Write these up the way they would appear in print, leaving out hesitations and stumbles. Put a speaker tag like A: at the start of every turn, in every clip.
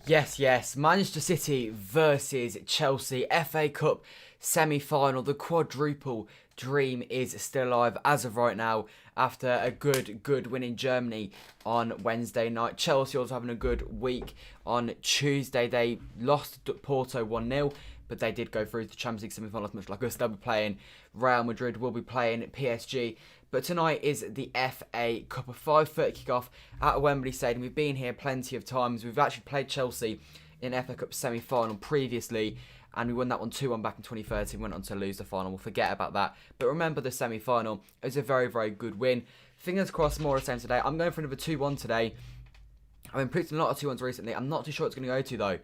A: Yes. Manchester City versus Chelsea FA Cup semi-final. The quadruple dream is still alive as of right now after a good win in Germany on Wednesday night. Chelsea also having a good week on Tuesday. They lost to Porto 1-0, but they did go through to the Champions League semi-finals, much like us. They'll be playing Real Madrid, will be playing PSG. But tonight is the FA Cup, a 5:30 kickoff at Wembley Stadium. We've been here plenty of times. We've actually played Chelsea in FA Cup semi-final previously, and we won that one 2-1 back in 2013, went on to lose the final. We'll forget about that. But remember the semi-final. It was a very good win. Fingers crossed more of the same today. I'm going for another 2-1 today. I've been predicting a lot of 2-1s recently. I'm not too sure it's going to go to, though.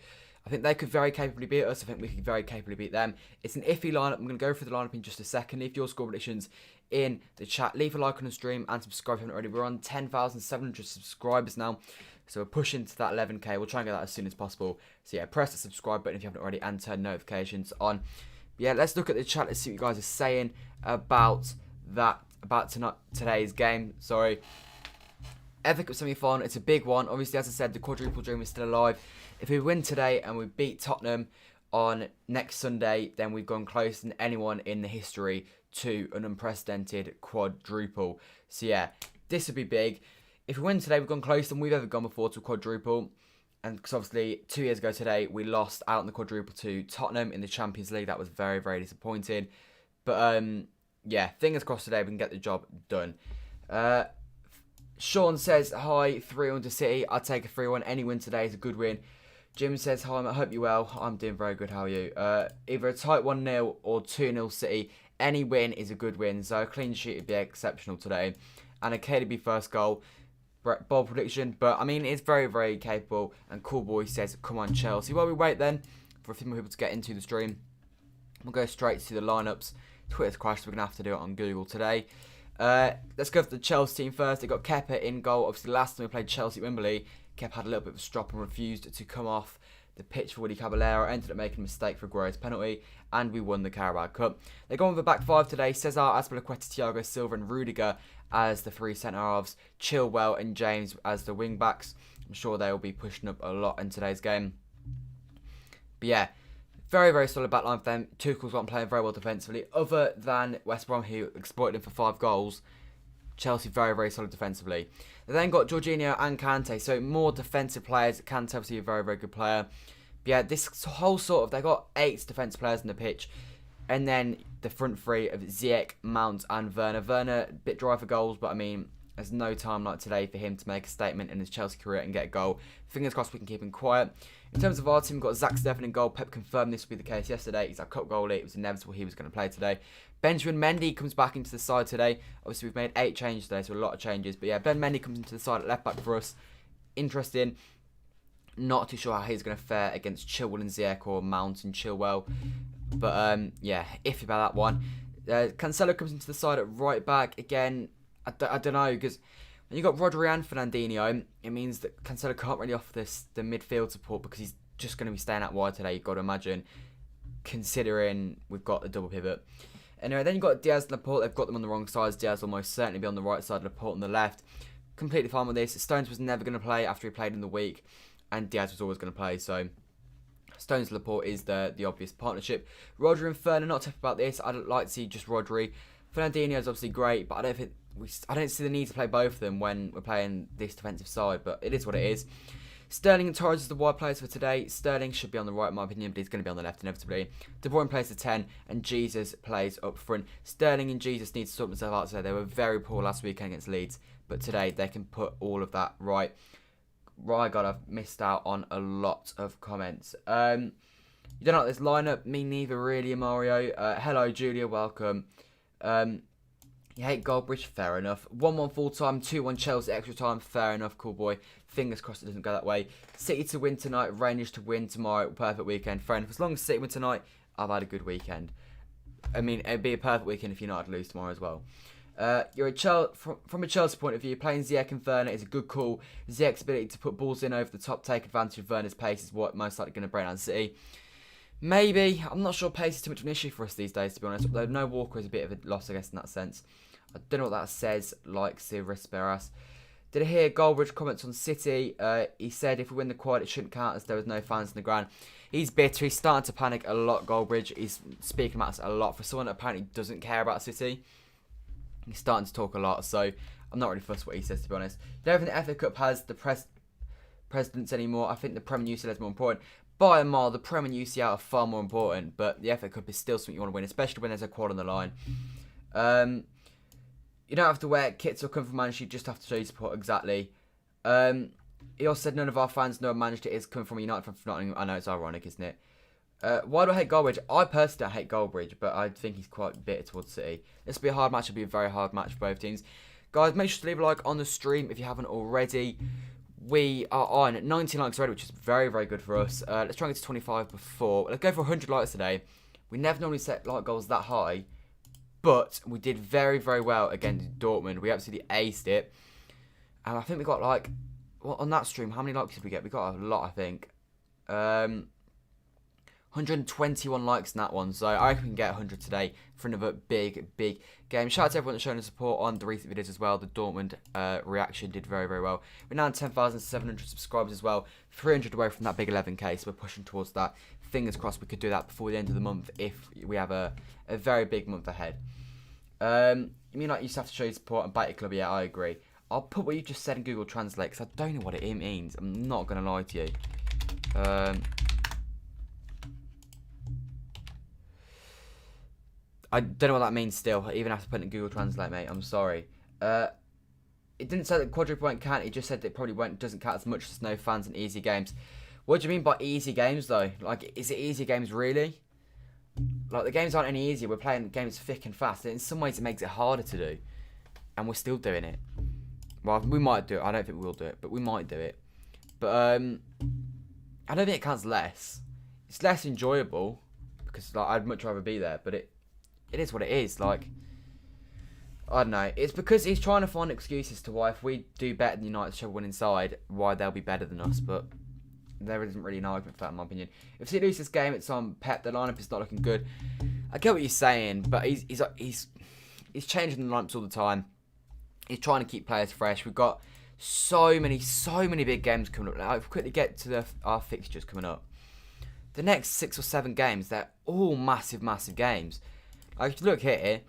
A: I think they could very capably beat us. I think we could very capably beat them. It's an iffy lineup. I'm going to go through the lineup in just a second. Leave your score predictions in the chat. Leave a like on the stream and subscribe if you haven't already. We're on 10,700 subscribers now. So we're pushing to that 11k. We'll try and get that as soon as possible. So yeah, press the subscribe button if you haven't already and turn notifications on. But yeah, let's look at the chat. Let's see what you guys are saying about today's game. Sorry. FA Cup semi-final, it's a big one. Obviously, as I said, the quadruple dream is still alive. If we win today and we beat Tottenham on next Sunday, then we've gone closer than anyone in the history to an unprecedented quadruple. So yeah, this would be big. If we win today, we've gone closer than we've ever gone before to a quadruple. And because obviously 2 years ago today, we lost out in the quadruple to Tottenham in the Champions League. That was very disappointing. But yeah, fingers crossed today we can get the job done. Sean says, hi, 3-1 to City. I'll take a 3-1. Any win today is a good win. Jim says, hi, I hope you're well. I'm doing very good. How are you? Either a tight 1-0 or 2-0 City. Any win is a good win. So a clean sheet would be exceptional today. And a KDB first goal. Bold prediction. But, I mean, it's very capable. And Cool Boy says, come on, Chelsea. While we wait then for a few more people to get into the stream, we'll go straight to the lineups. Twitter's crashed. We're going to have to do it on Google today. Let's go for the Chelsea team first. They got Kepa in goal. Obviously, last time we played Chelsea at Wembley, Kepa had a little bit of a strop and refused to come off the pitch for Woody Caballero. Ended up making a mistake for Aguero's penalty, and we won the Carabao Cup. They're going with a back five today. Cesar, Azpilicueta, Thiago Silva, and Rudiger as the three centre halves. Chilwell and James as the wing backs. I'm sure they will be pushing up a lot in today's game. But yeah, very solid backline for them. Tuchel's not playing very well defensively. Other than West Brom, who exploited him for 5 goals, Chelsea very solid defensively. They then got Jorginho and Kante, so more defensive players. Kante obviously a very good player. But yeah, this whole sort of, they got 8 defensive players on the pitch. And then the front three of Ziyech, Mount and Werner. Werner, a bit dry for goals, but I mean, there's no time like today for him to make a statement in his Chelsea career and get a goal. Fingers crossed we can keep him quiet. In terms of our team, we've got Zach Steffen in goal. Pep confirmed this would be the case yesterday. He's our cup goalie. It was inevitable he was going to play today. Benjamin Mendy comes back into the side today. Obviously, we've made 8 changes today, so a lot of changes. But yeah, Ben Mendy comes into the side at left back for us. Interesting. Not too sure how he's going to fare against Chilwell and Ziyech or Mount and Chilwell. But yeah, iffy about that one. Cancelo comes into the side at right back. Again, I don't know, because when you've got Rodri and Fernandinho, it means that Cancelo can't really offer the midfield support because he's just going to be staying out wide today, you've got to imagine, considering we've got a double pivot. Anyway, then you've got Diaz and Laporte. They've got them on the wrong sides. Diaz will most certainly be on the right side, Laporte on the left. Completely fine with this. Stones was never going to play after he played in the week, and Diaz was always going to play, so Stones and Laporte is the obvious partnership. Rodri and Fernand, not tough about this. I'd like to see just Rodri. Fernandinho is obviously great, but I don't see the need to play both of them when we're playing this defensive side, but it is what it is. Sterling and Torres is the wide players for today. Sterling should be on the right, in my opinion, but he's going to be on the left inevitably. De Bruyne plays the 10, and Jesus plays up front. Sterling and Jesus need to sort themselves out today. They were very poor last weekend against Leeds, but today they can put all of that right. Right, God, I've missed out on a lot of comments. You don't like this lineup? Me neither, really, Mario. Hello, Julia, welcome. You hate Goldbridge? Fair enough. 1-1 full time, 2-1 Chelsea extra time. Fair enough, cool boy. Fingers crossed it doesn't go that way. City to win tonight, Rangers to win tomorrow. Perfect weekend. Fair enough. As long as City win tonight, I've had a good weekend. I mean, it'd be a perfect weekend if United lose tomorrow as well. You're from a Chelsea point of view, playing Ziyech and Werner is a good call. Ziyech's ability to put balls in over the top, take advantage of Werner's pace is what most likely going to break down City. Maybe. I'm not sure pace is too much of an issue for us these days, to be honest. Although no Walker is a bit of a loss, I guess, in that sense. I don't know what that says, like Silveras. Did I hear Goldbridge comments on City? He said if we win the quad, it shouldn't count as there was no fans in the ground. He's bitter. He's starting to panic a lot, Goldbridge. He's speaking about us a lot. For someone that apparently doesn't care about City, he's starting to talk a lot. So I'm not really fussed what he says, to be honest. I don't think the FA Cup has the precedence anymore. I think the Prem and UCL is more important. By a mile, the Prem and UCL are far more important. But the FA Cup is still something you want to win, especially when there's a quad on the line. You don't have to wear kits or come from Manchester, you just have to show your support, exactly. He also said none of our fans know Manchester is coming from United from Nottingham. I know, it's ironic, isn't it? Why do I hate Goldbridge? I personally don't hate Goldbridge, but I think he's quite bitter towards City. This will be a hard match. It'll be a very hard match for both teams. Guys, make sure to leave a like on the stream if you haven't already. We are on 19 likes already, which is very, very good for us. Let's try and get to 25 before. Let's go for 100 likes today. We never normally set like goals that high, but we did very, very well against Dortmund. We absolutely aced it. And I think we got like, well, on that stream, how many likes did we get? We got a lot, I think. 121 likes in that one. So I reckon we can get 100 today for another big, big game. Shout out to everyone that's shown us support on the recent videos as well. The Dortmund reaction did very, very well. We're now at 10,700 subscribers as well. 300 away from that big 11k. So we're pushing towards that. Fingers crossed we could do that before the end of the month if we have a very big month ahead. You mean like you just have to show your support and back your club? Yeah, I agree. I'll put what you just said in Google Translate because I don't know what it means. I'm not going to lie to you. I don't know what that means still. I even have to put it in Google Translate, mate. I'm sorry. It didn't say that quadruple won't count. It just said that it probably doesn't count as much as no fans and easy games. What do you mean by easy games, though? Like, is it easy games, really? Like, the games aren't any easier. We're playing games thick and fast. In some ways, it makes it harder to do. And we're still doing it. Well, we might do it. I don't think we will do it, but we might do it. But, I don't think it counts less. It's less enjoyable. Because, like, I'd much rather be there. But it is what it is. Like, I don't know. It's because he's trying to find excuses to why if we do better than United should win inside, why they'll be better than us. But there isn't really an argument for that, in my opinion. If City lose this game, it's on Pep. The lineup is not looking good. I get what you're saying, but he's changing the lineups all the time. He's trying to keep players fresh. We've got so many big games coming up. Now, if we quickly get to our fixtures coming up, the next 6 or 7 games, they're all massive, massive games. Like, if you look here,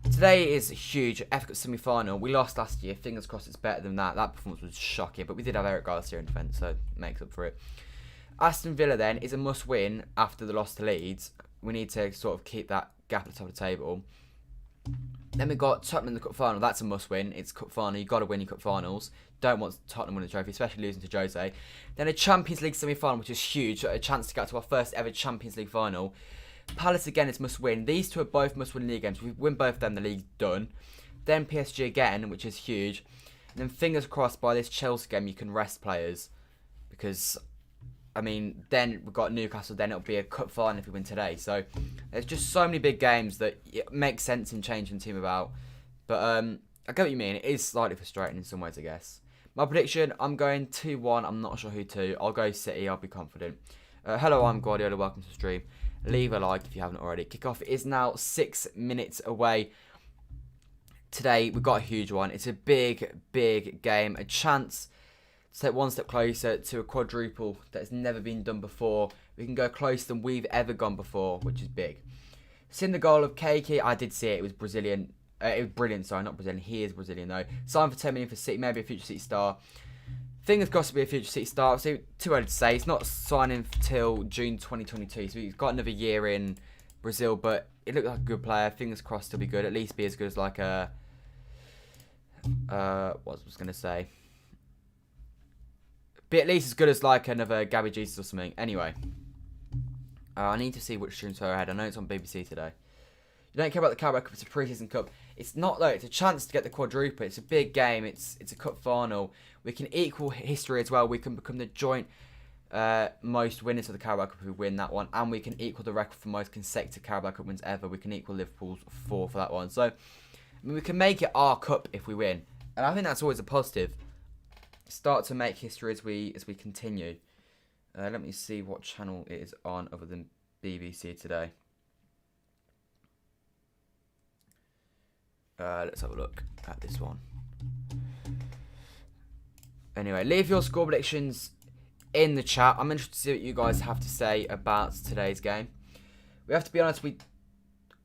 A: today is huge. FA Cup semi-final. We lost last year. Fingers crossed it's better than that. That performance was shocking, but we did have Eric Garcia in defence, so it makes up for it. Aston Villa then is a must-win after the loss to Leeds. We need to sort of keep that gap at the top of the table. Then we've got Tottenham in the cup final. That's a must-win. It's cup final. You've got to win your cup finals. Don't want Tottenham winning the trophy, especially losing to Jose. Then a Champions League semi-final, which is huge. A chance to get to our first ever Champions League final. Palace again is must-win. These two are both must-win league games. If we win both of them, the league's done. Then PSG again, which is huge. And then fingers crossed by this Chelsea game, you can rest players. Because, I mean, then we've got Newcastle. Then it'll be a cup final if we win today. So there's just so many big games that it makes sense in changing the team about. But I get what you mean. It is slightly frustrating in some ways, I guess. My prediction, I'm going 2-1. I'm not sure who to. I'll go City. I'll be confident. Hello, I'm Guardiola. Welcome to the stream. Leave a like if you haven't already. Kickoff is now 6 minutes away. Today, we've got a huge one. It's a big, big game. A chance to take one step closer to a quadruple that has never been done before. We can go closer than we've ever gone before, which is big. Seen the goal of Keiki. I did see it. It was Brazilian. It was brilliant. Sorry, not Brazilian. He is Brazilian, though. Signed for 10 million for City. Maybe a future City star. Fingers crossed to be a future City star. So too early to say. It's not signing till June 2022. So he's got another year in Brazil. But it looked like a good player. Fingers crossed he'll be good. At least be as good as like a... what was I going to say? Be at least as good as like another Gabby Jesus or something. Anyway. I need to see which streams are ahead. I know it's on BBC today. You don't care about the Carabao Cup. It's a pre-season cup. It's not though. It's a chance to get the quadruple. It's a big game. It's a cup final. We can equal history as well. We can become the joint most winners of the Carabao Cup if we win that one. And we can equal the record for most consecutive Carabao Cup wins ever. We can equal Liverpool's 4 for that one. So, I mean, we can make it our cup if we win. And I think that's always a positive. Start to make history as we continue. Let me see what channel it is on other than BBC today. Let's have a look at this one. Anyway, leave your score predictions in the chat. I'm interested to see what you guys have to say about today's game. We have to be honest, we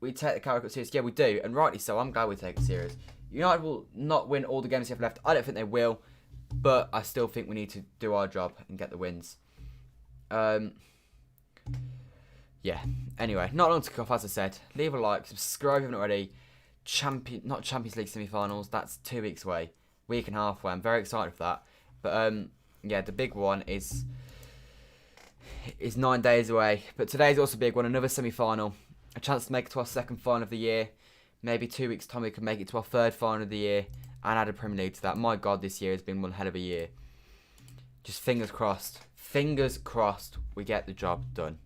A: take the Carabao Cup serious. Yeah, we do, and rightly so. I'm glad we take it serious. United will not win all the games they have left. I don't think they will, but I still think we need to do our job and get the wins. Yeah. Anyway, not long to kick off, as I said. Leave a like, subscribe if you haven't already. Not Champions League semi-finals. That's 2 weeks away. Week and a half away. I'm very excited for that. But yeah, the big one is 9 days away. But today's also a big one. Another semi-final. A chance to make it to our second final of the year. Maybe 2 weeks' time we can make it to our third final of the year. And add a Premier League to that. My God, this year has been one hell of a year. Just fingers crossed. Fingers crossed we get the job done.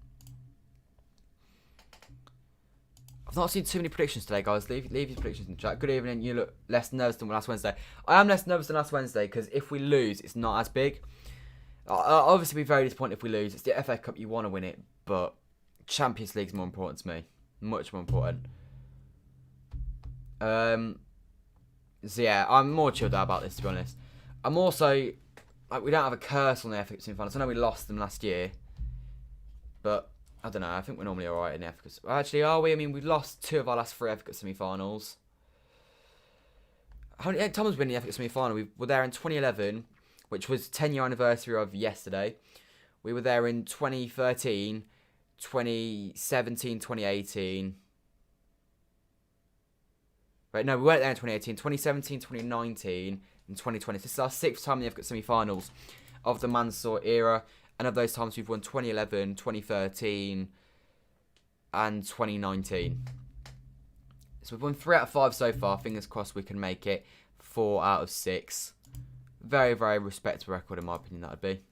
A: I've not seen too many predictions today, guys. Leave your predictions in the chat. Good evening. You look less nervous than last Wednesday. I am less nervous than last Wednesday because if we lose, it's not as big. I'll obviously be very disappointed if we lose. It's the FA Cup. You want to win it, but Champions League is more important to me. Much more important. So yeah, I'm more chilled out about this, to be honest. I'm also like, we don't have a curse on the FA Cup semi-finals. I know we lost them last year, but I don't know. I think we're normally alright in the FA Cup. Actually, are we? I mean, we've lost 2 of our last 3 FA Cup semi-finals. How many times have we been in the FA Cup semi-final? We were there in 2011, which was 10-year anniversary of yesterday. We were there in 2013, 2017, 2018. Right, no, we weren't there in 2018. 2017, 2019, and 2020. This is our 6th time in the FA Cup semi-finals of the Mansour era. And of those times, we've won 2011, 2013, and 2019. So we've won 3 out of 5 so far. Fingers crossed we can make it 4 out of 6. Very, very respectable record, in my opinion, that would be.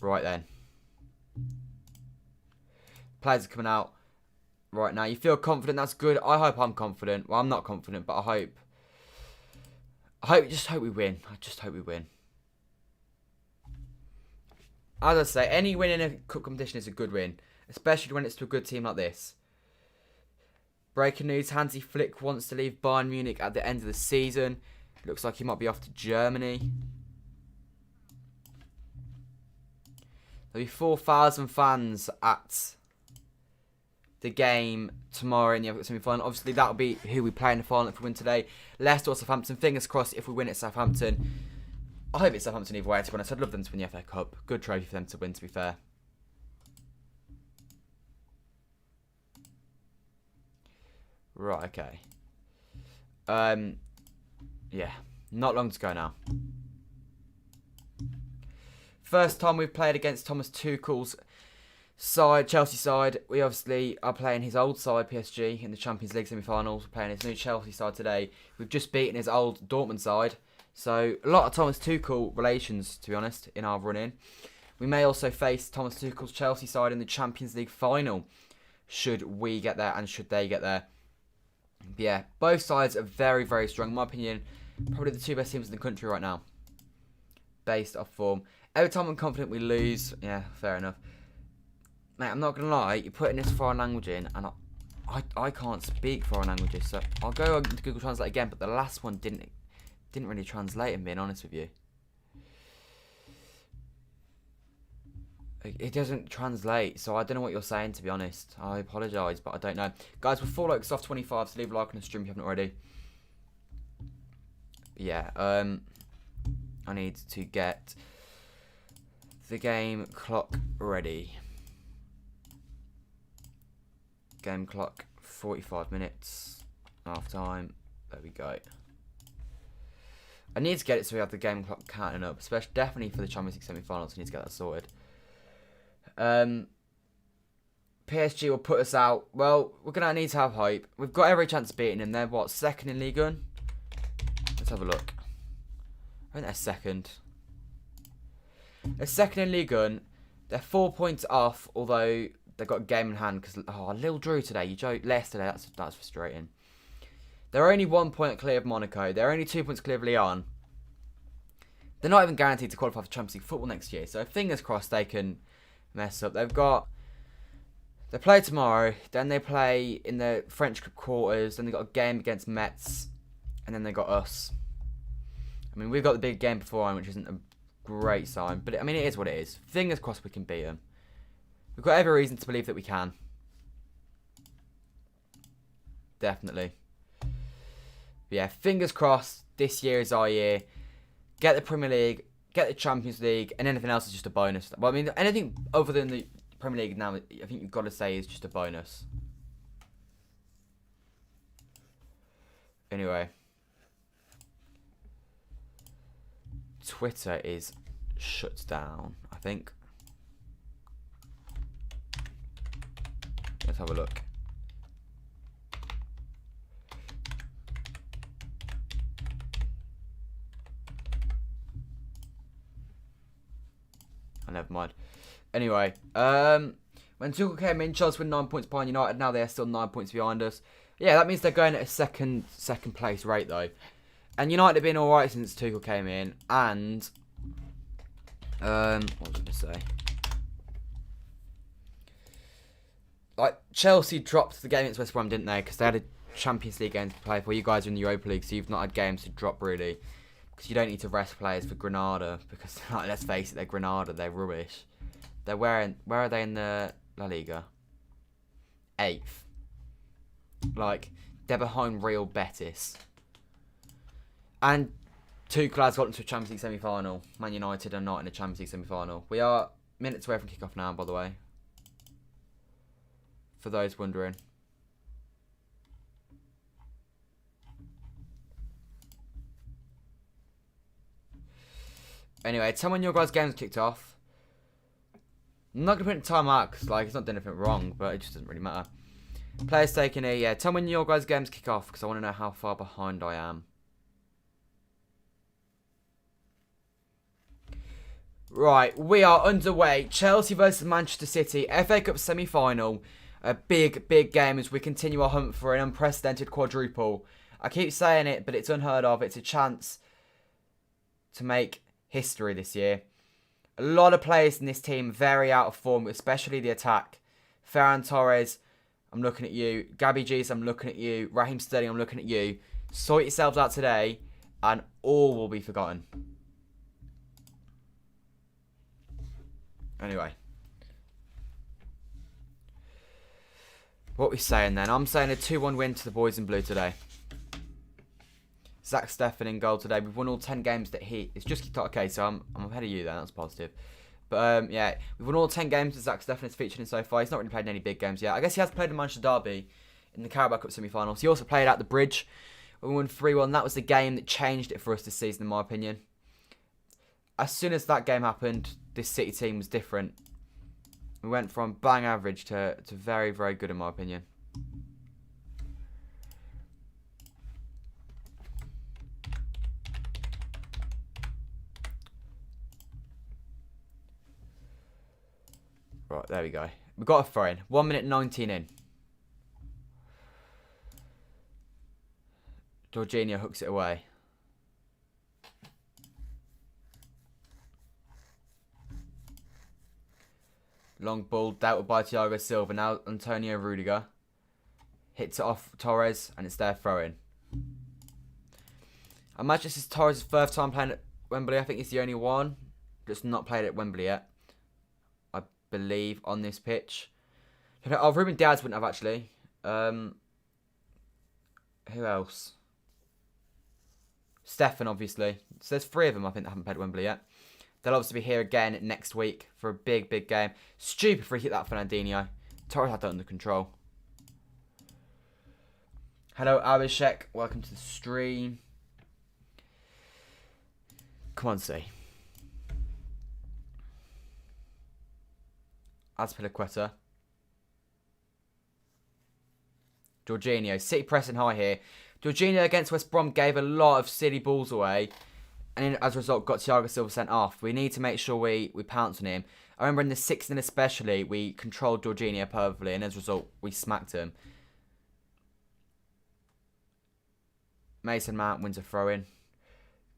A: Right then. Players are coming out right now. You feel confident? That's good. I hope I'm confident. Well, I'm not confident, but I just hope we win. I just hope we win. As I say, any win in a cup competition is a good win, especially when it's to a good team like this. Breaking news, Hansi Flick wants to leave Bayern Munich at the end of the season. Looks like he might be off to Germany. There'll be 4,000 fans at the game tomorrow in the FA Cup semi-final. Obviously, that'll be who we play in the final if we win today. Leicester or Southampton. Fingers crossed if we win at Southampton. I hope it's Southampton either way, to be honest. I'd love them to win the FA Cup. Good trophy for them to win, to be fair. Right, okay. Yeah, not long to go now. First time we've played against Thomas Tuchel's side, Chelsea side. We obviously are playing his old side, PSG, in the Champions League semi-finals. We're playing his new Chelsea side today. We've just beaten his old Dortmund side. So, a lot of Thomas Tuchel relations, to be honest, in our run-in. We may also face Thomas Tuchel's Chelsea side in the Champions League final, should we get there and should they get there. But yeah, both sides are very, very strong. In my opinion, probably the 2 best teams in the country right now, based off form. Every time I'm confident we lose, yeah, fair enough. Mate, I'm not going to lie, you're putting this foreign language in, and I can't speak foreign languages, so I'll go into Google Translate again, but the last one didn't really translate, I'm being honest with you. It doesn't translate, so I don't know what you're saying, to be honest. I apologise, but I don't know. Guys, we're 4 likes off 25, so leave a like on the stream if you haven't already. But yeah, I need to get the game clock ready. Game clock, 45 minutes, half time. There we go. I need to get it so we have the game clock counting up, especially definitely for the Champions League semi-finals. I need to get that sorted. PSG will put us out. Well, we're going to need to have hope. We've got every chance of beating them. They're, what, second in Ligue 1? Let's have a look. I think they're second. They're second in Ligue 1. They're 4 points off, although they've got a game in hand. Because Lille drew today. You joke. Leicester today. That's frustrating. They're only 1 point clear of Monaco. They're only 2 points clear of Lyon. They're not even guaranteed to qualify for Champions League football next year. So fingers crossed they can mess up. They play tomorrow. Then they play in the French Cup quarters. Then they've got a game against Metz. And then they got us. I mean, we've got the big game before, which isn't a great sign. But, I mean, it is what it is. Fingers crossed we can beat them. We've got every reason to believe that we can. Definitely. But yeah, fingers crossed. This year is our year. Get the Premier League. Get the Champions League. And anything else is just a bonus. Well, I mean, anything other than the Premier League now, I think you've got to say is just a bonus. Anyway. Twitter is shut down, I think. Let's have a look. Oh, never mind. Anyway, when Tuchel came in, Chelsea were 9 points behind United. Now they are still 9 points behind us. Yeah, that means they're going at a second place rate though. And United have been alright since Tuchel came in. And what was I going to say? Like, Chelsea dropped the game against West Brom, didn't they? Because they had a Champions League game to play for. You guys are in the Europa League, so you've not had games to drop, really. Because you don't need to rest players for Granada. Because, like, let's face it, they're Granada. They're rubbish. They're where are they in the La Liga? 8th. Like, they're behind Real Betis. And Tuchel has got into a Champions League semi-final. Man United are not in a Champions League semi-final. We are minutes away from kick-off now, by the way. For those wondering. Anyway, tell me when your guys' game's kicked off. I'm not going to put it in time out because, like, it's not doing anything wrong, but it just doesn't really matter. Players taking a, yeah, tell me when your guys' games kick off because I want to know how far behind I am. Right, we are underway. Chelsea versus Manchester City, FA Cup semi-final. A big, big game as we continue our hunt for an unprecedented quadruple. I keep saying it, but it's unheard of. It's a chance to make history this year. A lot of players in this team very out of form, especially the attack. Ferran Torres, I'm looking at you. Gabby G's, I'm looking at you. Raheem Sterling, I'm looking at you. Sort yourselves out today, and all will be forgotten. Anyway. What are we saying then? I'm saying a 2-1 win to the boys in blue today. Zach Steffen in goal today. We've won all 10 games that it's just kicked off. Okay, so I'm ahead of you then. That's positive. But yeah, we've won all 10 games that Zach Steffen has featured in so far. He's not really played in any big games yet. I guess he has played in Manchester Derby in the Carabao Cup semi-finals. He also played at the Bridge. We won 3-1. That was the game that changed it for us this season, in my opinion. As soon as that game happened, this City team was different. We went from bang average to very, very good in my opinion. Right, there we go. We've got a throw in. 1 minute 19 in. Jorginho hooks it away. Long ball dealt with by Thiago Silva. Now Antonio Rudiger hits it off Torres and it's their throw-in. I imagine this is Torres' first time playing at Wembley. I think he's the only one that's not played at Wembley yet. I believe on this pitch. Oh, Ruben Diaz wouldn't have actually. Who else? Steffen, obviously. So there's 3 of them I think that haven't played at Wembley yet. They'll obviously be here again next week for a big, big game. Stupid free kick that Fernandinho. Torres had that under control. Hello, Abhishek. Welcome to the stream. Come on, see. Azpilicueta. Jorginho. City pressing high here. Jorginho against West Brom gave a lot of silly balls away. And as a result, got Thiago Silva sent off. We need to make sure we pounce on him. I remember in the 6th especially, we controlled Jorginho perfectly. And as a result, we smacked him. Mason Mount wins a throw-in.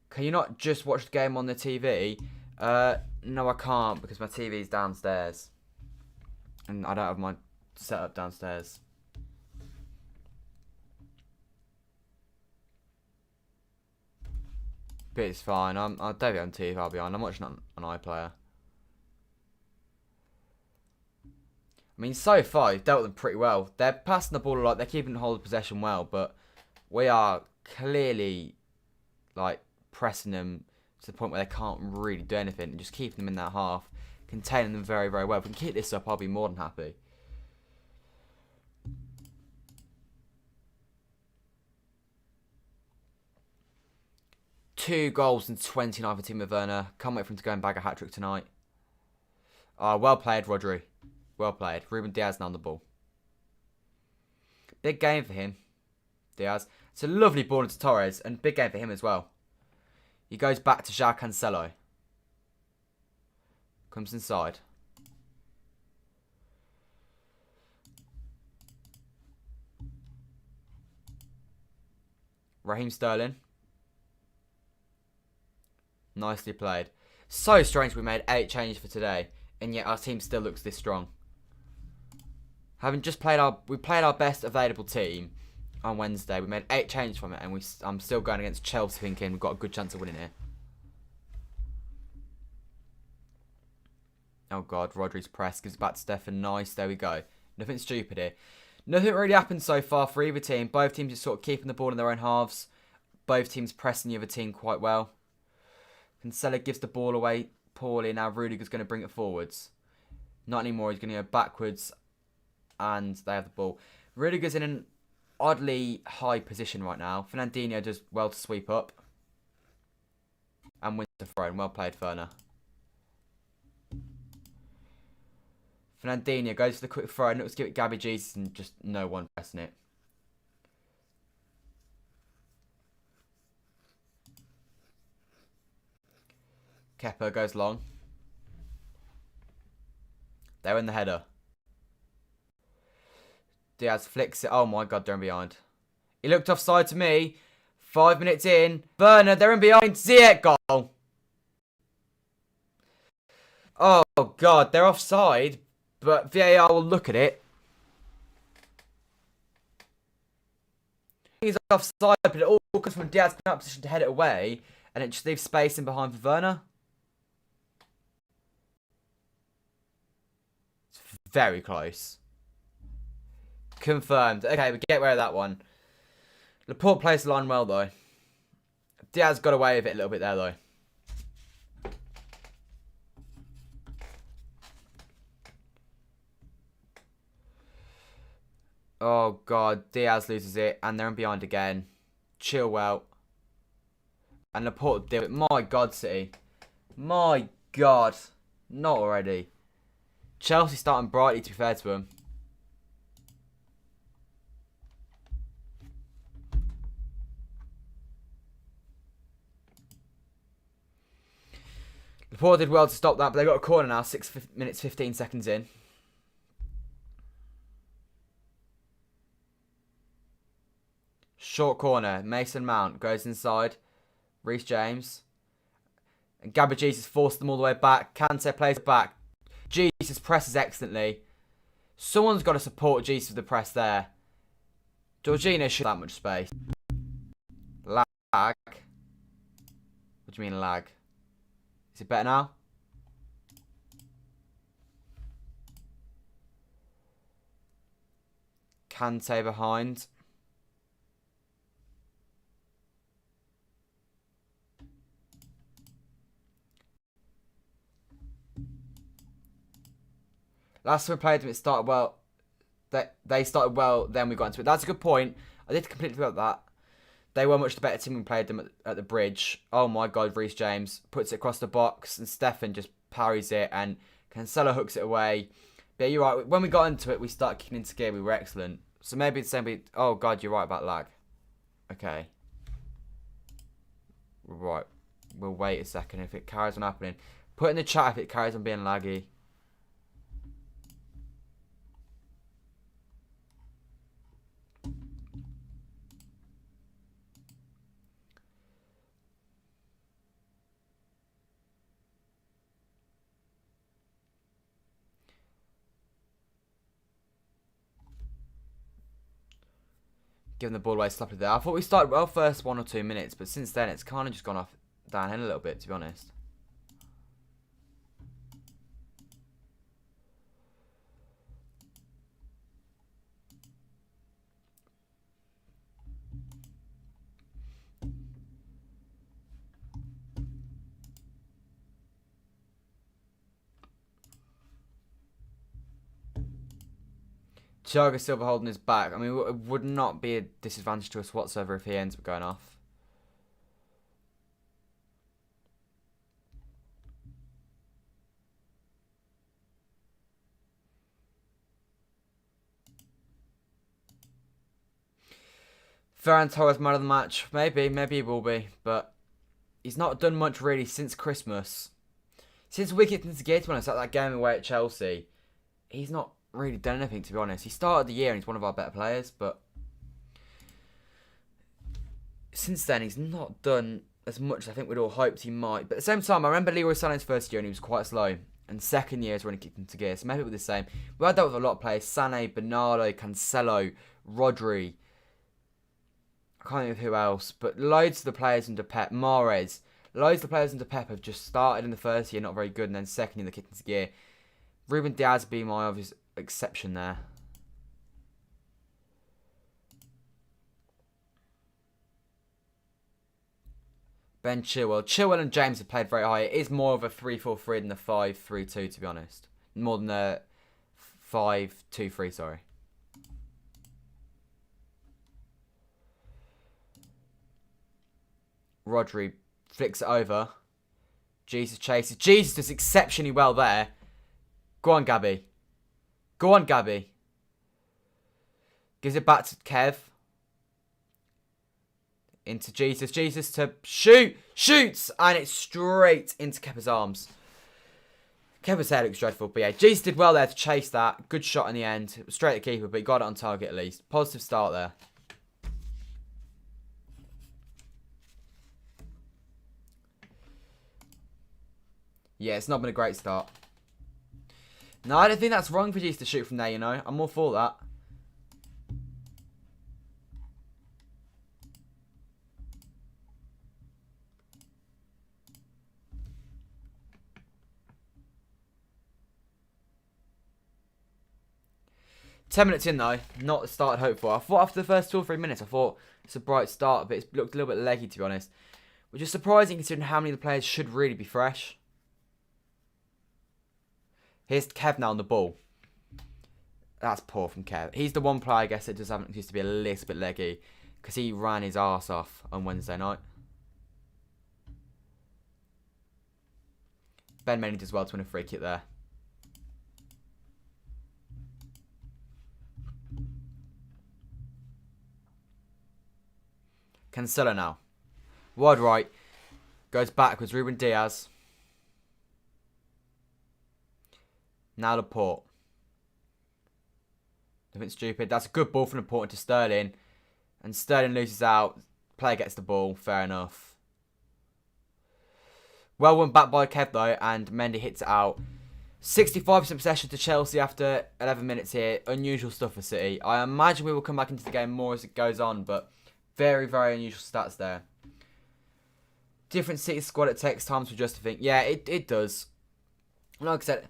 A: Can you not just watch the game on the TV? No, I can't because my TV's downstairs. And I don't have my setup downstairs. But it's fine. I'll do it on TV, I'll be on. I'm watching on iPlayer. I mean, so far, you've dealt with them pretty well. They're passing the ball a lot. They're keeping hold of possession well. But we are clearly, like, pressing them to the point where they can't really do anything. And just keeping them in that half. Containing them very, very well. If we can keep this up, I'll be more than happy. Two goals in 29 for Timo Werner. Can't wait for him to go and bag a hat-trick tonight. Well played, Rodri. Well played. Ruben Diaz now on the ball. Big game for him. Diaz. It's a lovely ball into Torres. And big game for him as well. He goes back to João Cancelo. Comes inside. Raheem Sterling. Nicely played. So strange we made 8 changes for today. And yet our team still looks this strong. Having just played we played our best available team on Wednesday. We made 8 changes from it, and I'm still going against Chelsea thinking we've got a good chance of winning here. Oh God, Rodri's press gives it back to Stefan. Nice, there we go. Nothing stupid here. Nothing really happened so far for either team. Both teams are sort of keeping the ball in their own halves. Both teams pressing the other team quite well. Cancelo gives the ball away poorly. Now Rudiger's going to bring it forwards. Not anymore. He's going to go backwards. And they have the ball. Rudiger's in an oddly high position right now. Fernandinho does well to sweep up. And wins the throw. Well played, Werner. Fernandinho goes for the quick throw. Let's give it Gabby Jesus and just no one pressing it. Kepa goes long. They're in the header. Diaz flicks it. Oh my God, they're in behind. He looked offside to me. 5 minutes in. Werner, they're in behind. Ziyech goal. Oh God, they're offside. But VAR will look at it. He's offside, but it all comes from Diaz being out of position to head it away. And it just leaves space in behind for Werner. It's very close. Confirmed. Okay, we get rid of that one. Laporte plays the line well, though. Diaz got away with it a little bit there, though. Oh, God. Diaz loses it, and they're in behind again. Chilwell. And Laporte did it. My God, City. My God. Not already. Chelsea starting brightly, to be fair to them. Laporte did well to stop that, but they've got a corner now, 6 minutes 15 seconds in. Short corner. Mason Mount goes inside. Reece James. And Gabby Jesus forced them all the way back. Kante plays it back. Jesus presses excellently. Someone's got to support Jesus with the press there. Jorginho should have that much space. Lag. What do you mean lag? Is it better now? Kante behind. Last time we played them, it started well. They started well, then we got into it. That's a good point. I did completely forget that. They were much the better team when we played them at the bridge. Oh my God, Reece James puts it across the box and Stefan just parries it and Cancelo hooks it away. But you're right, when we got into it, we started kicking into gear. We were excellent. So maybe it's saying, oh God, you're right about lag. Okay. Right. We'll wait a second if it carries on happening. Put in the chat if it carries on being laggy. Giving the ball away sloppily there. I thought we started well first 1 or 2 minutes, but since then it's kind of just gone off downhill a little bit, to be honest. Thiago Silva holding his back. I mean, it would not be a disadvantage to us whatsoever if he ends up going off. Ferran Torres man of the match. Maybe he will be. But he's not done much really since Christmas. Since we kicked into the game, when I sat that game away at Chelsea, he's not really done anything, to be honest. He started the year and he's one of our better players, but since then he's not done as much as I think we'd all hoped he might. But at the same time, I remember Leroy Sané's first year and he was quite slow, and second year is when he kicked into gear, so maybe it was the same. We had that with a lot of players: Sané, Bernardo, Cancelo, Rodri, I can't think of who else, but loads of the players under Pep, Mahrez, loads of the players under Pep have just started in the first year not very good, and then second year they kicked into gear. Ruben Diaz being my obvious exception there. Ben Chilwell. Chilwell and James have played very high. It is more of a 3-4-3 than a 5-3-2, to be honest. More than a 5-2-3, sorry. Rodri flicks it over. Jesus chases. Jesus does exceptionally well there. Go on, Gabby. Go on, Gabby. Gives it back to Kev. Into Jesus. Jesus to shoot. Shoots. And it's straight into Kepa's arms. Kepa's hair looks dreadful. But yeah, Jesus did well there to chase that. Good shot in the end. It was straight at keeper, but he got it on target at least. Positive start there. Yeah, it's not been a great start. No, I don't think that's wrong for Jesus to shoot from there, you know. I'm all for that. Ten minutes in though, not the start I'd hoped for. I thought after the first 2 or 3 minutes, I thought it's a bright start, but it looked a little bit leggy, to be honest. Which is surprising considering how many of the players should really be fresh. Here's Kev now on the ball. That's poor from Kev. He's the one player, I guess, that does have an excuse to be a little bit leggy, because he ran his arse off on Wednesday night. Ben Mendy does well to win a free kick there. Cancelo now. Wide right. Goes backwards. Ruben Diaz. Now Laporte. Nothing stupid. That's a good ball from Laporte to Sterling. And Sterling loses out. Player gets the ball. Fair enough. Well won back by Kev though. And Mendy hits it out. 65% possession to Chelsea after 11 minutes here. Unusual stuff for City. I imagine we will come back into the game more as it goes on. But very, very unusual stats there. Different City squad. It takes time to adjust to think. Yeah, it does. Like I said,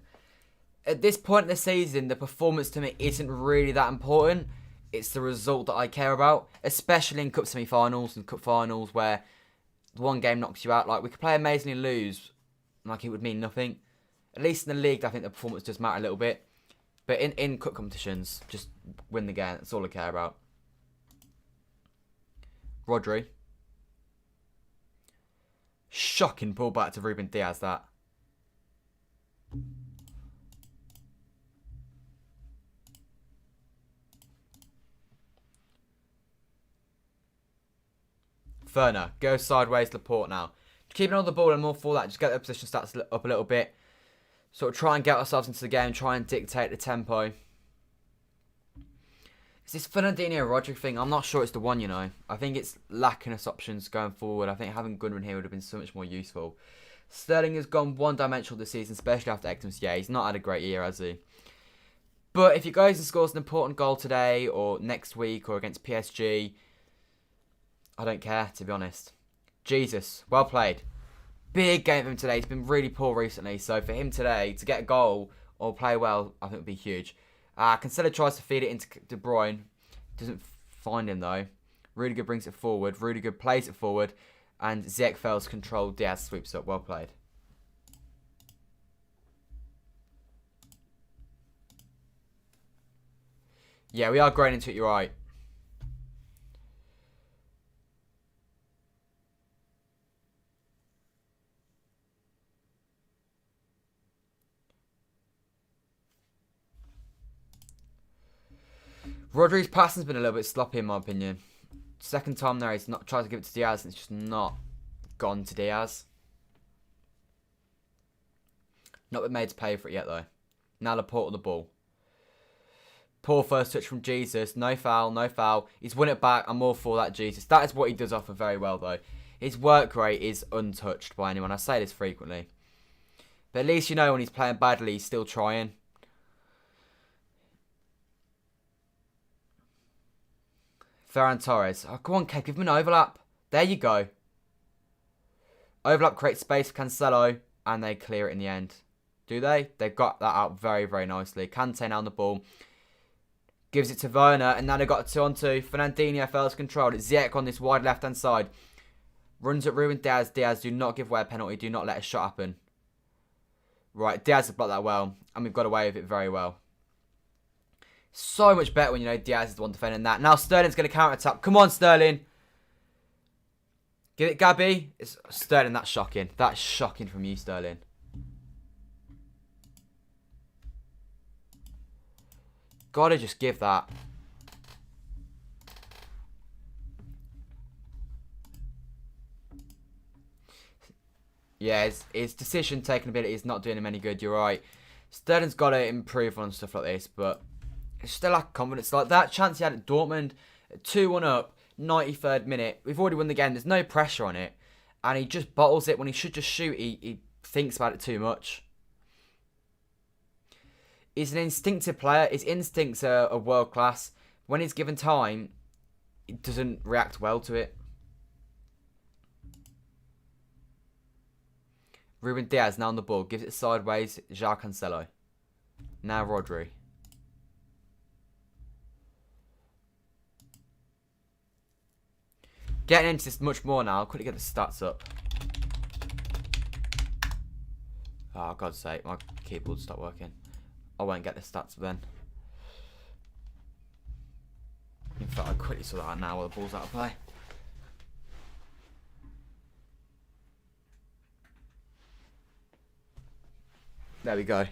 A: at this point in the season, the performance to me isn't really that important. It's the result that I care about, especially in cup semi-finals and cup finals where one game knocks you out. Like, we could play amazingly and lose, like it would mean nothing. At least in the league, I think the performance does matter a little bit. But in cup competitions, just win the game. That's all I care about. Rodri. Shocking pull back to Ruben Diaz, that. Ferner goes sideways. Laporte now. Keeping on the ball and more for that. Just get the position stats up a little bit. Sort of try and get ourselves into the game. Try and dictate the tempo. Is this Fernandinho Rodri thing? I'm not sure it's the one, you know. I think it's lacking us options going forward. I think having Gundogan here would have been so much more useful. Sterling has gone one-dimensional this season, especially after Xmas. Yeah, he's not had a great year, has he? But if he goes and scores an important goal today or next week or against PSG, I don't care, to be honest. Jesus, well played. big game for him today. He's been really poor recently. So for him today to get a goal or play well, I think would be huge. Cancelo tries to feed it into De Bruyne. Doesn't find him though. Rudiger brings it forward. Rudiger plays it forward. And Ziyech fails control. Diaz sweeps up. Well played. Yeah, we are growing into it. You're right. Rodri's passing's been a little bit sloppy in my opinion. Second time there, he's not tried to give it to Diaz, and it's just not gone to Diaz. Not been made to pay for it yet though. Now Laporte on the ball. Poor first touch from Jesus. No foul, no foul. He's won it back. I'm all for that, Jesus. That is what he does offer very well though. His work rate is untouched by anyone. I say this frequently. But at least you know when he's playing badly, he's still trying. Ferran Torres. Oh, come on, Kev. Give him an overlap. There you go. Overlap creates space for Cancelo. And they clear it in the end. Do they? They've got that out very, very nicely. Kante now on the ball. Gives it to Werner. And now they've got a 2-on-2. Fernandinho fails control. It's Ziyech on this wide left-hand side. Runs at Ruben Diaz. Diaz, do not give away a penalty. Do not let a shot happen. Right, Diaz has blocked that well. And we've got away with it very well. So much better when you know Diaz is the one defending that. Now Sterling's going to counter-attack. Come on, Sterling. Give it, Gabby. It's Sterling, that's shocking. That's shocking from you, Sterling. Gotta just give that. Yeah, his decision-taking ability is not doing him any good. You're right. Sterling's got to improve on stuff like this, but still lack confidence. Like that chance he had at Dortmund, 2-1 up, 93rd minute. We've already won the game. There's no pressure on it. And he just bottles it when he should just shoot. He thinks about it too much. He's an instinctive player. His instincts are world class. When he's given time, he doesn't react well to it. Ruben Diaz now on the ball. Gives it sideways. João Cancelo. Now Rodri. Getting into this much more now. Quickly get the stats up. Oh, God's sake. My keyboard stopped working. I won't get the stats then. In fact, I quickly saw that out now while the ball's out of play. There we go.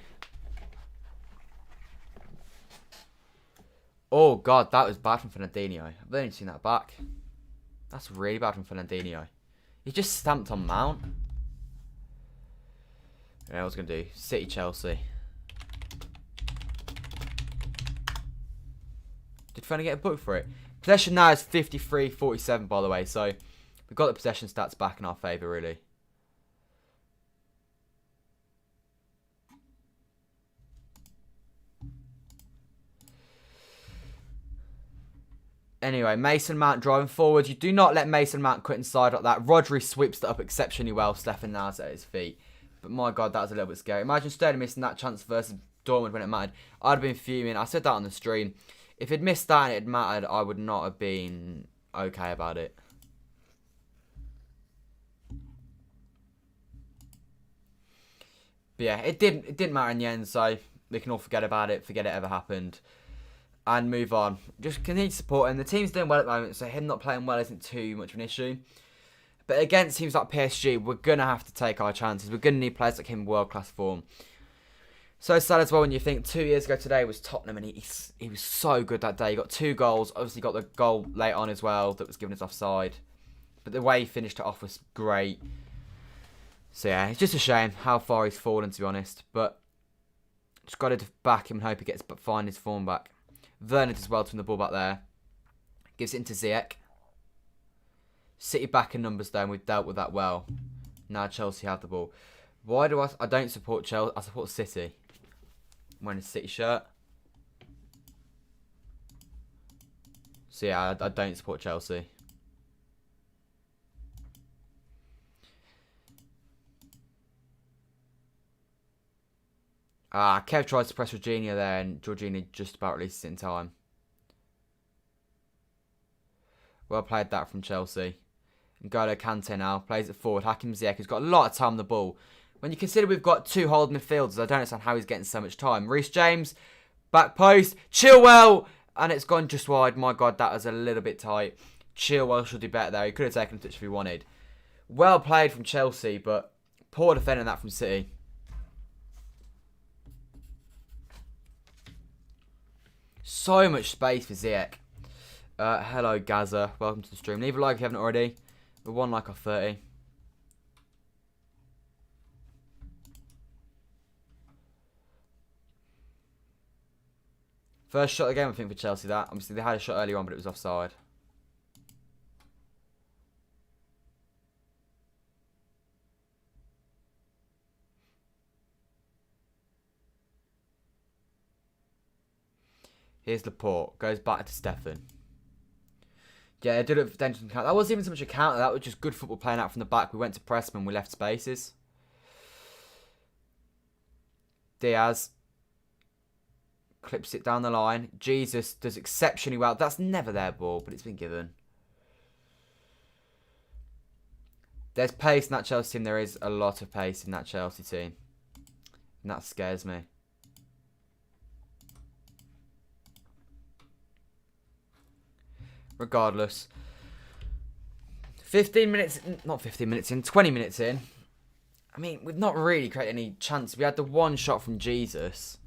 A: Oh, God. That was bad from Fernandinho. I've only seen that back. That's really bad from Fernandinho. He just stamped on Mount. Yeah, I was going to do City, Chelsea. Did Fernandinho get a book for it? Possession now is 53-47, by the way. So, we've got the possession stats back in our favour, really. Anyway, Mason Mount driving forward. You do not let Mason Mount quit inside like that. Rodri sweeps that up exceptionally well. Stefan Naz at his feet. But my God, that was a little bit scary. Imagine Sterling missing that chance versus Dortmund when it mattered. I'd have been fuming. I said that on the stream. If he'd missed that and it had mattered, I would not have been okay about it. But yeah, it didn't matter in the end, so we can all forget about it, forget it ever happened, and move on. Just continue to support him. The team's doing well at the moment, so him not playing well isn't too much of an issue. But against teams like PSG, we're going to have to take our chances. We're going to need players like him in world-class form. So sad as well when you think 2 years ago today was Tottenham and he was so good that day. He got 2 goals. Obviously got the goal late on as well that was given as offside. But the way he finished it off was great. So yeah, it's just a shame how far he's fallen, to be honest. But just got to back him and hope he gets find his form back. Werner does well to win the ball back there. Gives it into Ziyech. City back in numbers though, and we've dealt with that well. Now Chelsea have the ball. Why do I don't support Chelsea? I support City. I'm wearing a City shirt. So yeah, I don't support Chelsea. Kev tries to press Jorginho there, and Jorginho just about releases it in time. Well played that from Chelsea. N'Golo Kante now plays it forward. Hakim Ziyech has got a lot of time on the ball. When you consider we've got 2 hold midfielders, I don't understand how he's getting so much time. Reece James, back post, Chilwell, and it's gone just wide. My God, that was a little bit tight. Chilwell should do better there. He could have taken a touch if he wanted. Well played from Chelsea, but poor defending that from City. So much space for Ziyech. Hello, Gaza. Welcome to the stream. Leave a like if you haven't already. We're 1 like off 30. First shot of the game, I think, for Chelsea, that. Obviously, they had a shot earlier on, but it was offside. Here's Laporte. Goes back to Stefan. Yeah, they did it for Denton counter. That wasn't even so much a counter. That was just good football playing out from the back. We went to pressman. We left spaces. Diaz clips it down the line. Jesus does exceptionally well. That's never their ball, but it's been given. There's pace in that Chelsea team. There is a lot of pace in that Chelsea team. And that scares me. Regardless. 20 minutes in. I mean, we've not really created any chance. We had the 1 shot from Jesus.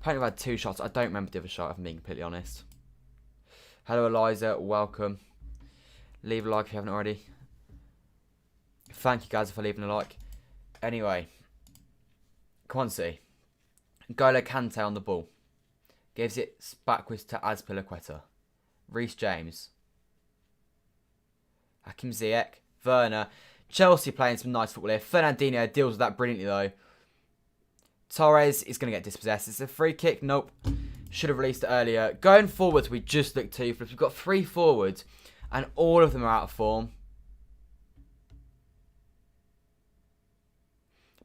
A: Apparently we've had 2 shots. I don't remember the other shot, if I'm being completely honest. Hello, Eliza. Welcome. Leave a like if you haven't already. Thank you, guys, for leaving a like. Anyway. Quincy. N'Golo Kante on the ball. Gives it backwards to Azpilicueta. Reece James. Hakim Ziyech. Werner. Chelsea playing some nice football here. Fernandinho deals with that brilliantly, though. Torres is going to get dispossessed. It's a free kick. Nope. Should have released it earlier. Going forwards, we just look toothless. We've got 3 forwards, and all of them are out of form.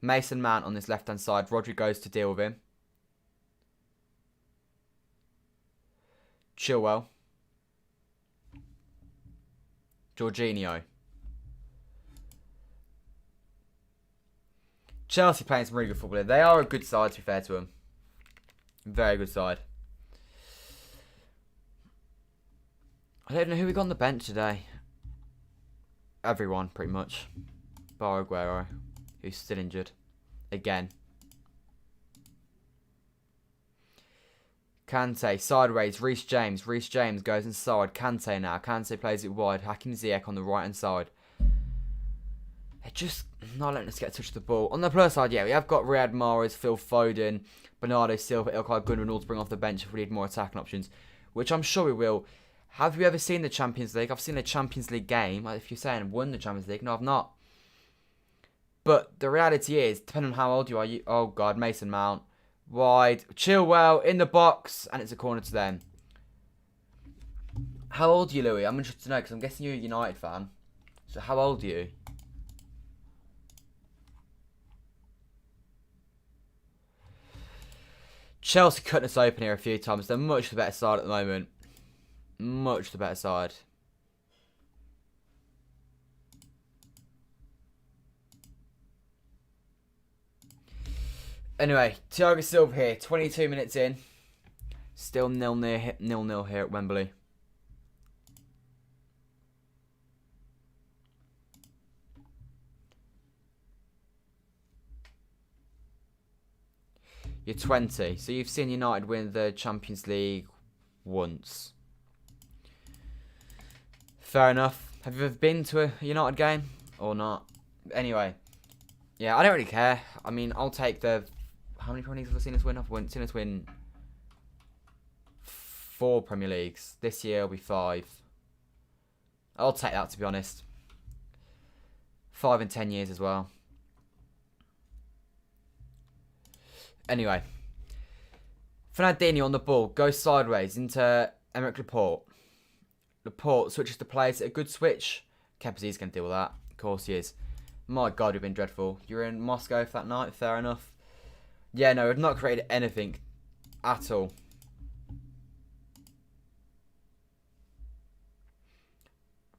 A: Mason Mount on this left-hand side. Rodri goes to deal with him. Chilwell. Jorginho. Chelsea playing some really good football here. They are a good side, to be fair to them. Very good side. I don't know who we got on the bench today. Everyone, pretty much. Bar Aguero, who's still injured. Again. Kante, sideways, Reece James. Reece James goes inside. Kante now. Kante plays it wide. Hakim Ziyech on the right-hand side. They're just not letting us get a touch of the ball. On the plus side, yeah, we have got Riyad Mahrez, Phil Foden, Bernardo Silva, Ilkay Gundogan to bring off the bench if we need more attacking options, which I'm sure we will. Have you ever seen the Champions League? I've seen a Champions League game. If you're saying won the Champions League, no, I've not. But the reality is, depending on how old you are, oh God, Mason Mount. Wide. Chilwell in the box. And it's a corner to them. How old are you, Louis? I'm interested to know because I'm guessing you're a United fan. So how old are you? Chelsea cutting us open here a few times. They're much the better side at the moment. Much the better side. Anyway, Thiago Silva here, 22 minutes in. Still 0-0 here at Wembley. You're 20, so you've seen United win the Champions League once. Fair enough. Have you ever been to a United game or not? Anyway, yeah, I don't really care. I mean, I'll take the... How many Premier Leagues have I seen us win? I've seen us win 4 Premier Leagues. This year will be 5. I'll take that, to be honest. 5 in 10 years as well. Anyway. Fernandinho on the ball. Goes sideways into Emerick Laporte. Laporte switches to place. A good switch. Kepa's going to deal with that. Of course he is. My God, we've been dreadful. You were in Moscow for that night. Fair enough. Yeah, no, we've not created anything at all.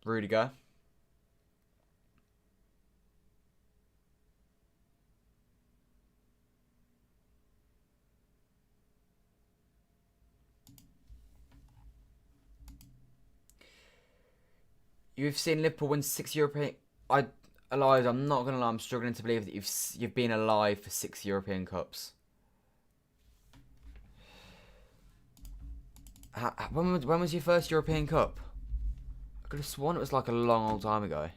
A: Rudiger. You've seen Liverpool win 6 European... Elijah, I'm not going to lie, I'm struggling to believe that you've been alive for 6 European Cups. When was your first European Cup? I could have sworn it was like a long old time ago.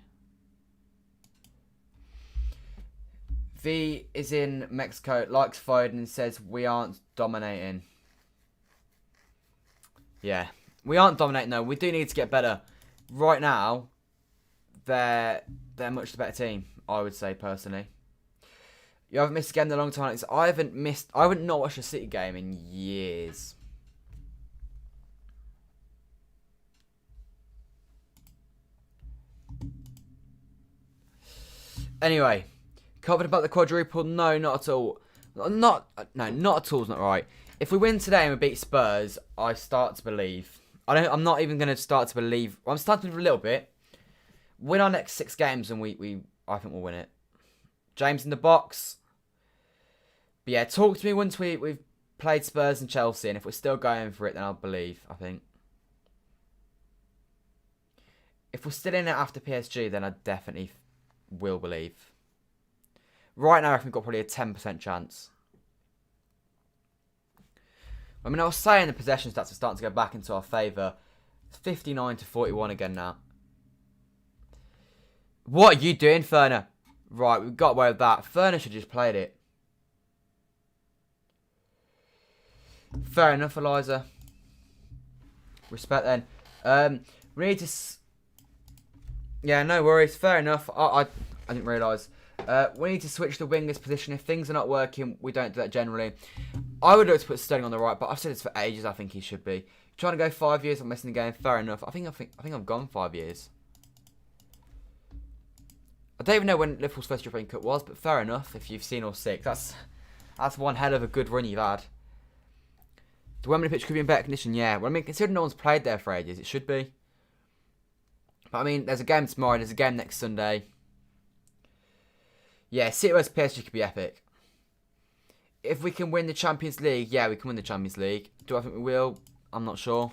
A: V is in Mexico, likes Foden and says we aren't dominating. Yeah, we aren't dominating though. We do need to get better. Right now, they're much the better team, I would say personally. You haven't missed a game in a long time. I haven't not watched a City game in years. Anyway, confident about the quadruple? No, not at all. Not at all is not right. If we win today and we beat Spurs, I start to believe. I'm not even going to start to believe. Well, I'm starting to believe a little bit. Win our next 6 games and I think we'll win it. James in the box. But yeah, talk to me once we've played Spurs and Chelsea, and if we're still going for it, then I'll believe, I think. If we're still in it after PSG, then I definitely will believe. Right now, I think we've got probably a 10% chance. I mean, I was saying the possession stats are starting to go back into our favour. It's 59 to 41 again now. What are you doing, Ferner? Right, we've got away with that. Ferner should have just played it. Fair enough, Eliza. Respect then. We need to... Yeah, no worries. Fair enough. I didn't realise. We need to switch the winger's position. If things are not working, we don't do that generally. I would look to put Sterling on the right, but I've said this for ages. I think he should be. Trying to go 5 years, I'm missing the game. Fair enough. I think I've gone 5 years. I don't even know when Liverpool's first European Cup was, but fair enough. If you've seen all 6, that's one hell of a good run you've had. The Wembley pitch could be in better condition, yeah. Well, I mean, considering no one's played there for ages, it should be. But I mean, there's a game tomorrow. There's a game next Sunday. Yeah, City vs PSG could be epic. If we can win the Champions League, yeah, we can win the Champions League. Do I think we will? I'm not sure.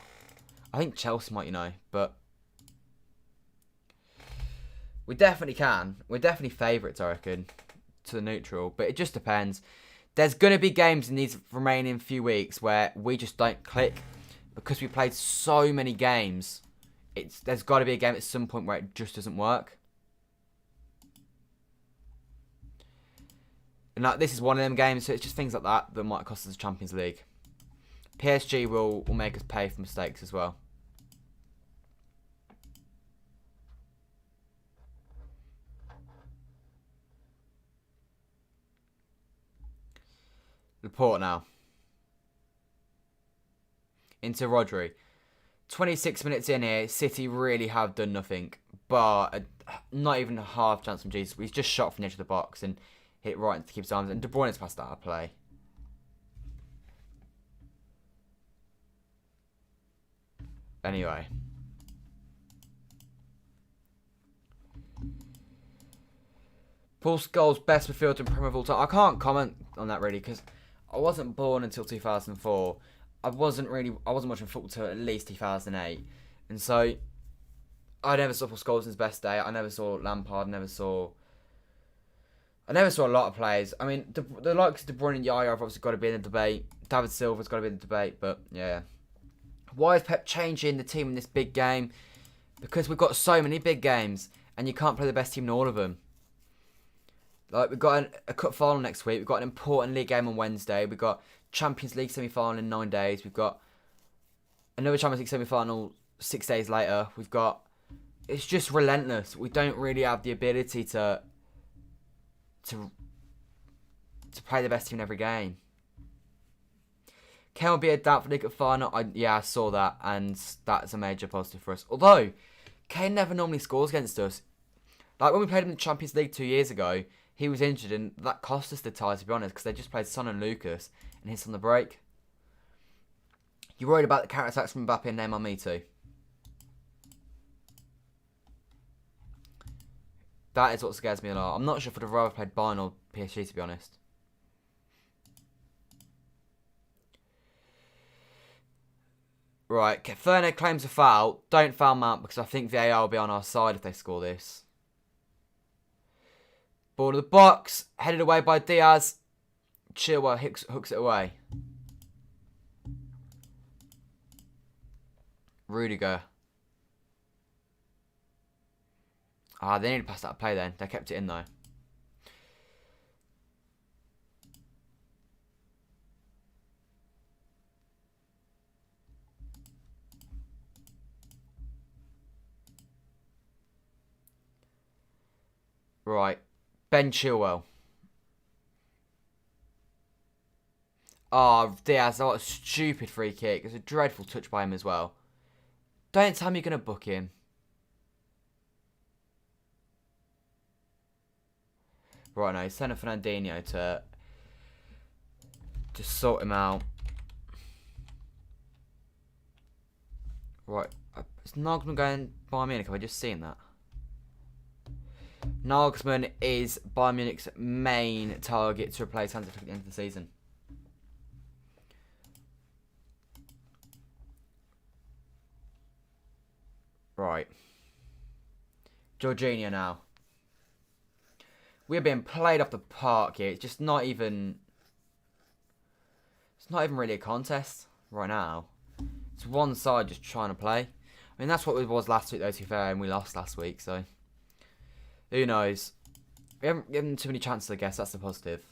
A: I think Chelsea might, but we definitely can. We're definitely favourites, I reckon, to the neutral. But it just depends. There's going to be games in these remaining few weeks where we just don't click because we played so many games. There's got to be a game at some point where it just doesn't work. And this is one of them games, so it's just things like that might cost us the Champions League. PSG will make us pay for mistakes as well. Laporte now. Into Rodri. 26 minutes in here, City really have done nothing. But not even a half chance from Jesus. He's just shot from the edge of the box and hit right into the keeper's arms. And De Bruyne's passed out of play. Anyway. Paul Scholes, best midfielder in Premier of all time. I can't comment on that really because I wasn't born until 2004. I wasn't watching football until at least 2008. And so I never saw Paul Scholes in his best day. I never saw Lampard. I never saw a lot of players. I mean, the likes of De Bruyne and Yaya have obviously got to be in the debate. David Silva's got to be in the debate. But yeah. Why is Pep changing the team in this big game? Because we've got so many big games and you can't play the best team in all of them. Like, we've got a cup final next week. We've got an important league game on Wednesday. We've got Champions League semi-final in 9 days. We've got another Champions League semi-final 6 days later. It's just relentless. We don't really have the ability to play the best team in every game. Kane will be a doubtful league cup final. I saw that, and that's a major positive for us. Although, Kane never normally scores against us. Like, when we played him in the Champions League 2 years ago, he was injured, and that cost us the tie, to be honest, because they just played Son and Lucas and hits on the break. You worried about the counter-attacks from Mbappe and Neymar? Me too. That is what scares me a lot. I'm not sure if I'd have rather played Bayern or PSG, to be honest. Right, Ferner claims a foul. Don't foul Mount because I think VAR will be on our side if they score this. Ball to the box. Headed away by Diaz. Chilwell hooks it away. Rudiger. They need to pass that play then. They kept it in though. Right. Ben Chilwell. Diaz, what a stupid free kick. It's a dreadful touch by him as well. Don't tell me you're going to book him. Right, now he's sending Fernandinho to sort him out. Right. Is Nagelsmann going Bayern Munich? Have I just seen that? Nagelsmann is Bayern Munich's main target to replace Hansi Flick at the end of the season. Right. Jorginho now. We're being played off the park here. It's just not even... It's not even really a contest right now. It's one side just trying to play. I mean, that's what it was last week, though, to be fair, and we lost last week, so... Who knows? We haven't given too many chances, I guess. That's the positive.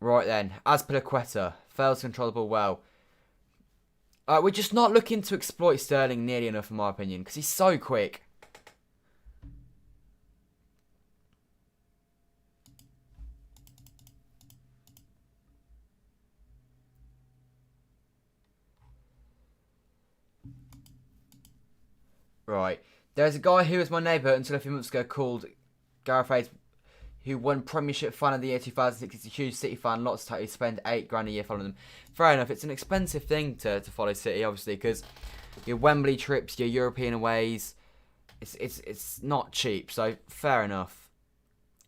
A: Right then. Azpilicueta fails to control the ball well. We're just not looking to exploit Sterling nearly enough, in my opinion, because he's so quick. Right. There's a guy who was my neighbour until a few months ago called Gareth Hayes, who won Premiership Fan of the Year 2006. He's a huge City fan, lots of time. He spent £8 a year following them. Fair enough, it's an expensive thing to follow City, obviously, because your Wembley trips, your European aways, it's not cheap, so fair enough.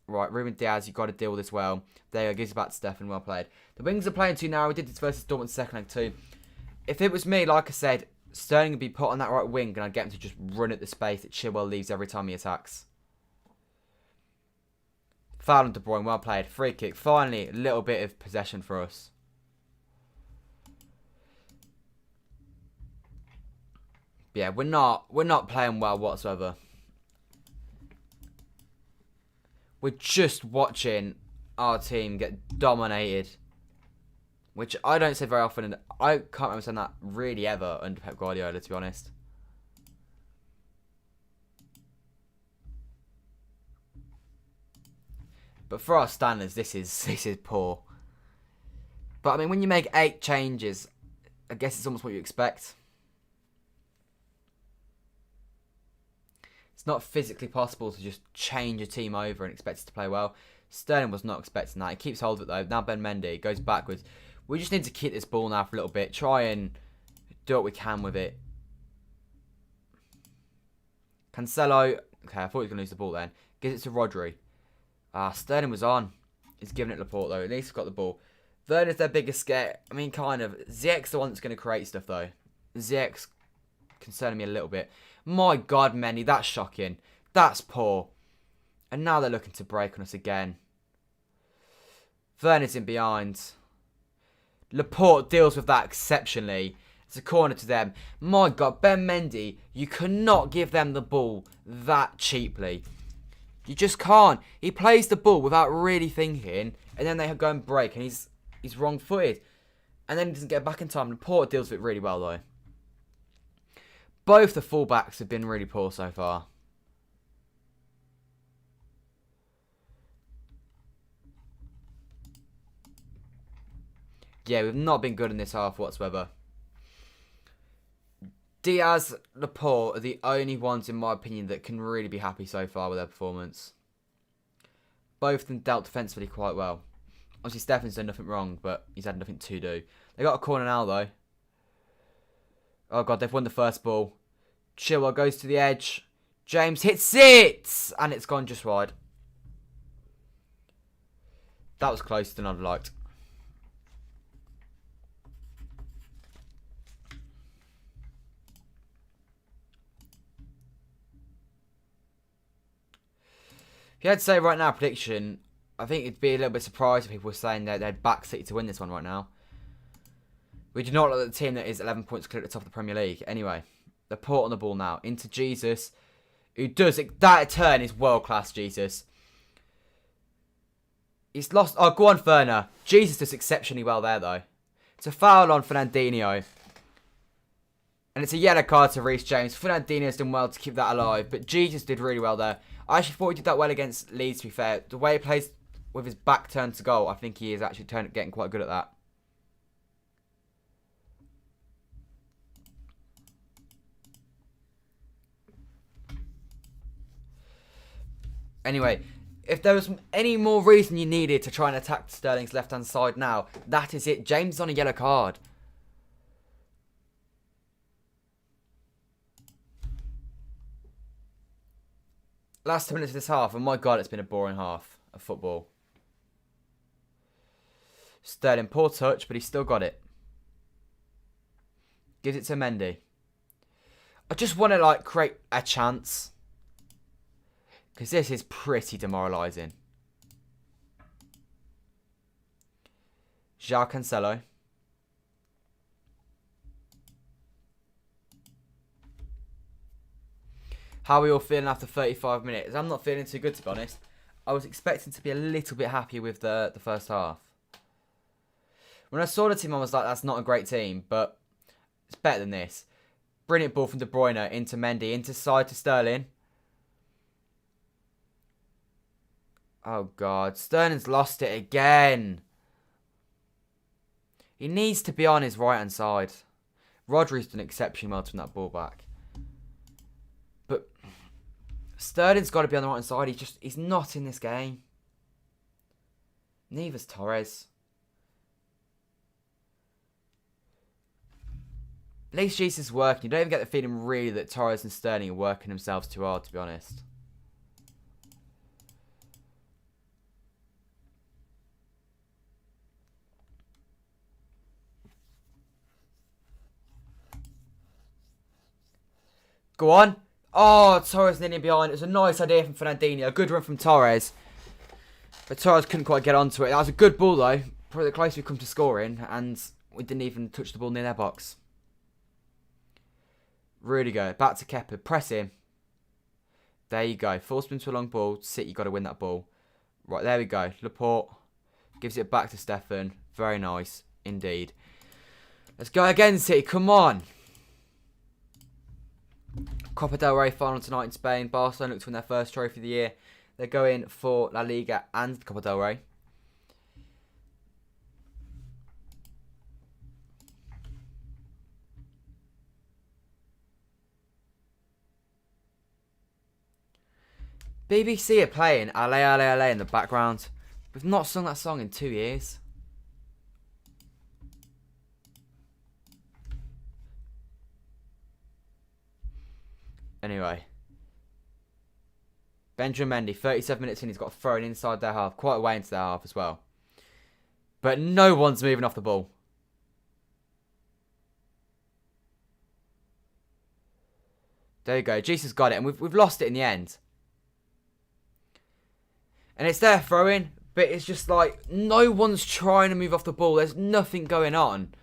A: Right, Ruben Diaz, you've got to deal with this well. There you go, gives it back to Stefan, well played. The wings are playing too narrow. We did this versus Dortmund second leg too. If it was me, like I said, Sterling would be put on that right wing and I'd get him to just run at the space that Chilwell leaves every time he attacks. Foul on De Bruyne, well played. Free kick. Finally, a little bit of possession for us. Yeah, we're not playing well whatsoever. We're just watching our team get dominated. Which I don't say very often, and I can't remember saying that really ever under Pep Guardiola, to be honest. But for our standards, this is poor. But I mean, when you make 8 changes, I guess it's almost what you expect. It's not physically possible to just change a team over and expect it to play well. Sterling was not expecting that. He keeps hold of it though. Now Ben Mendy goes backwards. We just need to keep this ball now for a little bit. Try and do what we can with it. Cancelo. Okay, I thought he was going to lose the ball then. Gives it to Rodri. Sterling was on. He's giving it Laporte though. At least he's got the ball. Werner's their biggest scare. I mean, kind of. Ziyech's the one that's going to create stuff though. Ziyech's concerning me a little bit. My God, Mendy, that's shocking. That's poor. And now they're looking to break on us again. Werner's in behind. Laporte deals with that exceptionally. It's a corner to them. My God, Ben Mendy, you cannot give them the ball that cheaply. You just can't. He plays the ball without really thinking, and then they go and break, and he's wrong-footed. And then he doesn't get back in time. Laporte deals with it really well, though. Both the fullbacks have been really poor so far. Yeah, we've not been good in this half whatsoever. Diaz, Laporte are the only ones, in my opinion, that can really be happy so far with their performance. Both of them dealt defensively quite well. Obviously, Stefan's done nothing wrong, but he's had nothing to do. They got a corner now, though. Oh, God, they've won the first ball. Chilwell goes to the edge. James hits it! And it's gone just wide. That was closer than I'd liked. If you had to say right now, prediction, I think it'd be a little bit surprised if people were saying that they'd back City to win this one right now. We do not look at the team that is 11 points clear at the top of the Premier League. Anyway, Laporte on the ball now. Into Jesus, who does it. That turn is world class, Jesus. He's lost. Oh, go on, Ferner. Jesus does exceptionally well there, though. It's a foul on Fernandinho. And it's a yellow card to Reece James. Fernandinho's done well to keep that alive, but Jesus did really well there. I actually thought he did that well against Leeds, to be fair. The way he plays with his back turned to goal, I think he is actually getting quite good at that. Anyway, if there was any more reason you needed to try and attack Sterling's left-hand side now, that is it. James is on a yellow card. Last 2 minutes of this half, and my God, it's been a boring half of football. Sterling, poor touch, but he's still got it. Gives it to Mendy. I just want to, create a chance. Because this is pretty demoralising. João Cancelo. How are we all feeling after 35 minutes? I'm not feeling too good, to be honest. I was expecting to be a little bit happy with the first half. When I saw the team, I was like, that's not a great team, but it's better than this. Brilliant ball from De Bruyne into Mendy, into side to Sterling. Oh, God. Sterling's lost it again. He needs to be on his right-hand side. Rodri's done exceptionally well to win that ball back. But Sterling's got to be on the right-hand side. He's not in this game. Neither's Torres. At least Jesus is working. You don't even get the feeling really that Torres and Sterling are working themselves too hard, to be honest. Go on. Oh, Torres nearly behind. It was a nice idea from Fernandinho. A good run from Torres. But Torres couldn't quite get onto it. That was a good ball, though. Probably the closest we've come to scoring. And we didn't even touch the ball near their box. Really good. Back to Kepa. Press him. There you go. Force him into a long ball. City got to win that ball. Right, there we go. Laporte gives it back to Stefan. Very nice indeed. Let's go again, City. Come on. Copa del Rey final tonight in Spain. Barcelona look to win their first trophy of the year. They're going for La Liga and Copa del Rey. BBC are playing Ale Ale Ale in the background. We've not sung that song in 2 years. Anyway. Benjamin Mendy, 37 minutes in, he's got thrown inside their half. Quite a way into their half as well. But no one's moving off the ball. There you go. Jesus got it, and we've lost it in the end. And it's their throw-in, but it's just like, no one's trying to move off the ball. There's nothing going on.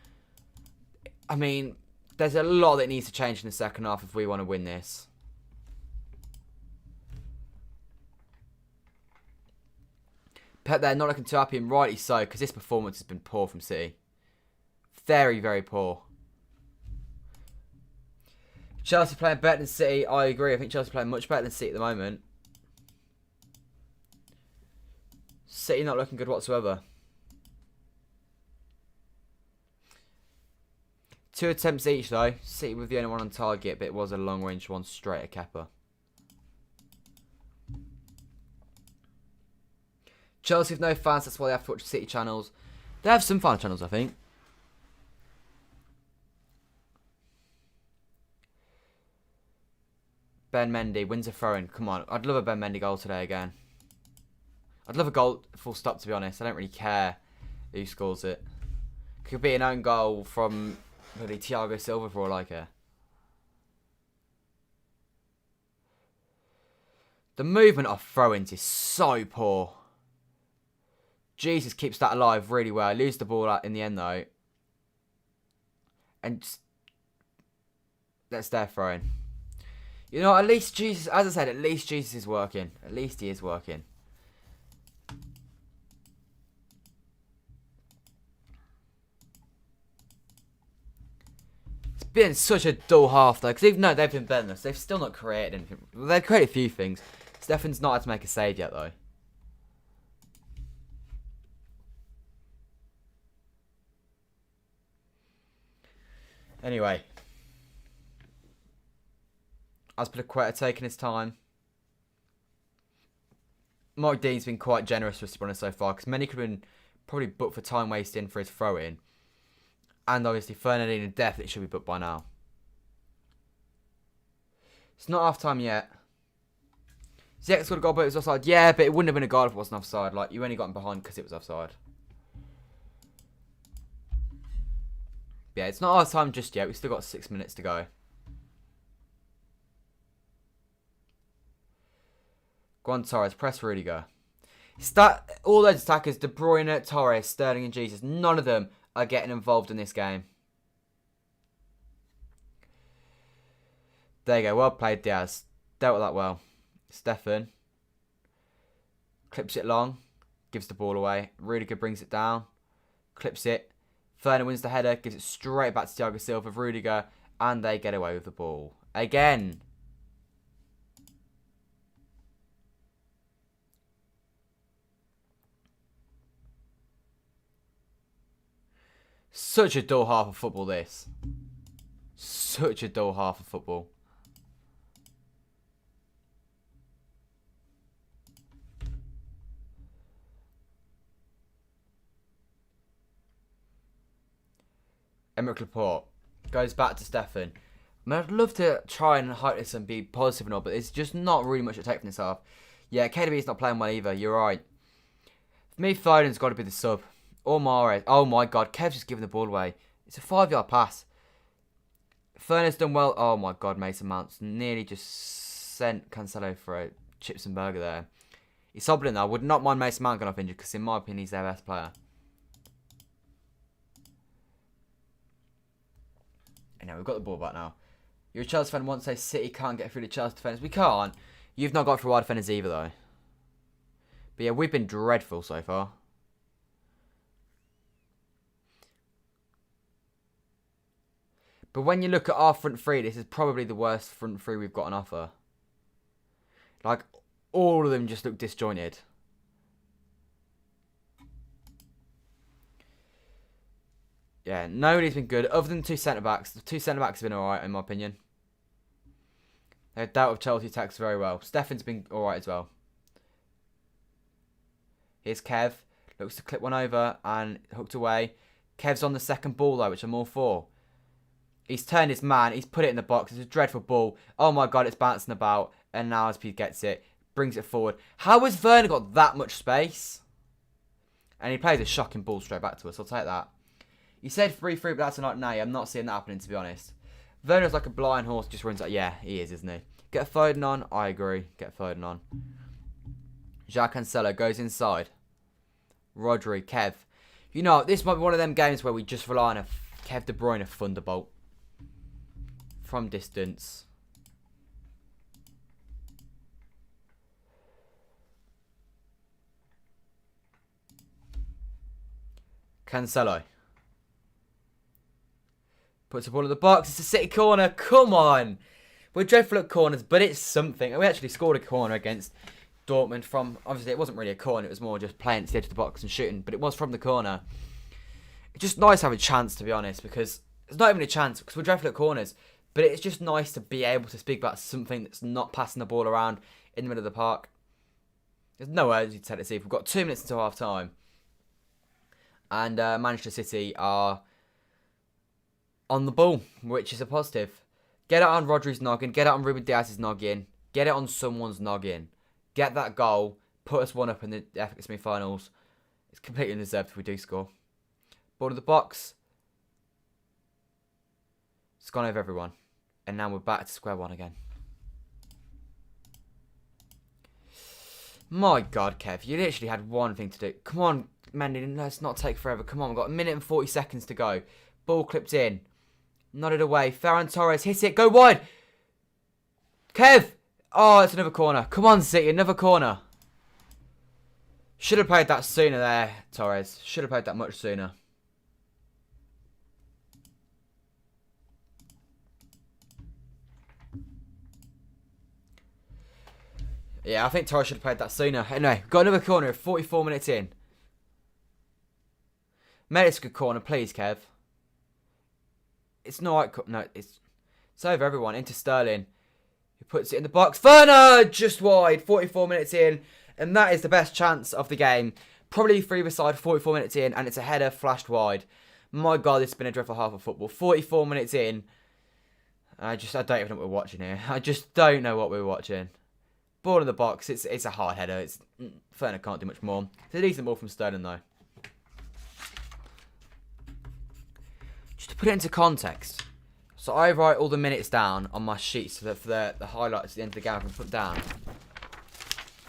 A: I mean, there's a lot that needs to change in the second half if we want to win this. Pep there, not looking too happy, and rightly so, because this performance has been poor from City. Very, very poor. Chelsea playing better than City. I agree. I think Chelsea playing much better than City at the moment. City not looking good whatsoever. 2 attempts each though. City with the only one on target, but it was a long range one straight at Kepa. Chelsea have no fans, that's why they have to watch City channels. They have some fan channels, I think. Ben Mendy wins a throw-in. Come on, I'd love a Ben Mendy goal today again. I'd love a goal, full stop, to be honest. I don't really care who scores it. Could be an own goal from really Thiago Silva for all I care. The movement of throw-ins is so poor. Jesus keeps that alive really well. Lose the ball in the end though. And just, that's their throw-in. You know, at least Jesus, as I said, at least Jesus is working. At least he is working. It's been such a dull half though, because even though they've been better than us, they've still not created anything. They've created a few things. Stefan's not had to make a save yet though. Anyway. Azpilicueta taking his time. Mike Dean's been quite generous with Bruyne so far, because many could have been probably booked for time wasting for his throw-in. And obviously Fernandinho definitely should be booked by now. It's not half time yet. Ziyech scored a goal but it was offside. Yeah, but it wouldn't have been a goal if it wasn't offside. Like, you only got him behind because it was offside. Yeah, it's not half time just yet. We've still got 6 minutes to go. Go on, Torres. Press Rudiger. All those attackers, De Bruyne, Torres, Sterling and Jesus, none of them are getting involved in this game. There you go. Well played, Diaz. Dealt with that well. Stefan. Clips it long. Gives the ball away. Rudiger brings it down. Clips it. Ferner wins the header. Gives it straight back to Thiago Silva. Rudiger. And they get away with the ball. Again. Such a dull half of football, this. Such a dull half of football. Emerick Laporte goes back to Stefan. I mean, I'd love to try and hype this and be positive and all, but it's just not really much to take from this half. Yeah, KDB's not playing well either. You're right. For me, Foden's got to be the sub. Or Mahrez. Oh my god, Kev's just giving the ball away. It's a 5-yard pass. Fernand's done well. Oh my god, Mason Mount's nearly just sent Cancelo for a chips and burger there. He's hobbling though. I would not mind Mason Mount going off injured because in my opinion he's their best player. Anyway, we've got the ball back now. You're a Chelsea fan once say City can't get through the Chelsea defenders. We can't. You've not got through our defenders either though. But yeah, we've been dreadful so far. But when you look at our front three, this is probably the worst front three we've got on offer. Like, all of them just look disjointed. Yeah, nobody's been good, other than 2 centre-backs. The 2 centre-backs have been alright, in my opinion. They've dealt with Chelsea attacks very well. Stefan's been alright as well. Here's Kev. Looks to clip one over and hooked away. Kev's on the second ball, though, which I'm all for. He's turned his man. He's put it in the box. It's a dreadful ball. Oh my god, it's bouncing about. And now SP gets it. Brings it forward. How has Werner got that much space? And he plays a shocking ball straight back to us. I'll take that. He said 3-3, but that's not nay. I'm not seeing that happening, to be honest. Werner's like a blind horse. Just runs out. Yeah, he is, isn't he? Get Foden on. I agree. Get Foden on. Jacques Cancelo goes inside. Rodri, Kev. You know, this might be one of them games where we just rely on a Kev De Bruyne thunderbolt. From distance. Cancelo. Puts the ball in the box. It's a City corner. Come on. We're dreadful at corners, but it's something. We actually scored a corner against Dortmund from... Obviously, it wasn't really a corner. It was more just playing to the edge of the box and shooting. But it was from the corner. It's just nice to have a chance, to be honest, because There's not even a chance because we're dreadful at corners. But it's just nice to be able to speak about something that's not passing the ball around in the middle of the park. There's no urgency to take this. We've got 2 minutes until half time. And Manchester City are on the ball, which is a positive. Get it on Rodri's noggin. Get it on Ruben Diaz's noggin. Get it on someone's noggin. Get that goal. Put us 1 up in the FA semi-finals. It's completely undeserved if we do score. Ball in the box. It's gone over everyone. And now we're back to square one again. My God, Kev. You literally had one thing to do. Come on, Mendy. Let's not take forever. Come on, we've got a minute and 40 seconds to go. Ball clipped in. Nodded away. Ferran Torres hit it. Go wide. Kev. Oh, it's another corner. Come on, City. Another corner. Should have played that sooner there, Torres. Should have played that much sooner. Yeah, I think Torres should have played that sooner. Anyway, got another corner 44 minutes in. Mate, it's a good corner, please, Kev. It's not... No, it's over, everyone. Into Sterling. He puts it in the box. Werner! Just wide. 44 minutes in. And that is the best chance of the game. Probably for either side, 44 minutes in. And it's a header flashed wide. My God, this has been a dreadful half of football. 44 minutes in. I don't even know what we're watching here. I just don't know what we're watching. Ball in the box. It's a hard header. Werner can't do much more. It's a decent ball from Sterling, though. Just to put it into context. So I write all the minutes down on my sheet so that for the highlights at the end of the game I can put down.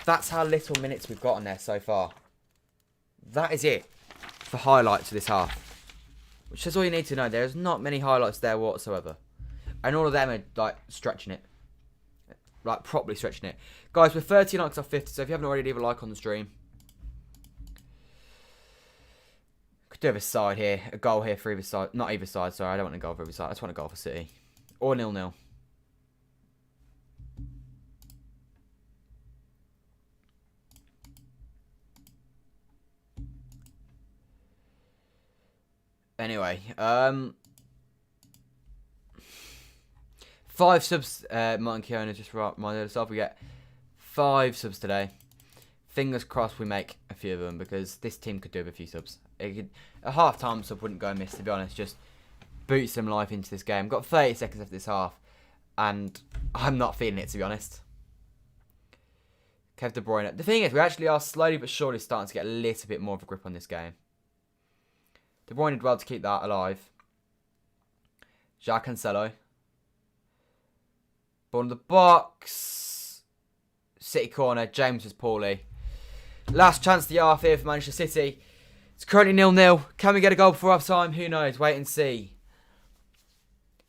A: That's how little minutes we've got on there so far. That is it for highlights of this half. Which is all you need to know. There's not many highlights there whatsoever. And all of them are, like, stretching it. Like, properly stretching it. Guys, we're 13 likes off 50, so if you haven't already, leave a like on the stream. Could do have a side here. A goal here for either side. Not either side, sorry. I don't want a goal for either side. I just want a goal for City. Or 0-0. Anyway, 5 subs, Martin Keown just reminded us of. We get 5 subs today. Fingers crossed we make a few of them because this team could do with a few subs. A half-time sub wouldn't go amiss, to be honest. Just boot some life into this game. Got 30 seconds after this half and I'm not feeling it, to be honest. Kev De Bruyne. The thing is, we actually are slowly but surely starting to get a little bit more of a grip on this game. De Bruyne did well to keep that alive. Jacques Cancelo. Ball in the box. City corner. James was poorly. Last chance of the half here for Manchester City. It's currently 0-0. Can we get a goal before half time? Who knows? Wait and see.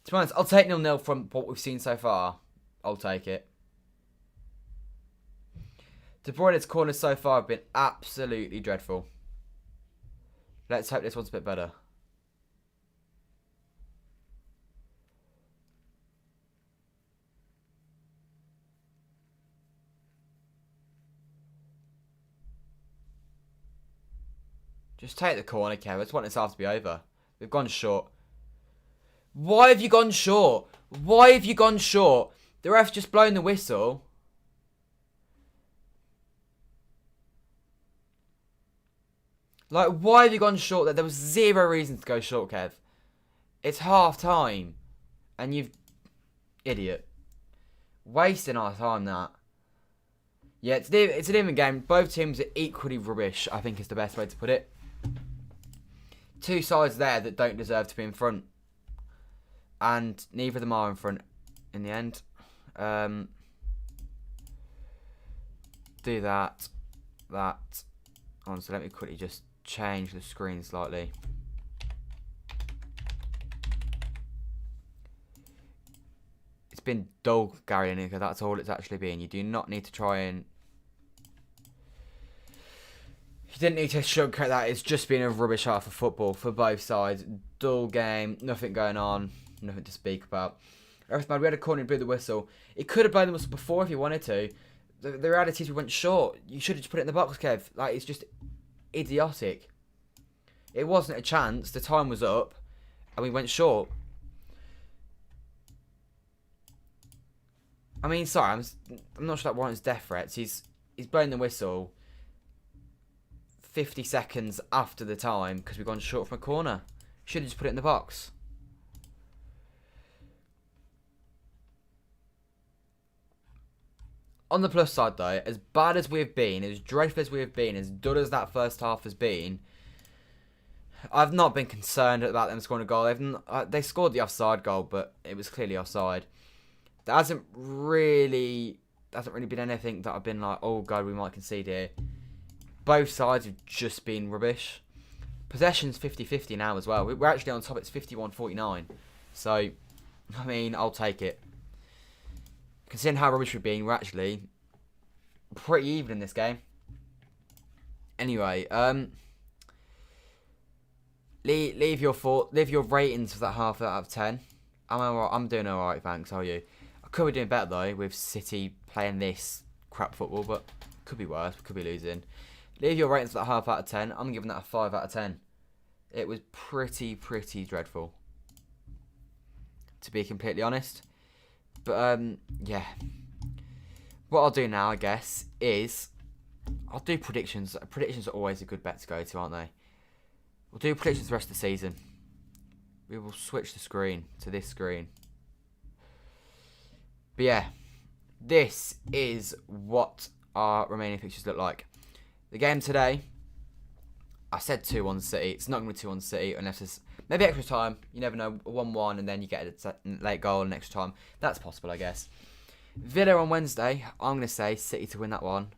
A: To be honest, I'll take 0-0 from what we've seen so far. I'll take it. De Bruyne's corners so far have been absolutely dreadful. Let's hope this one's a bit better. Just take the corner, Kev. I just want this half to be over. We've gone short. Why have you gone short? Why have you gone short? The ref's just blown the whistle. Like, why have you gone short? There was zero reason to go short, Kev. It's half time. And you've... Idiot. Wasting our time, that. Yeah, it's an even game. Both teams are equally rubbish, I think is the best way to put it. Two sides there that don't deserve to be in front. And neither of them are in front in the end. Do that. That. So let me quickly just change the screen slightly. It's been dull, Gary Lineker. That's all it's actually been. You do not need to try and... You didn't need to sugarcoat that. It's just been a rubbish half of football for both sides. Dull game. Nothing going on. Nothing to speak about. We had a corner and blew the whistle. It could have blown the whistle before if you wanted to. The reality is we went short. You should have just put it in the box, Kev. Like, it's just idiotic. It wasn't a chance. The time was up. And we went short. I mean, sorry, I'm not sure that warrants death threats. He's blown the whistle 50 seconds after the time because we've gone short from a corner. Should have just put it in the box. On the plus side, though, as bad as we've been, as dreadful as we've been, as dull as that first half has been, I've not been concerned about them scoring a goal. They scored the offside goal, but it was clearly offside. There hasn't really been anything that I've been like, oh god, we might concede here. Both sides have just been rubbish. Possession's 50-50 now as well. We're actually on top. It's 51-49. So, I mean, I'll take it. Considering how rubbish we've been, we're actually pretty even in this game. Anyway, leave your ratings for that half out of 10. I'm doing alright, thanks. How are you? I could be doing better though with City playing this crap football, but could be worse. We could be losing. Leave your ratings for that half out of 10. I'm giving that a 5 out of 10. It was pretty dreadful, to be completely honest. But yeah. What I'll do now, I guess, is I'll do predictions. Predictions are always a good bet to go to, aren't they? We'll do predictions the rest of the season. We will switch the screen to this screen. But yeah, this is what our remaining fixtures look like. The game today, I said 2-1 City. It's not going to be 2-1 City unless it's maybe extra time. You never know, 1-1 and then you get a late goal and extra time. That's possible, I guess. Villa on Wednesday, I'm going to say City to win that one.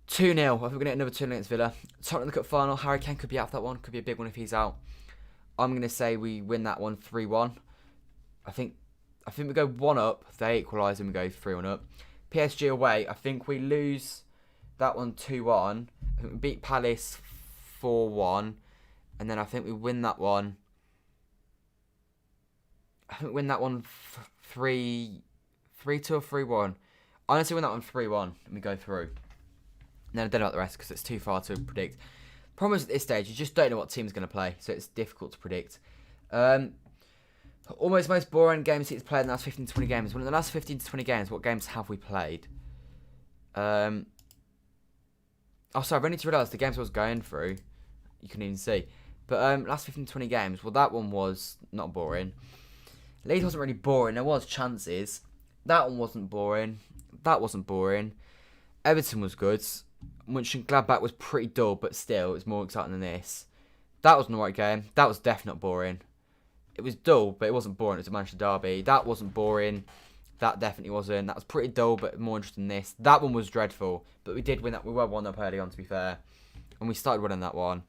A: 2-0. I think we're going to get another 2-0 against Villa. Tottenham the Cup final. Harry Kane could be out for that one. Could be a big one if he's out. I'm going to say we win that one 3-1. I think we go 1 up. They equalise and we go 3-1 up. PSG away. I think we lose that one 2-1. I think we beat Palace 4-1. And then I think we win that one. I think we win that one 3-2 or 3-1. Honestly, win that one 3-1 and we go through. And then I don't know about the rest because it's too far to predict. Problem is at this stage, you just don't know what team's going to play, so it's difficult to predict. Almost most boring games City's played in the last 15 to 20 games. Well, in the last 15 to 20 games, what games have we played? Oh, sorry, I've only to realise the games I was going through, you couldn't even see. But last 15 to 20 games, well, that one was not boring. Leeds wasn't really boring. There was chances. That one wasn't boring. That wasn't boring. Everton was good. Mönchengladbach was pretty dull, but still, it was more exciting than this. That wasn't the right game. That was definitely not boring. It was dull, but it wasn't boring. It was a Manchester derby. That wasn't boring. That definitely wasn't. That was pretty dull, but more interesting than this. That one was dreadful, but we did win that. We were 1-up early on, to be fair. And we started winning that one.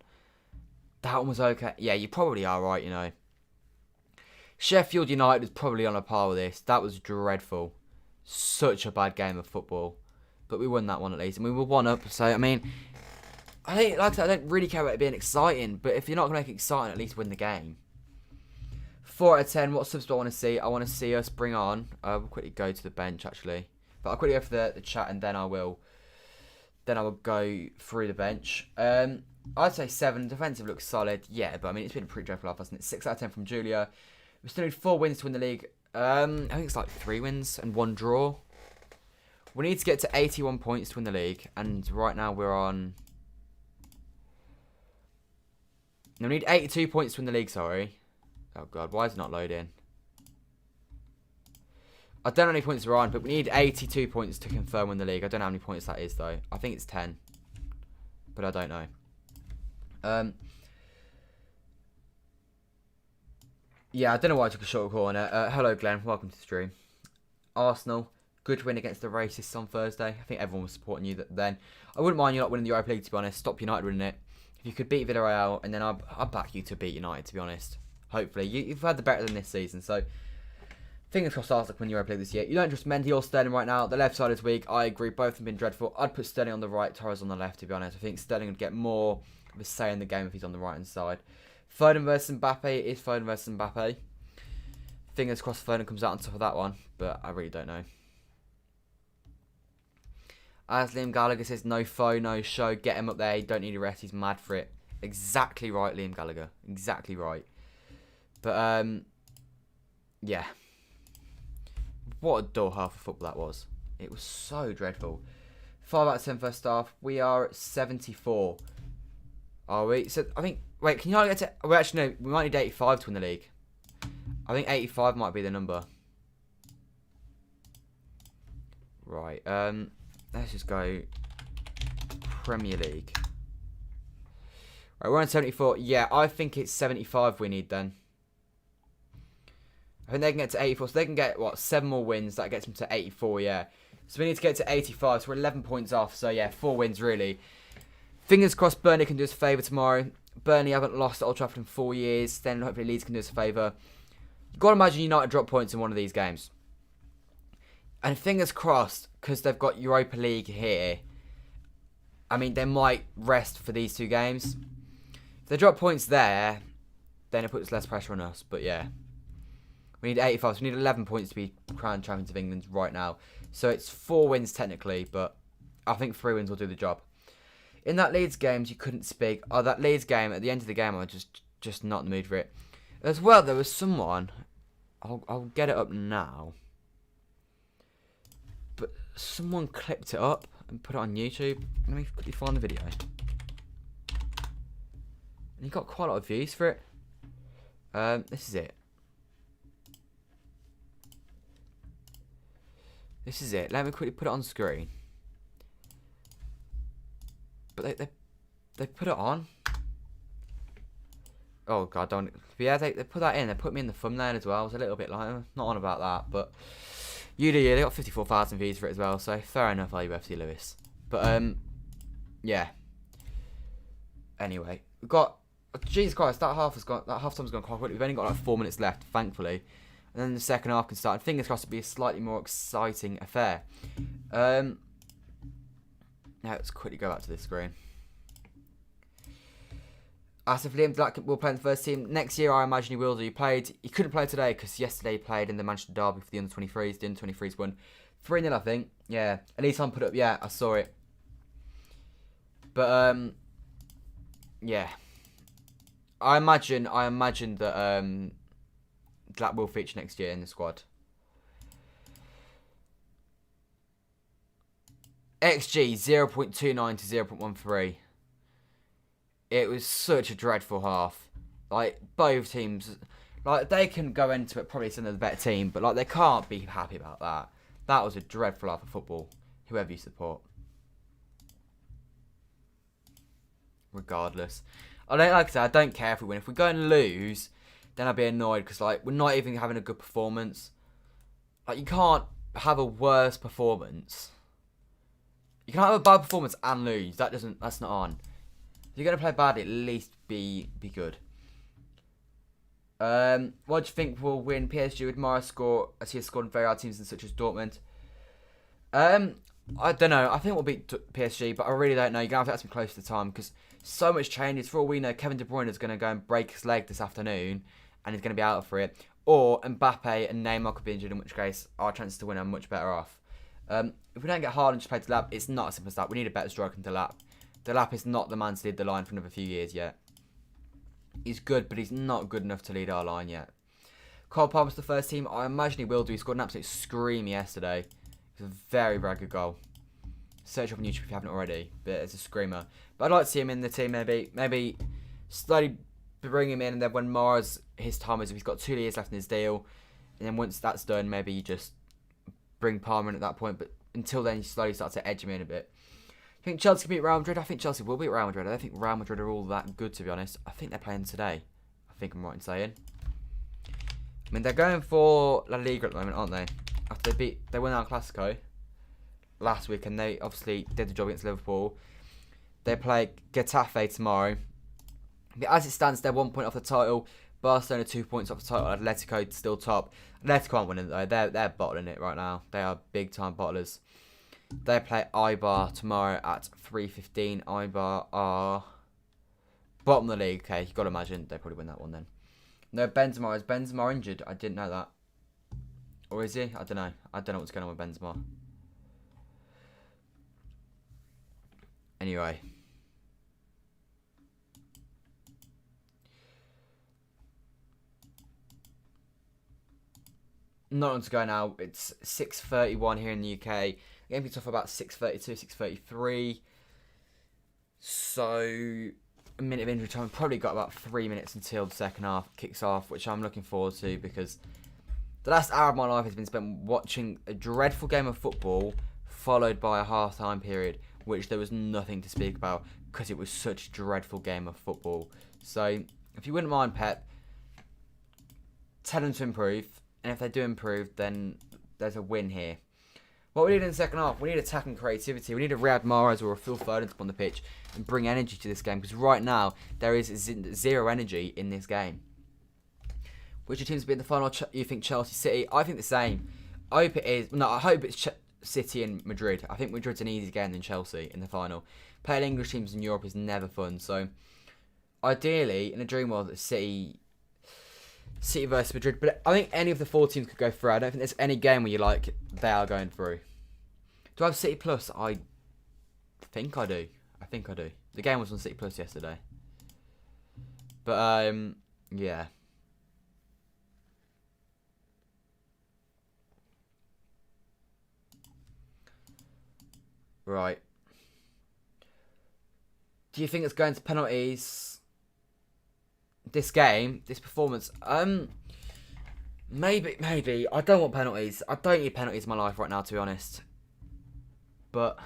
A: That one was okay. Yeah, you probably are right, you know. Sheffield United was probably on a par with this. That was dreadful. Such a bad game of football. But we won that one at least. And we were 1-up. So, I mean, like I said, I don't really care about it being exciting. But if you're not going to make it exciting, at least win the game. 4 out of 10. What subs do I want to see? I want to see us bring on. We'll quickly go to the bench, actually. But I'll quickly go for the chat and then I will go through the bench. I'd say 7. Defensive looks solid. Yeah, but I mean, it's been a pretty dreadful half, hasn't it? 6 out of 10 from Julia. We still need 4 wins to win the league. I think it's like 3 wins and 1 draw. We need to get to 81 points to win the league. And right now we're on... No, we need 82 points to win the league, sorry. Oh, God. Why is it not loading? I don't know how many points we're on, but we need 82 points to confirm win the league. I don't know how many points that is, though. I think it's 10. But I don't know. Yeah, I don't know why I took a short corner. Hello, Glenn. Welcome to the stream. Arsenal. Good win against the racists on Thursday. I think everyone was supporting you then. I wouldn't mind you not winning the Europa League, to be honest. Stop United winning it. If you could beat Villarreal, and then I'll back you to beat United, to be honest. Hopefully. You've had the better than this season, so... Fingers crossed Arsenal can win the Europa League this year. You don't trust Mendy or Sterling right now. The left side is weak. I agree. Both have been dreadful. I'd put Sterling on the right, Torres on the left, to be honest. I think Sterling would get more of a say in the game if he's on the right-hand side. Foden versus Mbappe. It is Foden versus Mbappe. Fingers crossed Foden comes out on top of that one, but I really don't know. As Liam Gallagher says, no foe, no show. Get him up there. He don't need a rest. He's mad for it. Exactly right, Liam Gallagher. Exactly right. But, yeah. What a dull half of football that was. It was so dreadful. 5 out of 10 first half. We are at 74. Are we? So, I think... Wait, can you not get to... We actually, no. We might need 85 to win the league. I think 85 might be the number. Right. Let's just go... Premier League. Right, we're on 74. Yeah, I think it's 75 we need then. I think they can get to 84. So they can get, what, 7 more wins. That gets them to 84, yeah. So we need to get to 85. So we're 11 points off. So, yeah, 4 wins, really. Fingers crossed Burnley can do us a favour tomorrow. Burnley haven't lost at Old Trafford in 4 years. Then hopefully Leeds can do us a favour. You've got to imagine United drop points in one of these games. And fingers crossed, because they've got Europa League here. I mean, they might rest for these 2 games. If they drop points there, then it puts less pressure on us. But, yeah. We need 85, so we need 11 points to be crowned champions of England right now. So it's 4 wins technically, but I think 3 wins will do the job. In that Leeds game, you couldn't speak. Oh, that Leeds game, at the end of the game, I was just not in the mood for it. As well, there was someone, I'll get it up now, but someone clipped it up and put it on YouTube. Let me quickly find the video. And he got quite a lot of views for it. This is it. This is it. Let me quickly put it on screen. But they put it on. Oh god, don't. But yeah, they put that in. They put me in the thumbnail as well. I was a little bit like, not on about that, but you do. Yeah, they got 54,000 views for it as well. So fair enough, UFC Lewis. But yeah. Anyway, we've got. Jesus Christ, that half time's gone quite quickly. We've only got like 4 minutes left, thankfully. And then the second half can start. And fingers crossed it'll be a slightly more exciting affair. Now let's quickly go back to this screen. As if Liam Black will play in the first team next year, I imagine he will do. He couldn't play today because yesterday he played in the Manchester Derby for the under-23s. The under-23s won 3-0, I think. Yeah, at least I put up. Yeah, I saw it. But yeah, I imagine that Black will feature next year in the squad. XG 0.29 to 0.13. It was such a dreadful half. Like, both teams, like, they can go into it probably saying they're the better team, but, like, they can't be happy about that. That was a dreadful half of football, whoever you support. Regardless. Like I said, I don't care if we win. If we go and lose, then I'll be annoyed, because, like, we're not even having a good performance. Like, you can't have a worse performance. You can have a bad performance and lose. That's not on. If you're going to play badly, at least be good. What do you think will win PSG with Mara score as he has scored in very hard teams such as Dortmund? I don't know. I think we'll beat PSG, but I really don't know. You're going to have to ask me close to the time because so much changes. For all we know, Kevin De Bruyne is going to go and break his leg this afternoon and he's going to be out for it. Or Mbappe and Neymar could be injured, in which case our chances to win are much better off. If we don't get Haaland to play Delap, it's not as simple as that. We need a better striker than Delap. Delap is not the man to lead the line for another few years yet. He's good, but he's not good enough to lead our line yet. Cole Palmer's the first team. I imagine he will do. He scored an absolute scream yesterday. It was a very, very good goal. Search up on YouTube if you haven't already. But it's a screamer. But I'd like to see him in the team maybe slowly bring him in, and then when Mars, his time is, if he's got 2 years left in his deal, and then once that's done, maybe you just bring Palmer in at that point. But until then, you slowly start to edge him in a bit. I think Chelsea can beat Real Madrid. I think Chelsea will beat Real Madrid. I don't think Real Madrid are all that good, to be honest. I think they're playing today. I think I'm right in saying. I mean, they're going for La Liga at the moment, aren't they? After they won our Clasico last week, and they obviously did the job against Liverpool. They play Getafe tomorrow. But as it stands, they're 1 point off the title. Barcelona 2 points off the title. Atletico still top. Atletico aren't winning it though. They're bottling it right now. They are big time bottlers. They play Eibar tomorrow at 3:15. Eibar are bottom of the league. Okay, you've got to imagine they probably win that one then. No, Benzema. Is Benzema injured? I didn't know that. Or is he? I don't know. I don't know what's going on with Benzema. Anyway. not long to go now. It's 6:31 here in the UK. The game kicks off about 6:32, 6:33. So a minute of injury time. Probably got about 3 minutes until the second half kicks off, which I'm looking forward to because the last hour of my life has been spent watching a dreadful game of football followed by a half-time period, which there was nothing to speak about because it was such a dreadful game of football. So if you wouldn't mind, Pep, tell them to improve, and if they do improve, then there's a win here. What we need in the second half, we need attacking creativity. We need a Riyad Mahrez or a Phil Foden to come on the pitch and bring energy to this game, because right now there is zero energy in this game. Which teams will be in the final? You think Chelsea, City? I think the same. I hope it is. No, I hope it's City and Madrid. I think Madrid's an easier game than Chelsea in the final. Playing English teams in Europe is never fun. So ideally, in a dream world, it's City versus Madrid. But I think any of the 4 teams could go through. I don't think there's any game where you like they are going through. Do I have City Plus? I think I do. The game was on City Plus yesterday. But yeah. Right. Do you think it's going to penalties? This game, this performance, maybe. I don't want penalties. I don't need penalties in my life right now, to be honest. But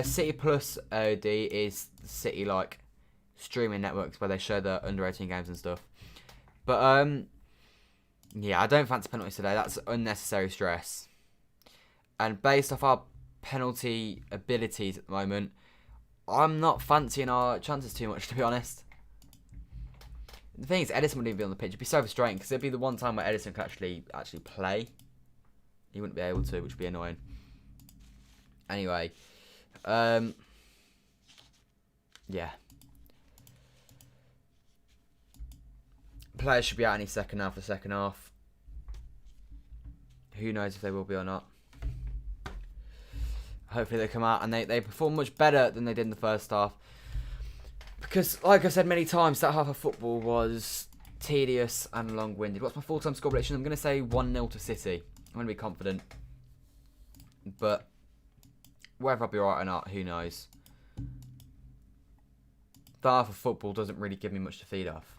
A: City Plus OD is the City like streaming networks where they show the under 18 games and stuff. But yeah, I don't fancy penalties today. That's unnecessary stress. And based off our penalty abilities at the moment, I'm not fancying our chances too much, to be honest. The thing is, Edison wouldn't even be on the pitch. It'd be so frustrating because it'd be the one time where Edison could actually play. He wouldn't be able to, which would be annoying. Anyway, yeah. Players should be out any second now for the second half. Who knows if they will be or not. Hopefully they come out and they perform much better than they did in the first half. Because, like I've said many times, that half of football was tedious and long-winded. What's my full-time score prediction? I'm going to say 1-0 to City. I'm going to be confident. But whether I'll be right or not, who knows. That half of football doesn't really give me much to feed off.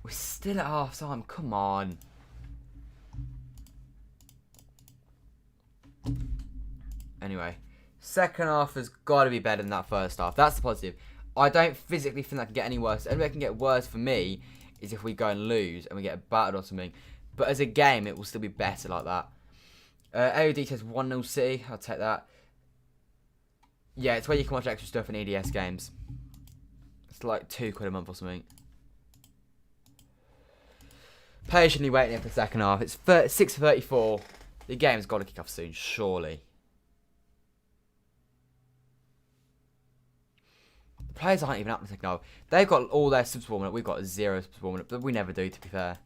A: We're still at half-time. Come on. Anyway, second half has got to be better than that first half. That's the positive. I don't physically think that can get any worse. The only way it can get worse for me is if we go and lose and we get battered or something. But as a game, it will still be better like that. AOD says 1-0 City. I'll take that. Yeah, it's where you can watch extra stuff in EDS games. It's like £2 a month or something. Patiently waiting for the second half. It's 6:34. The game's got to kick off soon, surely. The players aren't even up in the second half. They've got all their subs warming up. We've got 0 subs warming up. But we never do, to be fair.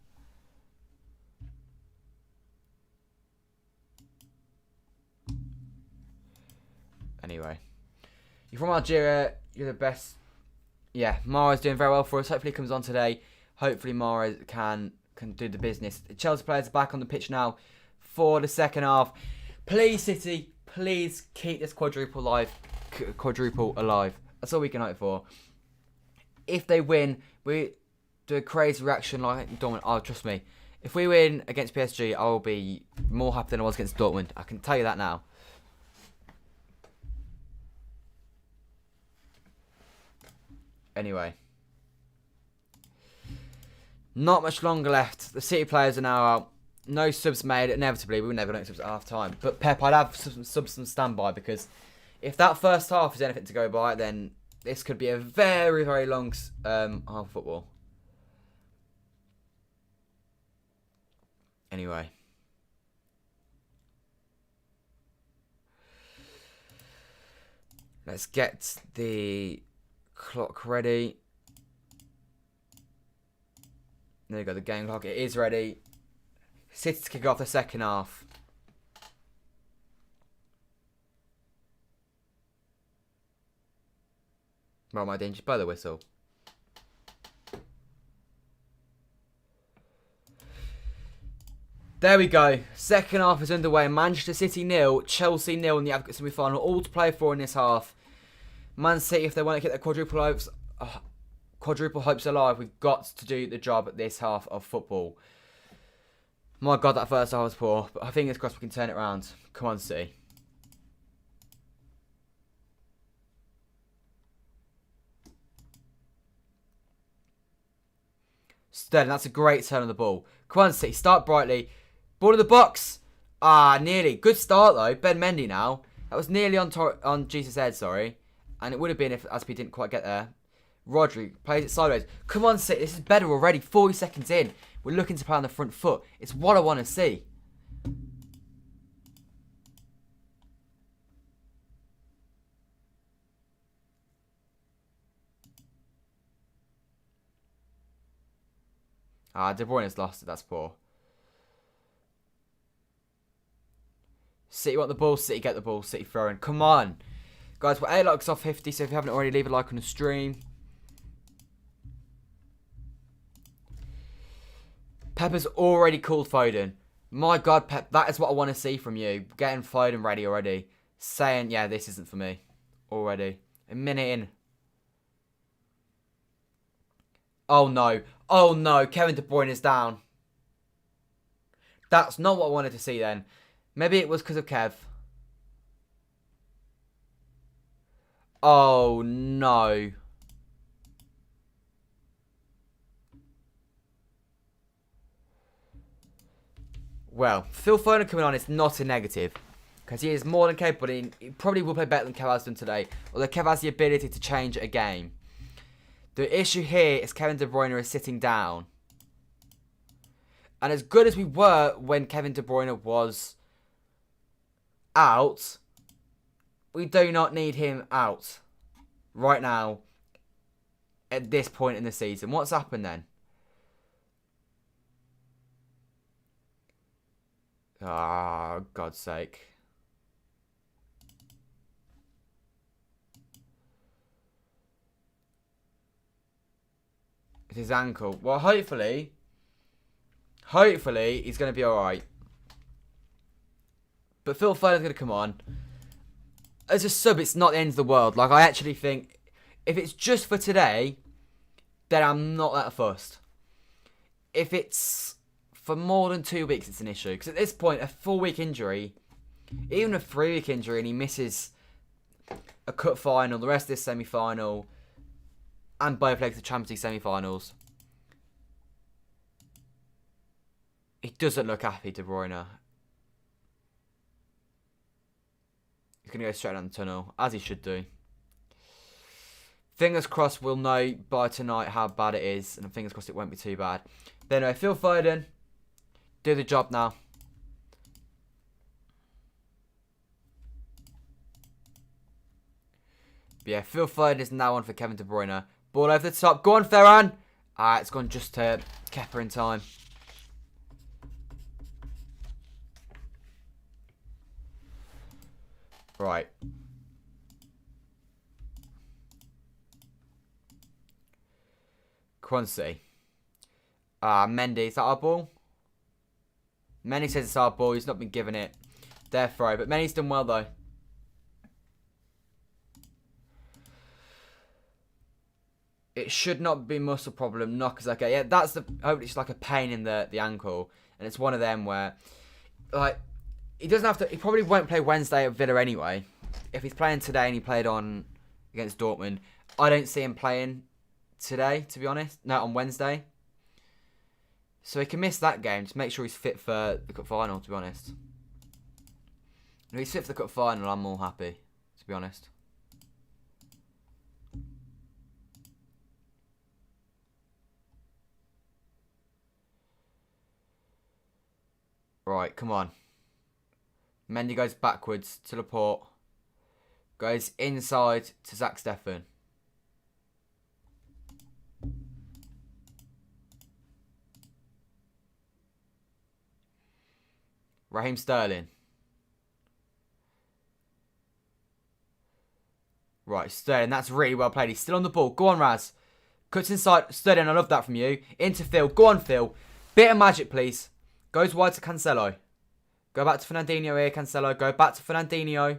A: Anyway. You're from Algeria. You're the best. Yeah, Mahrez doing very well for us. Hopefully he comes on today. Hopefully Mahrez can do the business. The Chelsea players are back on the pitch now for the second half. Please, City, please keep this quadruple alive. That's all we can hope for. If they win, we do a crazy reaction like Dortmund. Oh, trust me. If we win against PSG, I will be more happy than I was against Dortmund. I can tell you that now. Anyway. Not much longer left. The City players are now out. No subs made. Inevitably, we were never going to subs at half time. But Pep, I'd have some subs on standby because if that first half is anything to go by, then this could be a very, very long half of football. Anyway. Let's get the clock ready. There you go, the game clock. It is ready. City to kick off the second half. Well, my danger, blow the whistle. There we go. Second half is underway. Manchester City 0, Chelsea 0 in the Advocates semi-final. All to play for in this half. Man City, if they want to get their quadruple hopes alive, we've got to do the job at this half of football. My God, that first half was poor. But I think it's crossed we can turn it around. Come on, City. Sterling, that's a great turn on the ball. Come on, City, start brightly. Ball in the box. Ah, nearly. Good start, though. Ben Mendy now. That was nearly on Jesus' head, sorry. And it would have been if Aspi didn't quite get there. Rodri plays it sideways. Come on, City. This is better already. 40 seconds in. We're looking to play on the front foot. It's what I want to see. Ah, De Bruyne has lost it. That's poor. City want the ball. City get the ball. City throwing. Come on. Guys, we're 8 likes off 50, so if you haven't already, leave a like on the stream. Pepper's already called Foden. My God, Pep, that is what I want to see from you. Getting Foden ready already. Saying, yeah, this isn't for me. Already. A minute in. Oh, no. Oh, no. Kevin De Bruyne is down. That's not what I wanted to see then. Maybe it was because of Kev. Oh, no. Well, Phil Foden coming on is not a negative. Because he is more than capable. He probably will play better than Kev has done today. Although Kev has the ability to change a game. The issue here is Kevin De Bruyne is sitting down. And as good as we were when Kevin De Bruyne was out, we do not need him out right now at this point in the season. What's happened then? Ah, God's sake. It's his ankle. Well, hopefully he's going to be alright. But Phil Foden's going to come on. As a sub, it's not the end of the world. Like, I actually think, if it's just for today, then I'm not that fussed. If it's for more than 2 weeks, it's an issue. Because at this point, a 4-week injury, even a 3-week injury, and he misses a cup final, the rest of this semi-final, and both legs of Champions League semi-finals. He doesn't look happy, De Bruyne. He's going to go straight down the tunnel, as he should do. Fingers crossed we'll know by tonight how bad it is, and fingers crossed it won't be too bad. But anyway, Phil Foden, do the job now. But yeah, Phil Foden is now on for Kevin De Bruyne. Ball over the top. Go on, Ferran. It's gone just to Kepa in time. Right. Quincy. Mendy, is that our ball? Mendy says it's our ball. He's not been given it. Their throw. But Mendy's done well, though. It should not be muscle problem. Knockers okay. Yeah, that's the. Hopefully, it's like a pain in the ankle, and it's one of them where, like, he doesn't have to. He probably won't play Wednesday at Villa anyway. If he's playing today and he played on against Dortmund, I don't see him playing today. To be honest, no, on Wednesday. So he can miss that game. Just make sure he's fit for the cup final. To be honest, if he's fit for the cup final, I'm more happy. To be honest. Right, come on. Mendy goes backwards to Laporte. Goes inside to Zach Steffen. Raheem Sterling. Right, Sterling, that's really well played. He's still on the ball. Go on, Raz. Cuts inside. Sterling, I love that from you. Into Phil. Go on, Phil. Bit of magic, please. Goes wide to Cancelo. Go back to Fernandinho here, Cancelo. Go back to Fernandinho.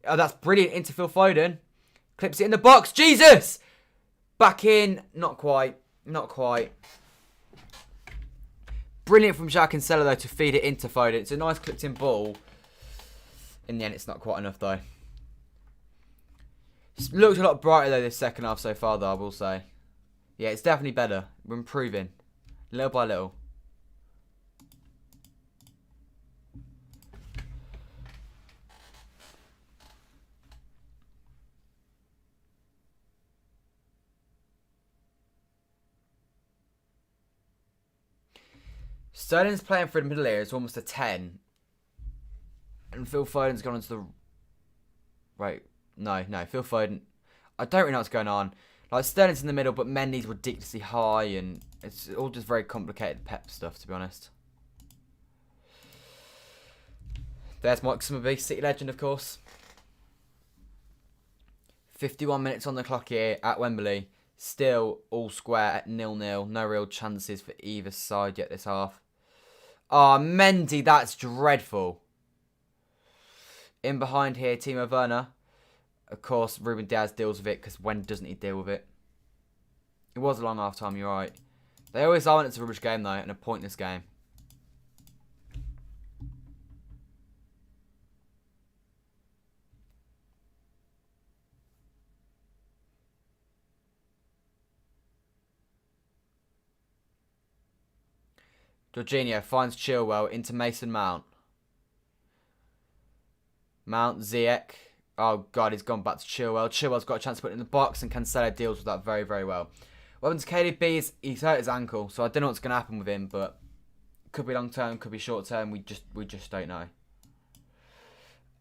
A: Oh, that's brilliant. Into Phil Foden. Clips it in the box. Jesus! Back in. Not quite. Not quite. Brilliant from Jao Cancelo, though, to feed it into Foden. It's a nice clipped-in ball. In the end, it's not quite enough, though. It's looked a lot brighter, though, this second half so far, though, I will say. Yeah, it's definitely better. We're improving. Little by little. Sterling's playing for the middle area. It's almost a 10. And Phil Foden's gone onto the... Right. No. Phil Foden... I don't really know what's going on. Like, Sterling's in the middle, but Mendy's ridiculously high. And it's all just very complicated Pep stuff, to be honest. There's Mike Summerby, City legend, of course. 51 minutes on the clock here at Wembley. Still all square at 0-0. No real chances for either side yet this half. Oh, Mendy, that's dreadful. In behind here, Timo Werner. Of course, Ruben Diaz deals with it, because when doesn't he deal with it? It was a long half-time, you're right. They always are when it's a rubbish game, though, and a pointless game. Jorginho finds Chilwell into Mason Mount. Mount, Ziyech. Oh, God, he's gone back to Chilwell. Chilwell's got a chance to put it in the box, and Cancelo deals with that very, very well. What happens to KDB is he's hurt his ankle, so I don't know what's going to happen with him, but could be long-term, could be short-term. We just don't know.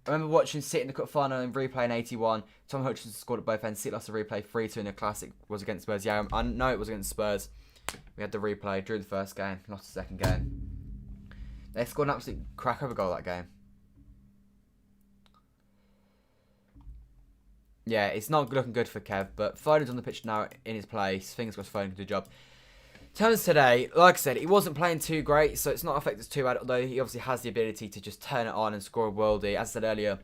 A: I remember watching City in the cup final and replay in 81. Tom Hutchinson scored at both ends. City lost the replay 3-2 in the Classic. Was against Spurs. Yeah, I know it was against Spurs. We had the replay, drew the first game, lost the second game. They scored an absolute crackover goal that game. Yeah, it's not looking good for Kev, but Foden's on the pitch now in his place. Fingers crossed Foden can do the job. In terms of today, like I said, he wasn't playing too great, so it's not affected us too bad, although he obviously has the ability to just turn it on and score a worldie. As I said earlier,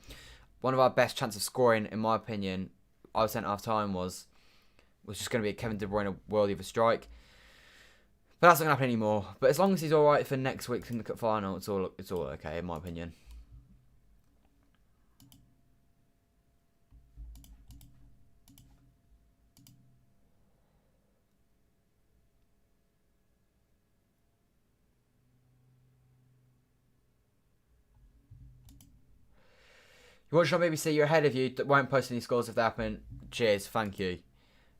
A: one of our best chances of scoring, in my opinion, I was sent half time was just going to be a Kevin De Bruyne worldie of a strike. But that's not going to happen anymore. But as long as he's alright for next week in the cup final, it's all okay, in my opinion. You watch on BBC, you're ahead of you. Won't post any scores if they happen. Cheers, thank you.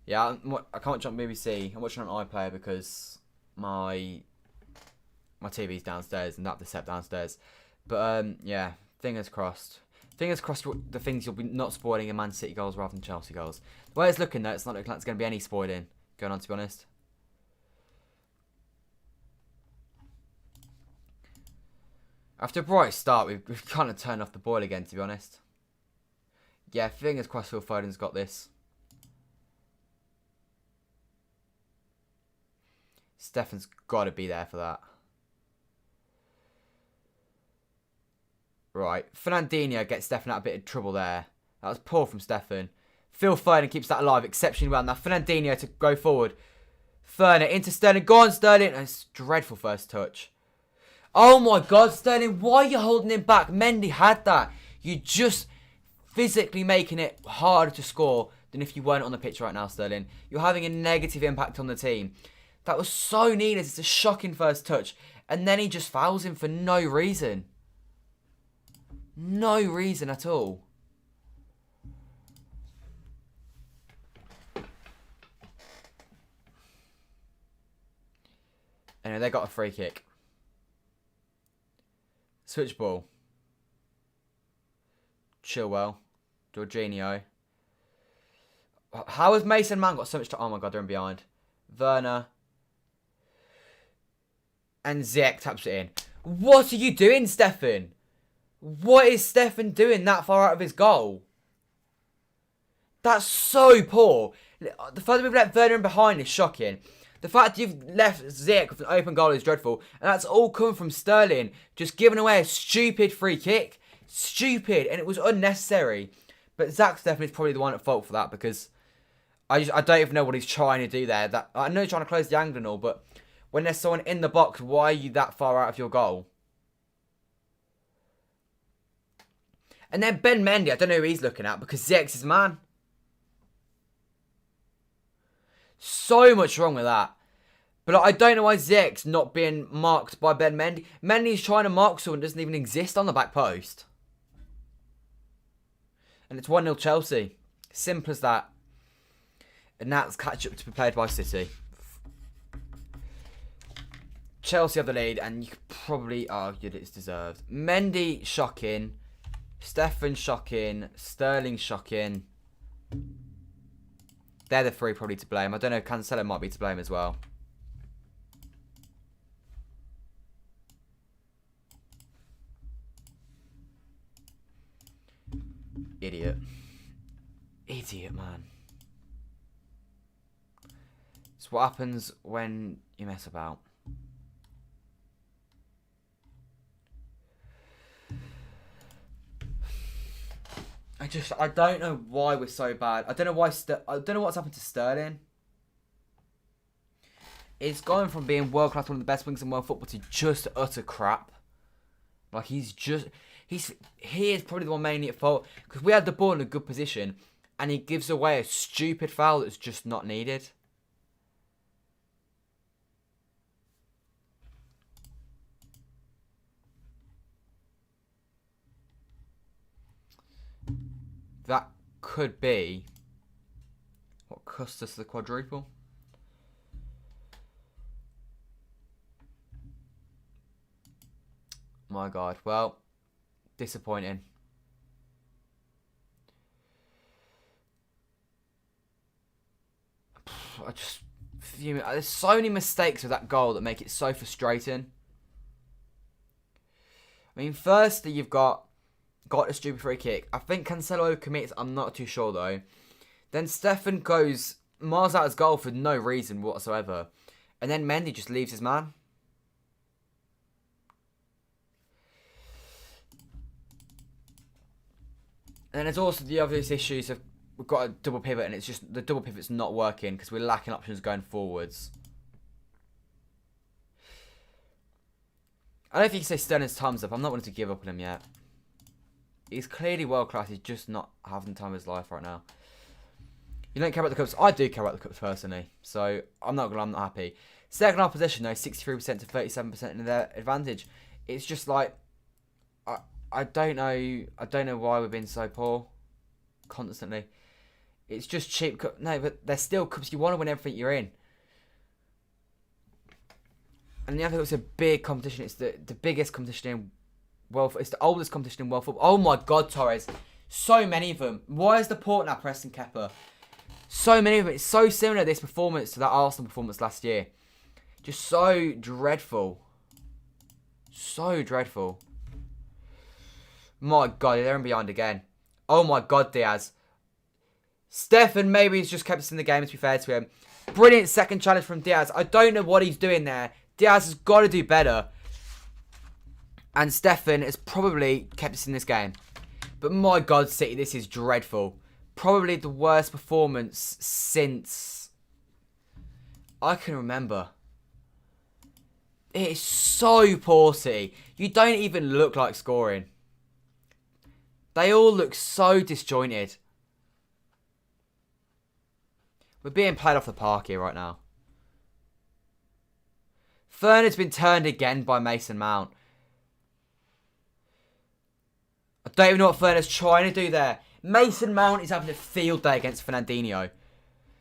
A: Yeah, I can't watch on BBC. I'm watching on iPlayer because my TV's downstairs and not the set downstairs. But yeah, fingers crossed. Fingers crossed the things you'll be not spoiling are Man City goals rather than Chelsea goals. The way it's looking though, it's not looking like there's going to be any spoiling going on, to be honest. After a bright start, we've kind of turned off the boil again, to be honest. Yeah, fingers crossed Phil Foden's got this. Stefan's got to be there for that. Right, Fernandinho gets Stefan out of a bit of trouble there. That was poor from Stefan. Phil Foden keeps that alive exceptionally well. Now Fernandinho to go forward. Ferner into Sterling. Go on, Sterling. Oh, it's a dreadful first touch. Oh my God, Sterling, why are you holding him back? Mendy had that. You're just physically making it harder to score than if you weren't on the pitch right now, Sterling. You're having a negative impact on the team. That was so needless. It's a shocking first touch. And then he just fouls him for no reason. No reason at all. Anyway, they got a free kick. Switch ball. Chilwell. Jorginho. How has Mason Mount got so much time? Oh my God, they're in behind. Werner. And Ziyech taps it in. What are you doing, Stefan? What is Stefan doing that far out of his goal? That's so poor. The further we've let Werner in behind is shocking. The fact you've left Ziyech with an open goal is dreadful. And that's all come from Sterling just giving away a stupid free kick. Stupid. And it was unnecessary. But Zach Steffen is probably the one at fault for that because I don't even know what he's trying to do there. I know he's trying to close the angle and all, but when there's someone in the box, why are you that far out of your goal? And then Ben Mendy, I don't know who he's looking at because Ziyech's his man. So much wrong with that. But I don't know why Ziyech's not being marked by Ben Mendy. Mendy's trying to mark someone that doesn't even exist on the back post. And it's 1-0 Chelsea. Simple as that. And that's catch up to be played by City. Chelsea have the lead, and you could probably argue that it's deserved. Mendy, shocking. Steffen, shocking. Sterling, shocking. They're the three probably to blame. I don't know, Cancelo might be to blame as well. Idiot. Idiot, man. It's what happens when you mess about. I don't know why we're so bad. I don't know why. I don't know what's happened to Sterling. It's gone from being world class, one of the best wings in world football, to just utter crap. Like he is probably the one mainly at fault because we had the ball in a good position, and he gives away a stupid foul that's just not needed. That could be what cost us the quadruple. My God. Well, disappointing. There's so many mistakes with that goal that make it so frustrating. I mean, firstly, you've got a stupid free kick. I think Cancelo commits. I'm not too sure though. Then Steffen goes miles out his goal for no reason whatsoever. And then Mendy just leaves his man. And then there's also the obvious issues of we've got a double pivot and it's just the double pivot's not working because we're lacking options going forwards. I don't know if you can say Sterling's time's up. I'm not wanting to give up on him yet. He's clearly world class. He's just not having the time of his life right now. You don't care about the cups. I do care about the cups personally. So I'm not happy. Second half possession though, 63% to 37% in their advantage. It's just like I don't know. I don't know why we've been so poor constantly. It's just cheap. No, but they're still cups. You want to win everything you're in. And the other thing, it's a big competition. It's the biggest competition in world. It's the oldest competition in world football. Oh my God, Torres! So many of them. Why is the port now pressing Kepa? So many of them. It's so similar this performance to that Arsenal performance last year. Just so dreadful. So dreadful. My God, they're in behind again. Oh my God, Diaz. Steffen maybe he's just kept us in the game, to be fair to him. Brilliant second challenge from Diaz. I don't know what he's doing there. Diaz has got to do better. And Steffen has probably kept us in this game. But my God, City, this is dreadful. Probably the worst performance since I can remember. It is so poor, City. You don't even look like scoring. They all look so disjointed. We're being played off the park here right now. Fernand's been turned again by Mason Mount. I don't even know what Fernand's trying to do there. Mason Mount is having a field day against Fernandinho.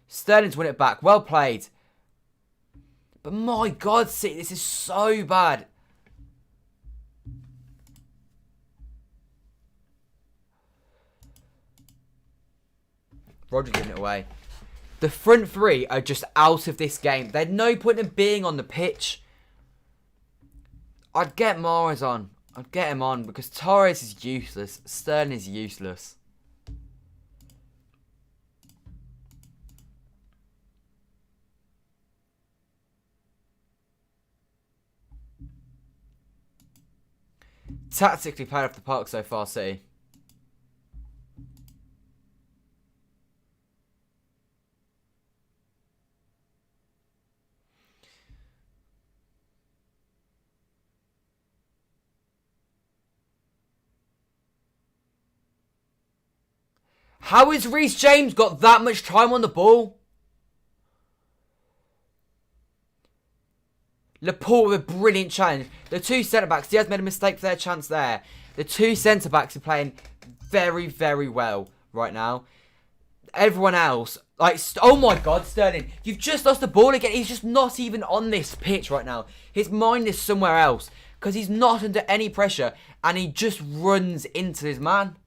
A: Sterling's won it back. Well played. But my God, City, this is so bad. Roger giving it away. The front three are just out of this game. There's no point in being on the pitch. I'd get Mahrez on. I'd get him on because Torres is useless. Sterling is useless. Tactically played off the park so far, City. How has Reece James got that much time on the ball? Laporte with a brilliant challenge. The two centre-backs, Diaz made a mistake for their chance there. The two centre-backs are playing very, very well right now. Everyone else, like, oh my God, Sterling, you've just lost the ball again. He's just not even on this pitch right now. His mind is somewhere else because he's not under any pressure and he just runs into his man.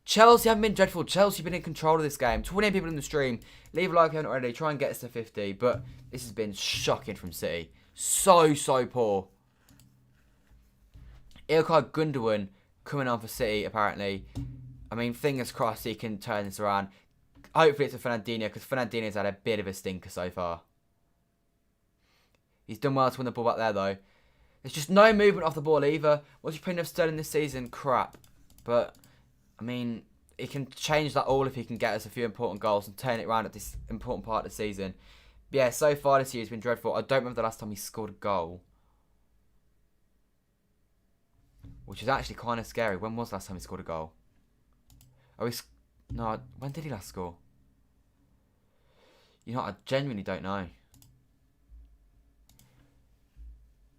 A: Chelsea haven't been dreadful. Chelsea have been in control of this game. 28 people in the stream. Leave a like if you haven't already. Try and get us to 50. But this has been shocking from City. So poor. Ilkay Gundogan coming on for City, apparently. I mean, fingers crossed he can turn this around. Hopefully it's a Fernandinho, because Fernandinho's had a bit of a stinker so far. He's done well to win the ball back there, though. There's just no movement off the ball either. What's your opinion of Sterling this season? Crap. But I mean, he can change that all if he can get us a few important goals and turn it around at this important part of the season. But yeah, so far this year has been dreadful. I don't remember the last time he scored a goal. Which is actually kind of scary. When was the last time he scored a goal? Oh, no, when did he last score? You know, I genuinely don't know.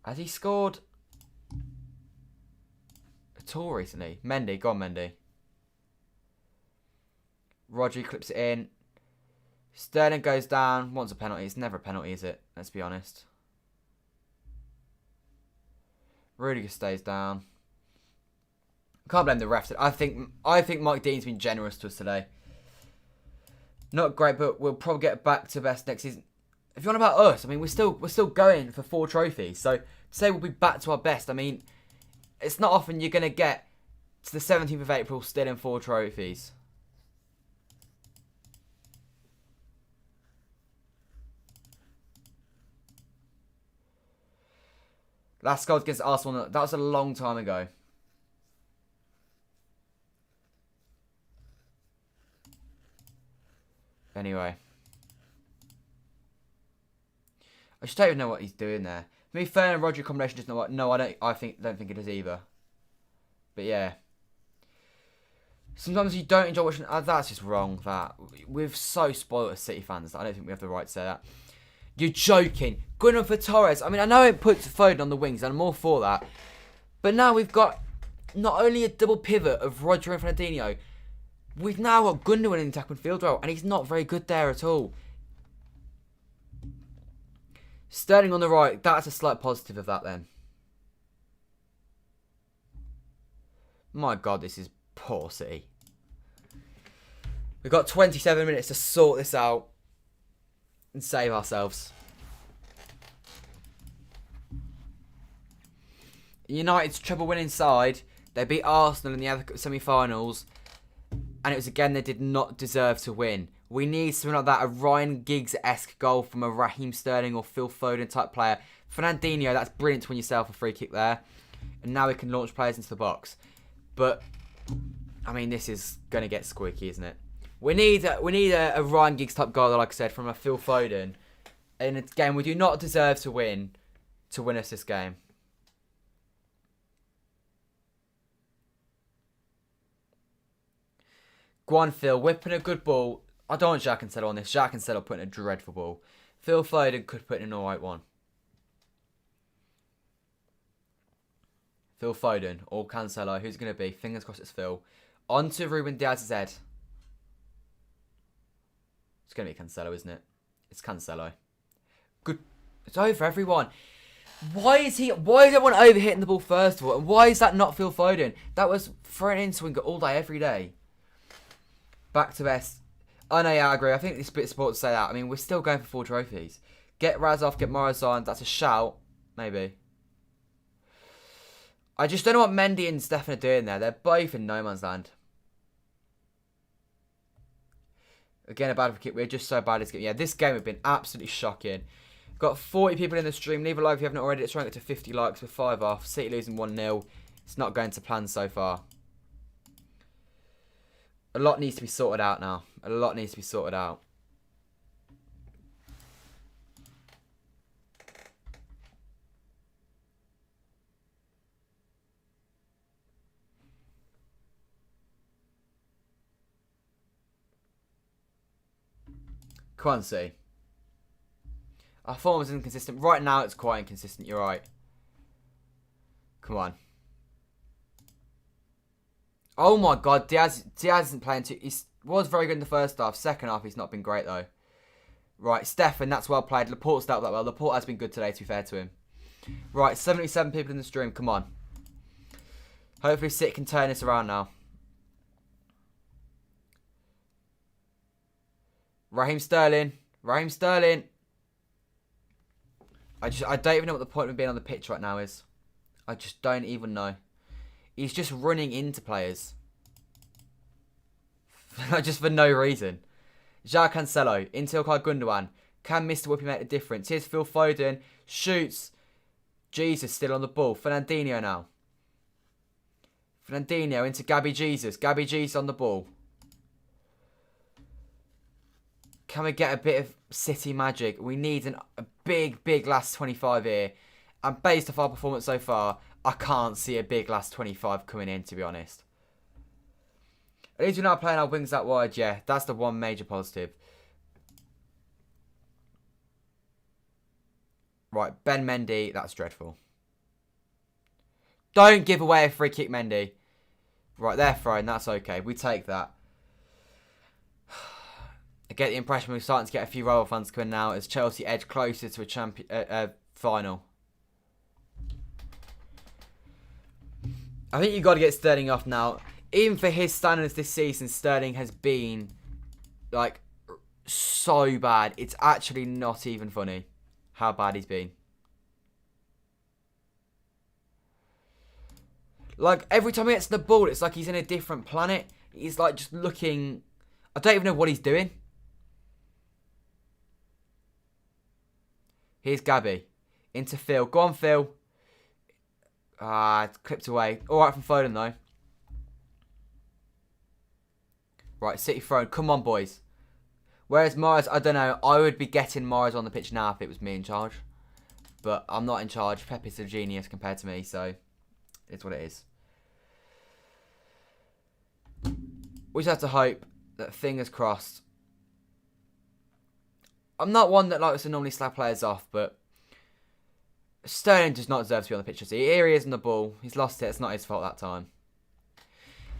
A: Has he scored at all recently? Mendy, go on Mendy. Rodri clips it in. Sterling goes down. Wants a penalty. It's never a penalty, is it? Let's be honest. Rudiger stays down. Can't blame the refs. I think Mike Dean's been generous to us today. Not great, but we'll probably get back to best next season. If you want about us, I mean, we're still going for 4 trophies. So to say we'll be back to our best, I mean, it's not often you're going to get to the 17th of April still in 4 trophies. Last goal against Arsenal, that was a long time ago. Anyway. I just don't even know what he's doing there. Maybe Fern and Rodri combination doesn't know what. No, I don't think it is either. But yeah. Sometimes you don't enjoy watching. That's just wrong. That we're so spoiled as City fans. I don't think we have the right to say that. You're joking. Good enough for Torres. I mean, I know it puts Foden on the wings, and I'm all for that. But now we've got not only a double pivot of Rodri and Fernandinho, we've now got Gundogan in the attack midfield role, and he's not very good there at all. Sterling on the right, that's a slight positive of that then. My God, this is poor City. We've got 27 minutes to sort this out and save ourselves. United's treble winning side, they beat Arsenal in the other semi-finals, and it was again they did not deserve to win. We need something like that, a Ryan Giggs-esque goal from a Raheem Sterling or Phil Foden type player. Fernandinho, that's brilliant to win yourself a free kick there. And now we can launch players into the box. But, I mean, this is going to get squeaky, isn't it? We need a Ryan Giggs type goal, like I said, from a Phil Foden. And again, we do not deserve to win us this game. Go on, Phil, whipping a good ball. I don't want Jacques Cancelo on this. Jacques Cancelo putting a dreadful ball. Phil Foden could put in an alright one. Phil Foden or Cancelo. Who's going to be? Fingers crossed it's Phil. On to Ruben Diaz's head. It's going to be Cancelo, isn't it? It's Cancelo. Good. It's over, everyone. Why is everyone overhitting the ball first of all? And why is that not Phil Foden? That was thrown in swinger all day, every day. Back to best. Oh no, yeah, I agree. I think it's a bit sport to say that. I mean, we're still going for 4 trophies. Get Raz off, get Morris on. That's a shout. Maybe. I just don't know what Mendy and Stefan are doing there. They're both in no man's land. Again, a bad kick. We're just so bad at this game. Yeah, this game has been absolutely shocking. Got 40 people in the stream. Leave a like if you haven't already. Let's try and get to 50 likes with 5 off. City losing 1-0. It's not going to plan so far. A lot needs to be sorted out now. A lot needs to be sorted out. Come on, see. Our form is inconsistent. Right now, it's quite inconsistent. You're right. Come on. Oh my God, Diaz isn't playing too. He was very good in the first half. Second half, he's not been great though. Right, Stefan, that's well played. Laporte's dealt that well. Laporte has been good today, to be fair to him. Right, 77 people in the stream. Come on. Hopefully, City can turn this around now. Raheem Sterling. Raheem Sterling. I don't even know what the point of being on the pitch right now is. I just don't even know. He's just running into players. Just for no reason. João Cancelo. Into Ilkay Gundogan. Can Mr. Whoopi make a difference? Here's Phil Foden. Shoots. Jesus still on the ball. Fernandinho now. Fernandinho into Gabby Jesus. Gabby Jesus on the ball. Can we get a bit of City magic? We need a big last 25 here. And based off our performance so far, I can't see a big last 25 coming in, to be honest. At least we're not playing our wings that wide. Yeah, that's the one major positive. Right, Ben Mendy. That's dreadful. Don't give away a free kick, Mendy. Right, they're thrown. That's okay. We take that. I get the impression we're starting to get a few rival fans coming now as Chelsea edge closer to a final. I think you've got to get Sterling off now. Even for his standards this season, Sterling has been, like, so bad. It's actually not even funny how bad he's been. Like, every time he gets the ball, it's like he's in a different planet. He's, like, just looking... I don't even know what he's doing. Here's Gabby. Into Phil. Go on, Phil. It's clipped away. Alright from Foden, though. Right, City thrown. Come on, boys. Whereas Morris, I don't know. I would be getting Morris on the pitch now if it was me in charge. But I'm not in charge. Pepe's a genius compared to me, so it's what it is. We just have to hope that, fingers crossed. I'm not one that likes to normally slag players off, but Sterling does not deserve to be on the pitch. Here he is on the ball. He's lost it. It's not his fault that time.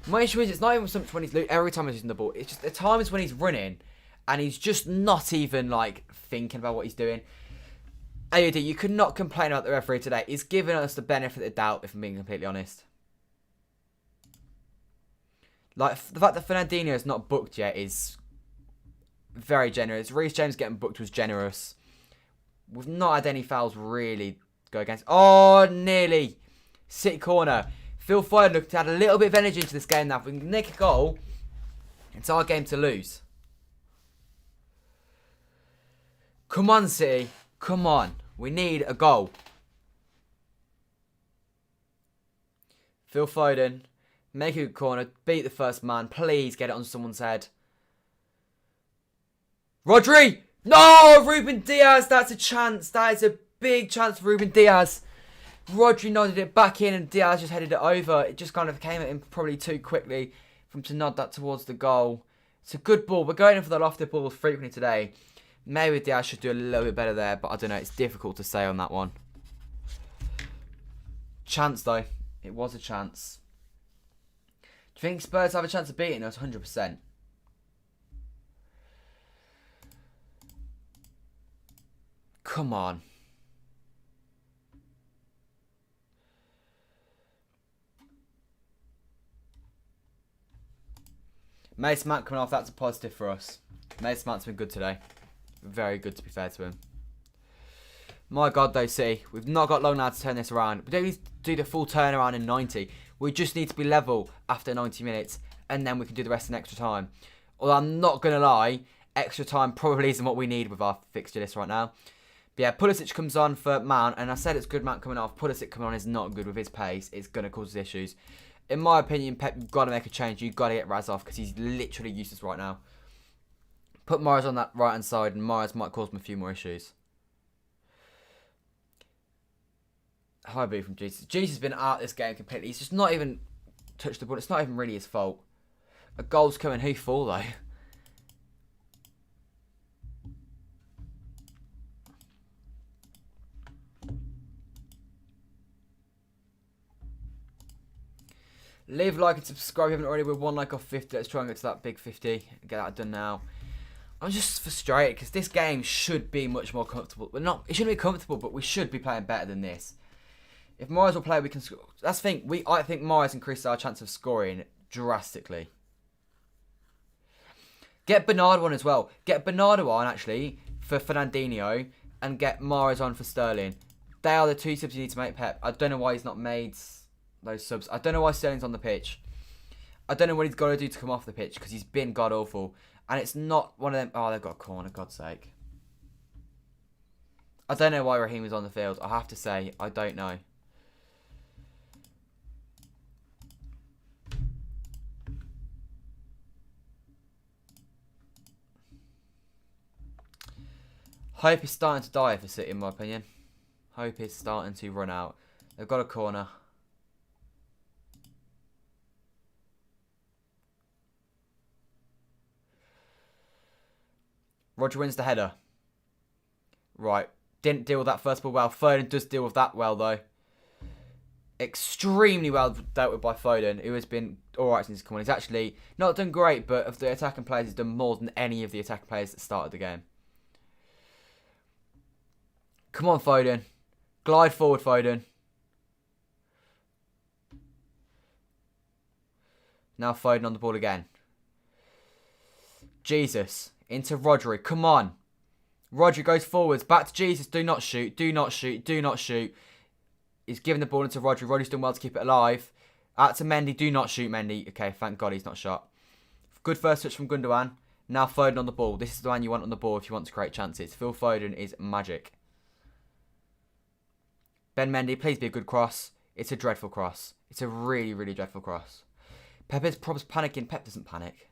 A: My issue is it's not even so much when he's every time he's using the ball. It's just the times when he's running and he's just not even like thinking about what he's doing. AUD, you could not complain about the referee today. He's given us the benefit of the doubt, if I'm being completely honest. Like, the fact that Fernandinho is not booked yet is very generous. Reece James getting booked was generous. We've not had any fouls really go against. Oh, nearly. City corner. Phil Foden looked to add a little bit of energy into this game now. If we can nick a goal, it's our game to lose. Come on, City. Come on. We need a goal. Phil Foden. Make a good corner. Beat the first man. Please get it on someone's head. Rodri! No! Ruben Diaz! That's a chance. That is a big chance for Ruben Diaz. Rodri nodded it back in and Diaz just headed it over. It just kind of came at him probably too quickly for him to nod that towards the goal. It's a good ball. We're going in for the lofted balls frequently today. Maybe Diaz should do a little bit better there, but I don't know. It's difficult to say on that one. Chance, though. It was a chance. Do you think Spurs have a chance of beating us? 100%. Come on. Mason Mount coming off, that's a positive for us. Mason Mount's been good today. Very good, to be fair to him. My God, though, see, we've not got long now to turn this around. We don't need to do the full turnaround in 90. We just need to be level after 90 minutes, and then we can do the rest in extra time. Although I'm not going to lie, extra time probably isn't what we need with our fixture list right now. But yeah, Pulisic comes on for Mount, and I said it's good Mount coming off. Pulisic coming on is not good with his pace. It's going to cause issues. In my opinion, Pep, you've got to make a change. You've got to get Raz off because he's literally useless right now. Put Morris on that right-hand side, and Morris might cause him a few more issues. High boot from Jesus. Jesus has been out this game completely. He's just not even touched the ball. It's not even really his fault. A goal's coming. Who for, though? Leave a like and subscribe if you haven't already. We're 1 like off 50. Let's try and get to that big 50. Get that done now. I'm just frustrated because this game should be much more comfortable. Well, not, it shouldn't be comfortable, but we should be playing better than this. If Morris will play, we can score. That's the thing. I think Morris increases our chance of scoring drastically. Get Bernardo on as well. Get Bernardo on, actually, for Fernandinho. And get Morris on for Sterling. They are the 2 subs you need to make, Pep. I don't know why he's not made those subs. I don't know why Sterling's on the pitch. I don't know what he's got to do to come off the pitch because he's been god-awful. And it's not one of them. Oh, they've got a corner, God's sake. I don't know why Raheem was on the field. I have to say, I don't know. Hope is starting to die for City, in my opinion. Hope is starting to run out. They've got a corner. Roger wins the header. Right. Didn't deal with that first ball well. Foden does deal with that well, though. Extremely well dealt with by Foden, who has been alright since he's come on. He's actually not done great, but of the attacking players, he's done more than any of the attacking players that started the game. Come on, Foden. Glide forward, Foden. Now Foden on the ball again. Jesus. Into Rodri. Come on. Rodri goes forwards. Back to Jesus. Do not shoot. Do not shoot. Do not shoot. He's giving the ball into Rodri. Rodri's done well to keep it alive. Out to Mendy. Do not shoot, Mendy. Okay, thank God he's not shot. Good first touch from Gundogan. Now Foden on the ball. This is the man you want on the ball if you want to create chances. Phil Foden is magic. Ben Mendy, please be a good cross. It's a dreadful cross. It's a really, really dreadful cross. Pep is probably panicking. Pep doesn't panic.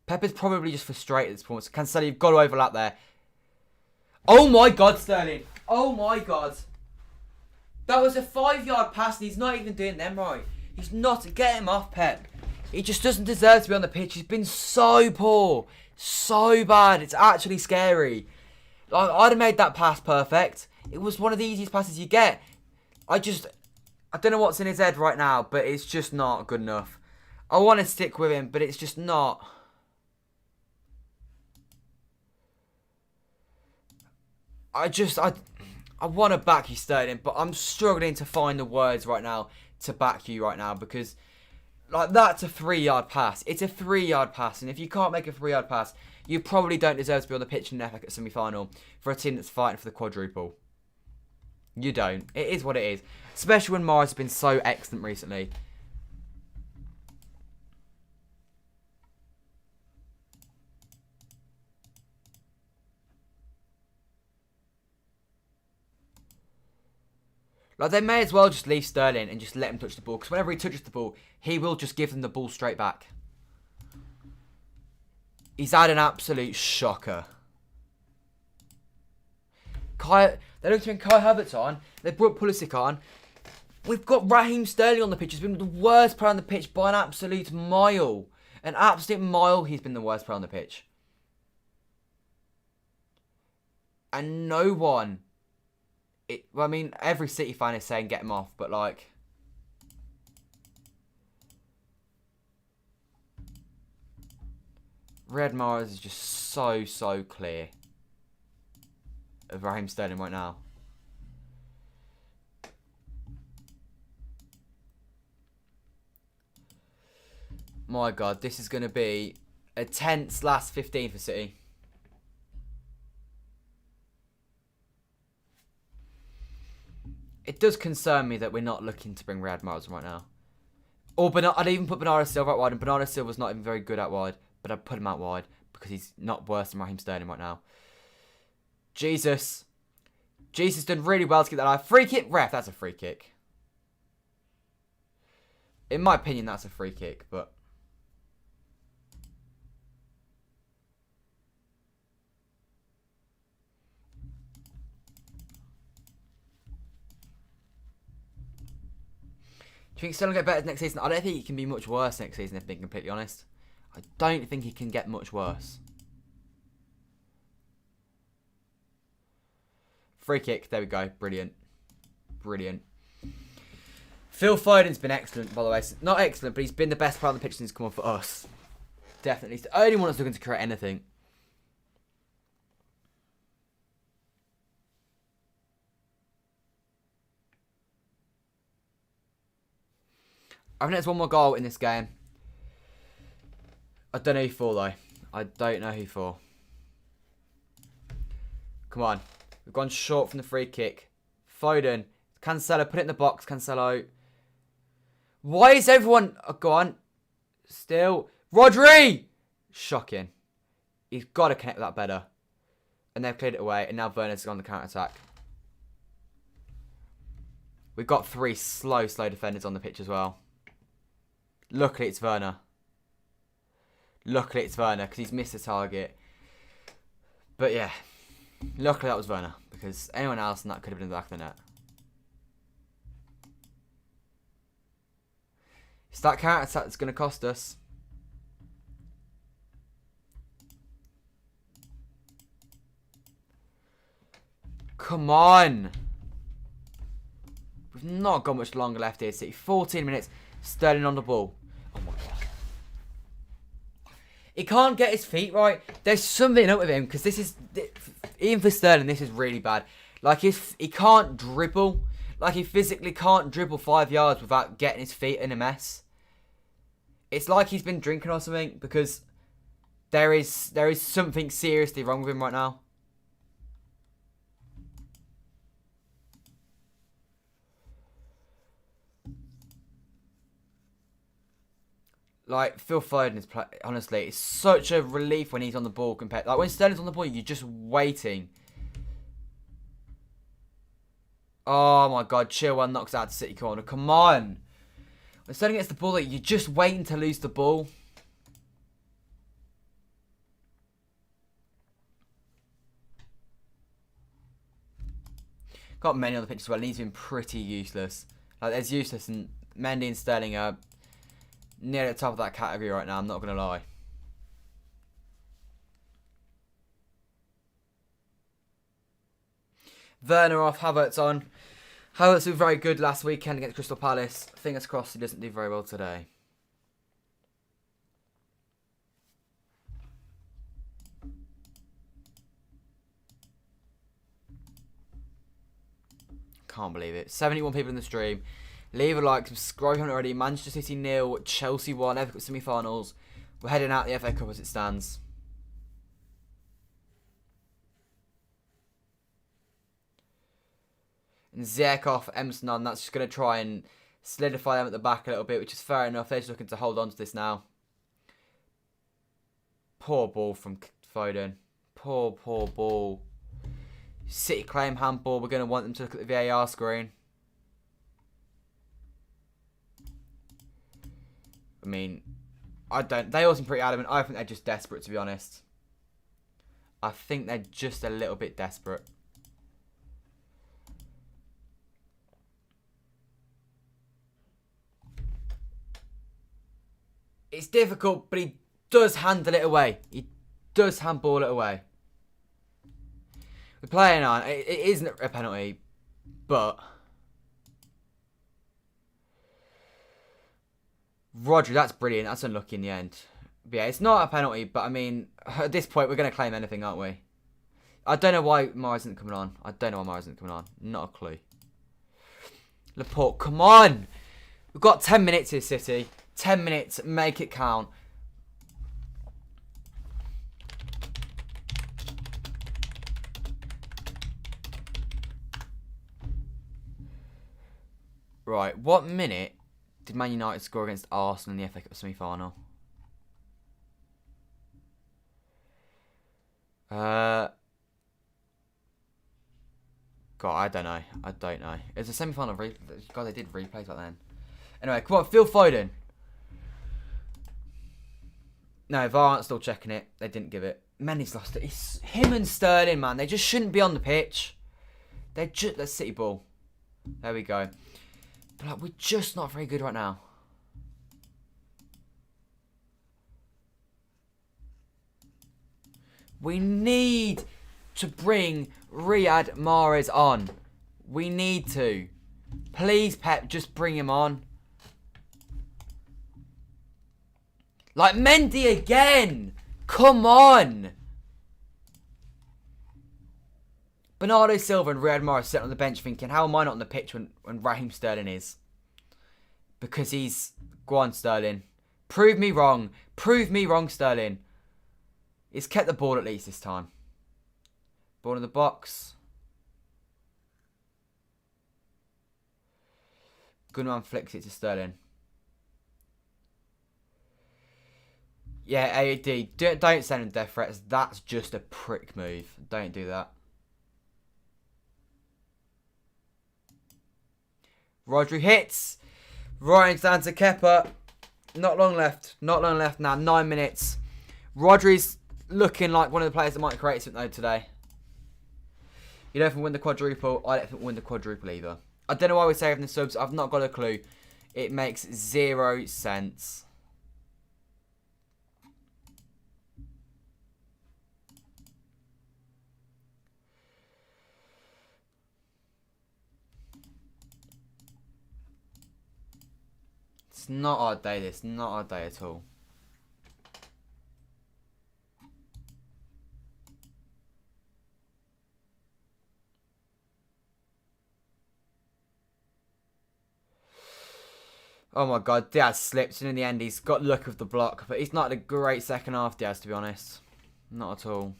A: Pep is probably just frustrated at this point. Cancelo, you've got to overlap there. Oh my God, Sterling. Oh my God. That was a 5-yard pass and he's not even doing them right. He's not. Get him off, Pep. He just doesn't deserve to be on the pitch. He's been so poor. So bad. It's actually scary. I'd have made that pass perfect. It was one of the easiest passes you get. I don't know what's in his head right now, but it's just not good enough. I want to stick with him, but it's just not. I want to back you, Sterling, but I'm struggling to find the words right now to back you right now because, like, that's a 3-yard pass. It's a 3-yard pass, and if you can't make a 3-yard pass, you probably don't deserve to be on the pitch in an FA Cup semi-final for a team that's fighting for the quadruple. You don't. It is what it is. Especially when Morris has been so excellent recently. Like, they may as well just leave Sterling and just let him touch the ball. Because whenever he touches the ball, he will just give them the ball straight back. He's had an absolute shocker. They're looking to bring Kai Havertz on. They brought Pulisic on. We've got Raheem Sterling on the pitch. He's been the worst player on the pitch by an absolute mile. An absolute mile he's been the worst player on the pitch. And no one... Well, I mean, every City fan is saying get him off, but like... Riyad Mahrez is just so clear of Raheem Sterling right now. My God, this is going to be a tense last 15 for City. It does concern me that we're not looking to bring Riyad Mahrez right now. Or I'd even put Bernardo Silva out wide, and Bernardo Silva's not even very good out wide, but I'd put him out wide because he's not worse than Raheem Sterling right now. Jesus. Jesus done really well to get that eye. Free kick. Ref, that's a free kick. In my opinion, that's a free kick, but... Do you think Sterling will get better next season? I don't think he can be much worse next season, if being completely honest. I don't think he can get much worse. Free kick. There we go. Brilliant. Brilliant. Phil Foden's been excellent, by the way. Not excellent, but he's been the best player on the pitch since he's come on for us. Definitely. He's the only one that's looking to create anything. I think there's one more goal in this game. I don't know who for, though. I don't know who for. Come on. We've gone short from the free kick. Foden. Cancelo. Put it in the box, Cancelo. Why is everyone... Oh, go on. Still. Rodri! Shocking. He's got to connect with that better. And they've cleared it away. And now Werner's on the counter-attack. We've got 3 slow defenders on the pitch as well. Luckily, it's Werner. Luckily, it's Werner because he's missed the target. But yeah. Luckily, that was Werner. Because anyone else and that could have been in the back of the net. It's that counter-attack that's going to cost us. Come on. We've not got much longer left here, City. 14 minutes. Sterling on the ball. Oh my God. He can't get his feet right. There's something up with him because this is... Even for Sterling, this is really bad. Like, he can't dribble. Like, he physically can't dribble 5 yards without getting his feet in a mess. It's like he's been drinking or something because there is something seriously wrong with him right now. Like, Phil Foden is, honestly, it's such a relief when he's on the ball compared... Like, when Sterling's on the ball, you're just waiting. Oh, my God. Chilwell knocks out to City corner. Come on. When Sterling gets the ball, like, you're just waiting to lose the ball. Got many on the pitch as well, and he's been pretty useless. Like, there's useless, and Mendy and Sterling are... near the top of that category right now, I'm not going to lie. Werner off, Havertz on. Havertz was very good last weekend against Crystal Palace. Fingers crossed he doesn't do very well today. Can't believe it. 71 people in the stream. Leave a like, subscribe if you haven't already. Manchester City 0, Chelsea 1, FA Cup semi-finals. We're heading out the FA Cup as it stands. And Ziyech off, Emerson on. That's just going to try and solidify them at the back a little bit, which is fair enough. They're just looking to hold on to this now. Poor ball from Foden. Poor ball. City claim handball. We're going to want them to look at the VAR screen. I mean, they all seem pretty adamant. I think they're just desperate, to be honest. I think they're just a little bit desperate. It's difficult, but he does handle it away. He does handball it away. We're playing on. It isn't a penalty, but... Rodri, that's brilliant. That's unlucky in the end. But yeah, it's not a penalty, but I mean, at this point, we're going to claim anything, aren't we? I don't know why Mara isn't coming on. Not a clue. Laporte, come on! We've got 10 minutes here, City. 10 minutes, make it count. Right, what minute did Man United score against Arsenal in the FA Cup semi-final? God, I don't know. I don't know. It's a semi-final. God, they did replays back then. Anyway, come on, Phil Foden. No, VAR aren't still checking it. They didn't give it. Mendy's lost it. It's him and Sterling, man. They just shouldn't be on the pitch. They're just the City ball. There we go. But like, we're just not very good right now. We need to bring Riyad Mahrez on. We need to. Please, Pep, just bring him on. Like, Mendy again. Come on. Bernardo Silva and Riyad Mahrez sitting on the bench thinking, how am I not on the pitch when Raheem Sterling is? Because he's... Go on, Sterling. Prove me wrong. Prove me wrong, Sterling. He's kept the ball at least this time. Ball in the box. Gunman flicks it to Sterling. Yeah, AD. Don't send him death threats. That's just a prick move. Don't do that. Rodri hits. Right down to Kepa. Not long left. Not long left now. 9 minutes. Rodri's looking like one of the players that might create something though today. You don't think we'll win the quadruple. I don't think we'll win the quadruple either. I don't know why we're saving the subs. I've not got a clue. It makes 0 sense. It's not our day, this. Not our day at all. Oh my god, Diaz slips, and in the end he's got luck of the block. But he's not had a great second half, Diaz, to be honest. Not at all.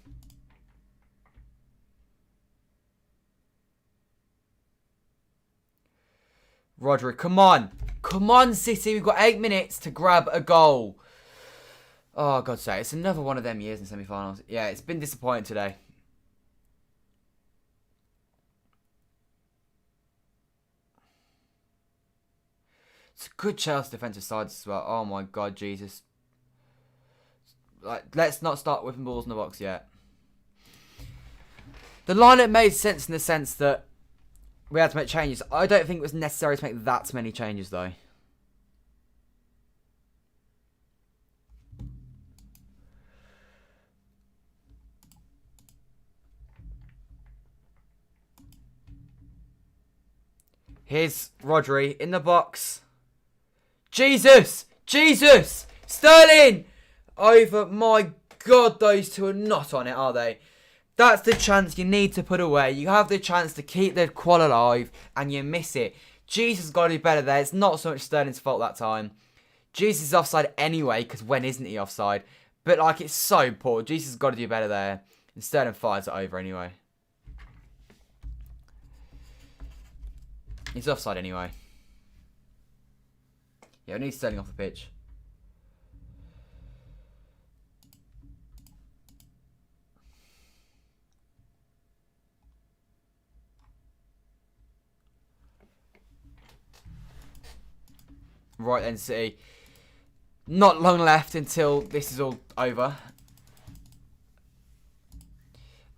A: Rodri, come on. Come on, City. We've got 8 minutes to grab a goal. Oh, God's sake. It's another one of them years in semi-finals. Yeah, it's been disappointing today. It's a good Chelsea defensive side as well. Oh, my God, Jesus. Like, let's not start whipping balls in the box yet. The lineup made sense in the sense that we had to make changes. I don't think it was necessary to make that many changes, though. Here's Rodri in the box. Jesus! Jesus! Sterling! Over. My God, those two are not on it, are they? That's the chance you need to put away. You have the chance to keep the quad alive, and you miss it. Jesus has got to do better there. It's not so much Sterling's fault that time. Jesus is offside anyway, because when isn't he offside? But, like, it's so poor. Jesus has got to do better there. And Sterling fires it over anyway. He's offside anyway. Yeah, we need Sterling off the pitch. Right then, City. Not long left until this is all over.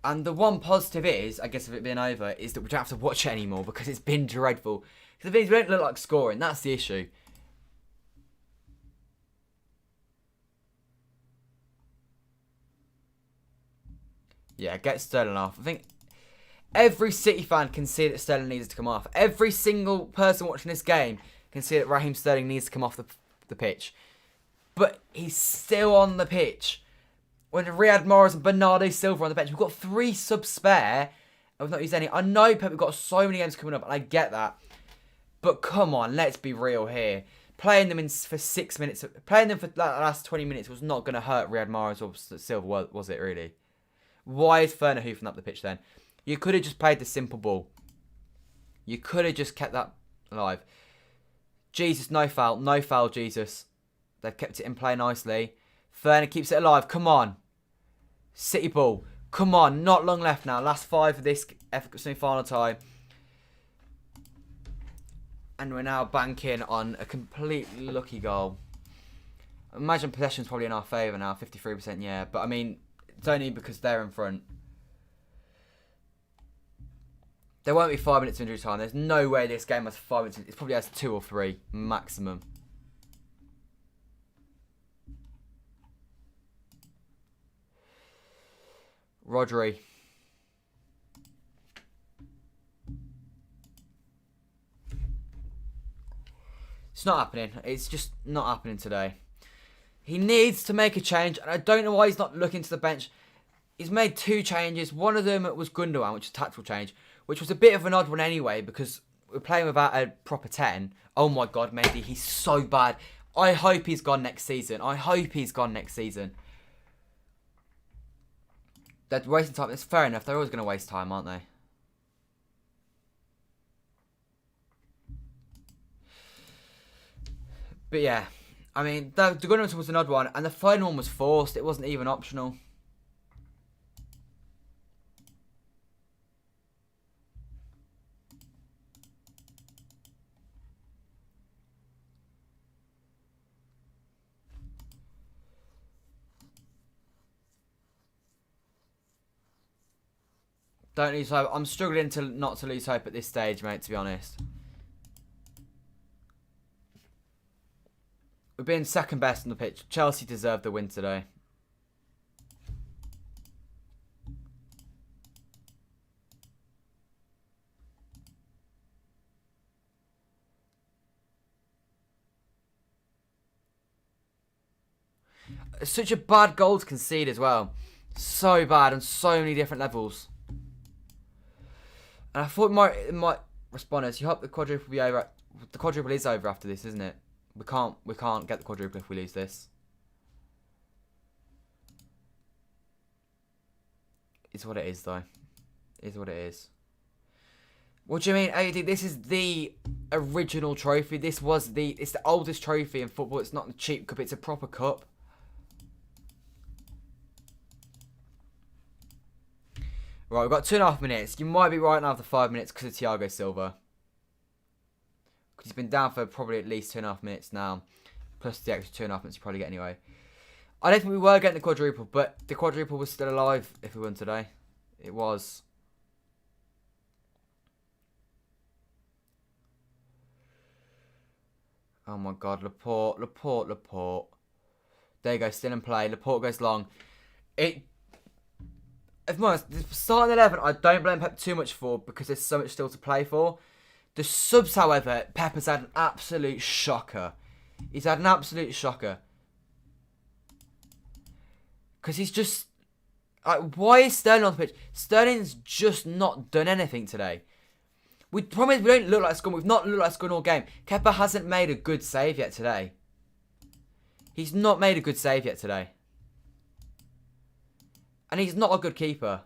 A: And the one positive is, I guess, of it being over, is that we don't have to watch it anymore because it's been dreadful. Because the things don't look like scoring. That's the issue. Yeah, get Sterling off. I think every City fan can see that Sterling needs to come off. Every single person watching this game can see that Raheem Sterling needs to come off the pitch. But he's still on the pitch. When Riyad Mahrez and Bernardo Silva on the bench. We've got 3 subs spare. And we've not used any. I know, Pep, we've got so many games coming up. And I get that. But come on, let's be real here. Playing them for 6 minutes. Playing them for the last 20 minutes was not going to hurt Riyad Mahrez or Silva, was it really? Why is Werner hoofing up the pitch then? You could have just played the simple ball. You could have just kept that alive. Jesus, no foul. No foul, Jesus. They've kept it in play nicely. Werner keeps it alive. Come on. City ball. Come on. Not long left now. Last 5 of this FA Cup semi-final tie. And we're now banking on a completely lucky goal. Imagine possession's probably in our favour now, 53%, yeah. But, I mean, it's only because they're in front. There won't be 5 minutes of injury time. There's no way this game has 5 minutes. It probably has 2 or 3, maximum. Rodri. It's not happening. It's just not happening today. He needs to make a change, and I don't know why he's not looking to the bench. He's made 2 changes. One of them was Gundogan, which is a tactical change, which was a bit of an odd one anyway, because we're playing without a proper 10. Oh my God, Mendy, he's so bad. I hope he's gone next season. I hope he's gone next season. They're wasting time. It's fair enough. They're always going to waste time, aren't they? But yeah, I mean, the Gundogan was an odd one, and the final one was forced. It wasn't even optional. Don't lose hope. I'm struggling not to lose hope at this stage, mate, to be honest. We've been second best on the pitch. Chelsea deserved the win today. It's such a bad goal to concede as well. So bad on so many different levels. And I thought it might respond as you hope the quadruple will be over. The quadruple is over after this, isn't it? We can't get the quadruple if we lose this. It's what it is, though. It is what it is. What do you mean, AD? This is the original trophy. It's the oldest trophy in football. It's not a cheap cup. It's a proper cup. Right, we've got 2.5 minutes. You might be right now after 5 minutes because of Thiago Silva. Because he's been down for probably at least 2.5 minutes now. Plus the extra 2.5 minutes you probably get anyway. I don't think we were getting the quadruple, but the quadruple was still alive if we won today. It was. Oh my God, Laporte. There you go, still in play. Laporte goes long. If I'm honest, the starting 11, I don't blame Pep too much for because there's so much still to play for. The subs, however, Pep has had an absolute shocker. He's had an absolute shocker. Because he's just... why is Sterling on the pitch? Sterling's just not done anything today. We promise we don't look like scoring. We've not looked like scoring all game. Kepa hasn't made a good save yet today. He's not made a good save yet today. And he's not a good keeper.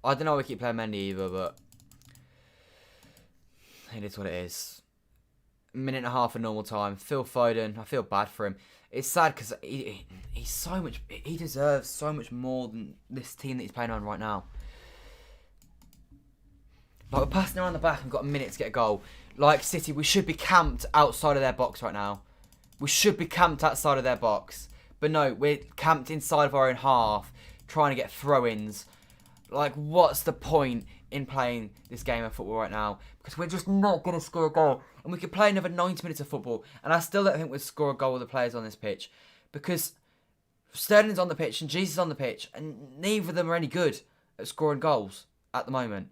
A: I don't know why we keep playing Mendy either, but it is what it is. A minute and a half of normal time. Phil Foden, I feel bad for him. It's sad because he's so much. He deserves so much more than this team that he's playing on right now. Like, we're passing around the back and got a minute to get a goal. Like City, we should be camped outside of their box right now. We should be camped outside of their box. But no, we're camped inside of our own half, trying to get throw-ins. Like, what's the point in playing this game of football right now? Because we're just not going to score a goal. And we could play another 90 minutes of football. And I still don't think we'd score a goal with the players on this pitch. Because Sterling's on the pitch and Jesus is on the pitch. And neither of them are any good at scoring goals at the moment.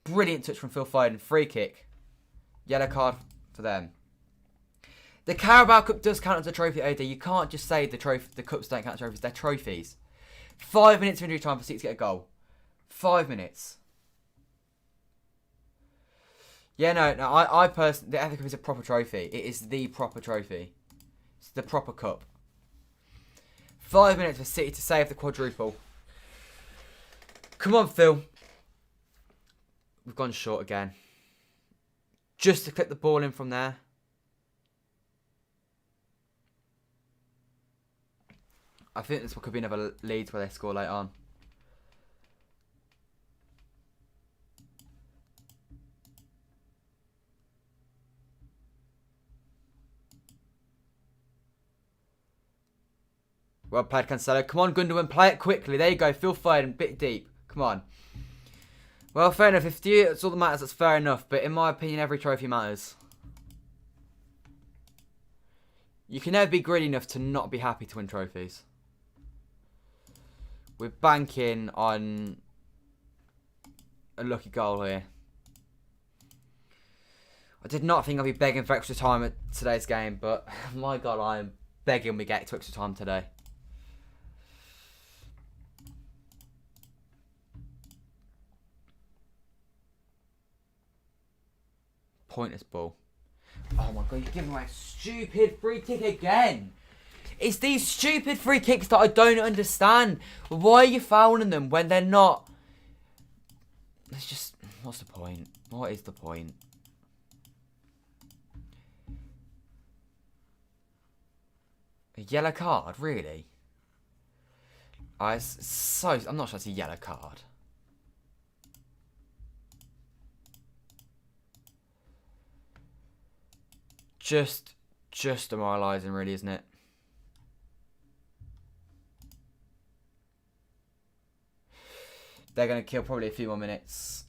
A: Brilliant touch from Phil Foden. Free kick. Yellow card for them. The Carabao Cup does count as a trophy, AD. You can't just say the cups don't count as trophies. They're trophies. 5 minutes of injury time for City to get a goal. 5 minutes. Yeah, no, I personally, the FA Cup is a proper trophy. It is the proper trophy. It's the proper cup. 5 minutes for City to save the quadruple. Come on, Phil. We've gone short again. Just to clip the ball in from there. I think this could be another lead where they score late on. Well played, Cancelo. Come on, Gundogan, play it quickly. There you go. Feel fine and bit deep. Come on. Well, fair enough. If it's all that matters, that's fair enough. But in my opinion, every trophy matters. You can never be greedy enough to not be happy to win trophies. We're banking on a lucky goal here. I did not think I'd be begging for extra time at today's game, but my God, I am begging we get to extra time today. Pointless ball. Oh my God, you're giving away a stupid free kick again. It's these stupid free kicks that I don't understand. Why are you fouling them when they're not? It's just, what's the point? What is the point? A yellow card, really? I'm not sure it's a yellow card. Just demoralising, really, isn't it? They're going to kill probably a few more minutes.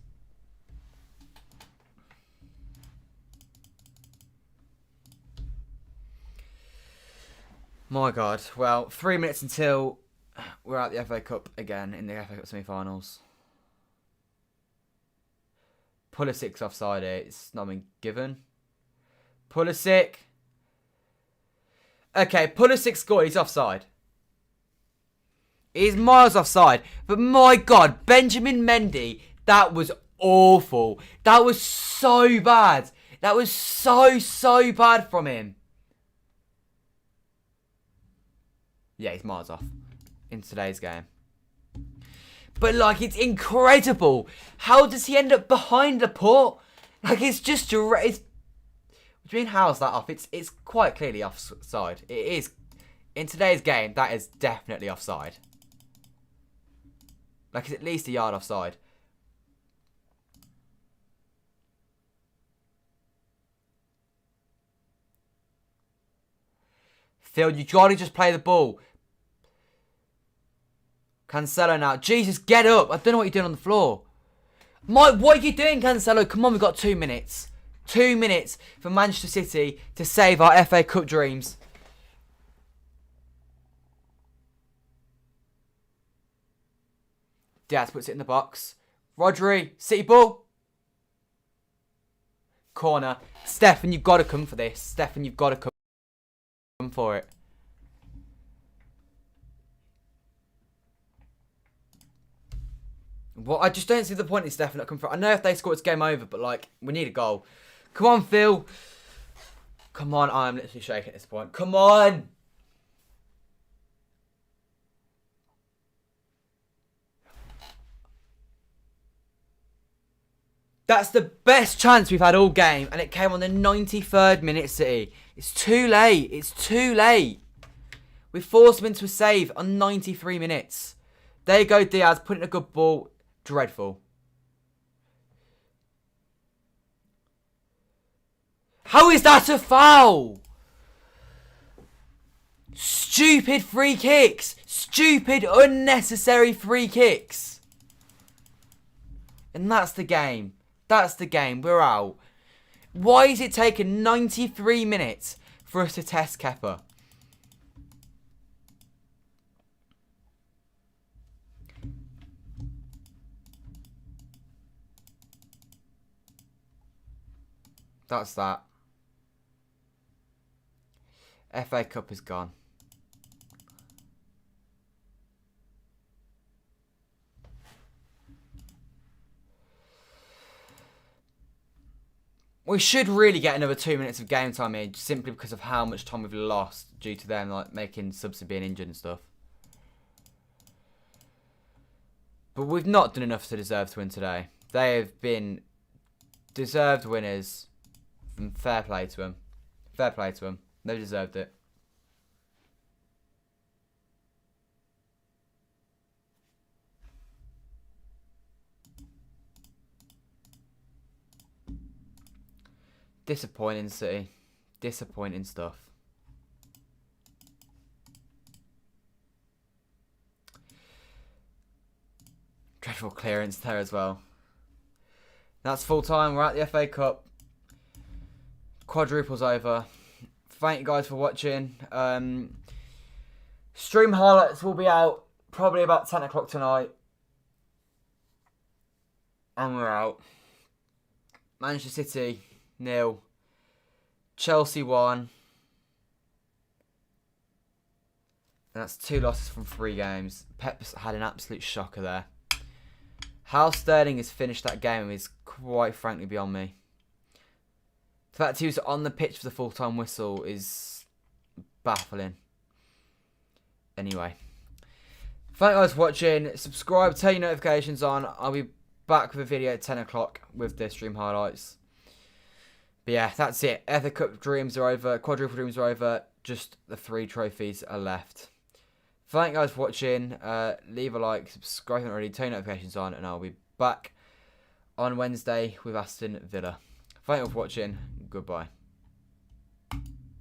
A: My God. Well, 3 minutes until we're at the FA Cup again in the FA Cup semi-finals. Pulisic's offside here. It's not been given. Pulisic. Okay, Pulisic scored. He's offside. He's miles offside. But my God, Benjamin Mendy, that was awful. That was so bad. That was so bad from him. Yeah, he's miles off in today's game. But, like, it's incredible. How does he end up behind the put? Like, it's just... What do you mean, how's that off? It's quite clearly offside. It is. In today's game, that is definitely offside. Like, it's at least a yard offside. Phil, you gotta just play the ball. Cancelo now. Jesus, get up. I don't know what you're doing on the floor. Mike, what are you doing, Cancelo? Come on, we've got 2 minutes. 2 minutes for Manchester City to save our FA Cup dreams. Diaz puts it in the box. Rodri, City ball. Corner. Stefan, you've got to come for this. Stefan, you've got to come for it. Well, I just don't see the point in Stefan not coming for it. I know if they score, it's game over, but, like, we need a goal. Come on, Phil. Come on, I'm literally shaking at this point. Come on. That's the best chance we've had all game, and it came on the 93rd minute, City. It's too late. It's too late. We forced them into a save on 93 minutes. There you go, Diaz, putting a good ball. Dreadful. How is that a foul? Stupid free kicks. Stupid, unnecessary free kicks. And that's the game. That's the game. We're out. Why is it taking 93 minutes for us to test Kepa? That's that. FA Cup is gone. We should really get another 2 minutes of game time here, simply because of how much time we've lost due to them like making subs and being injured and stuff. But we've not done enough to deserve to win today. They have been deserved winners. And fair play to them. Fair play to them. They deserved it. Disappointing, City. Disappointing stuff. Dreadful clearance there as well. That's full time. We're at the FA Cup. Quadruple's over. Thank you guys for watching. Stream highlights will be out probably about 10 o'clock tonight. And we're out. Manchester City 0. Chelsea 1. And that's 2 losses from 3 games. Pep's had an absolute shocker there. How Sterling has finished that game is quite frankly beyond me. The fact he was on the pitch for the full-time whistle is baffling. Anyway. Thank you guys for watching. Subscribe, turn your notifications on. I'll be back with a video at 10 o'clock with the stream highlights. But yeah, that's it. FA Cup dreams are over. Quadruple dreams are over. Just the 3 trophies are left. Thank you guys for watching. Leave a like, subscribe if you haven't already, turn your notifications on, and I'll be back on Wednesday with Aston Villa. Thank you all for watching. Goodbye.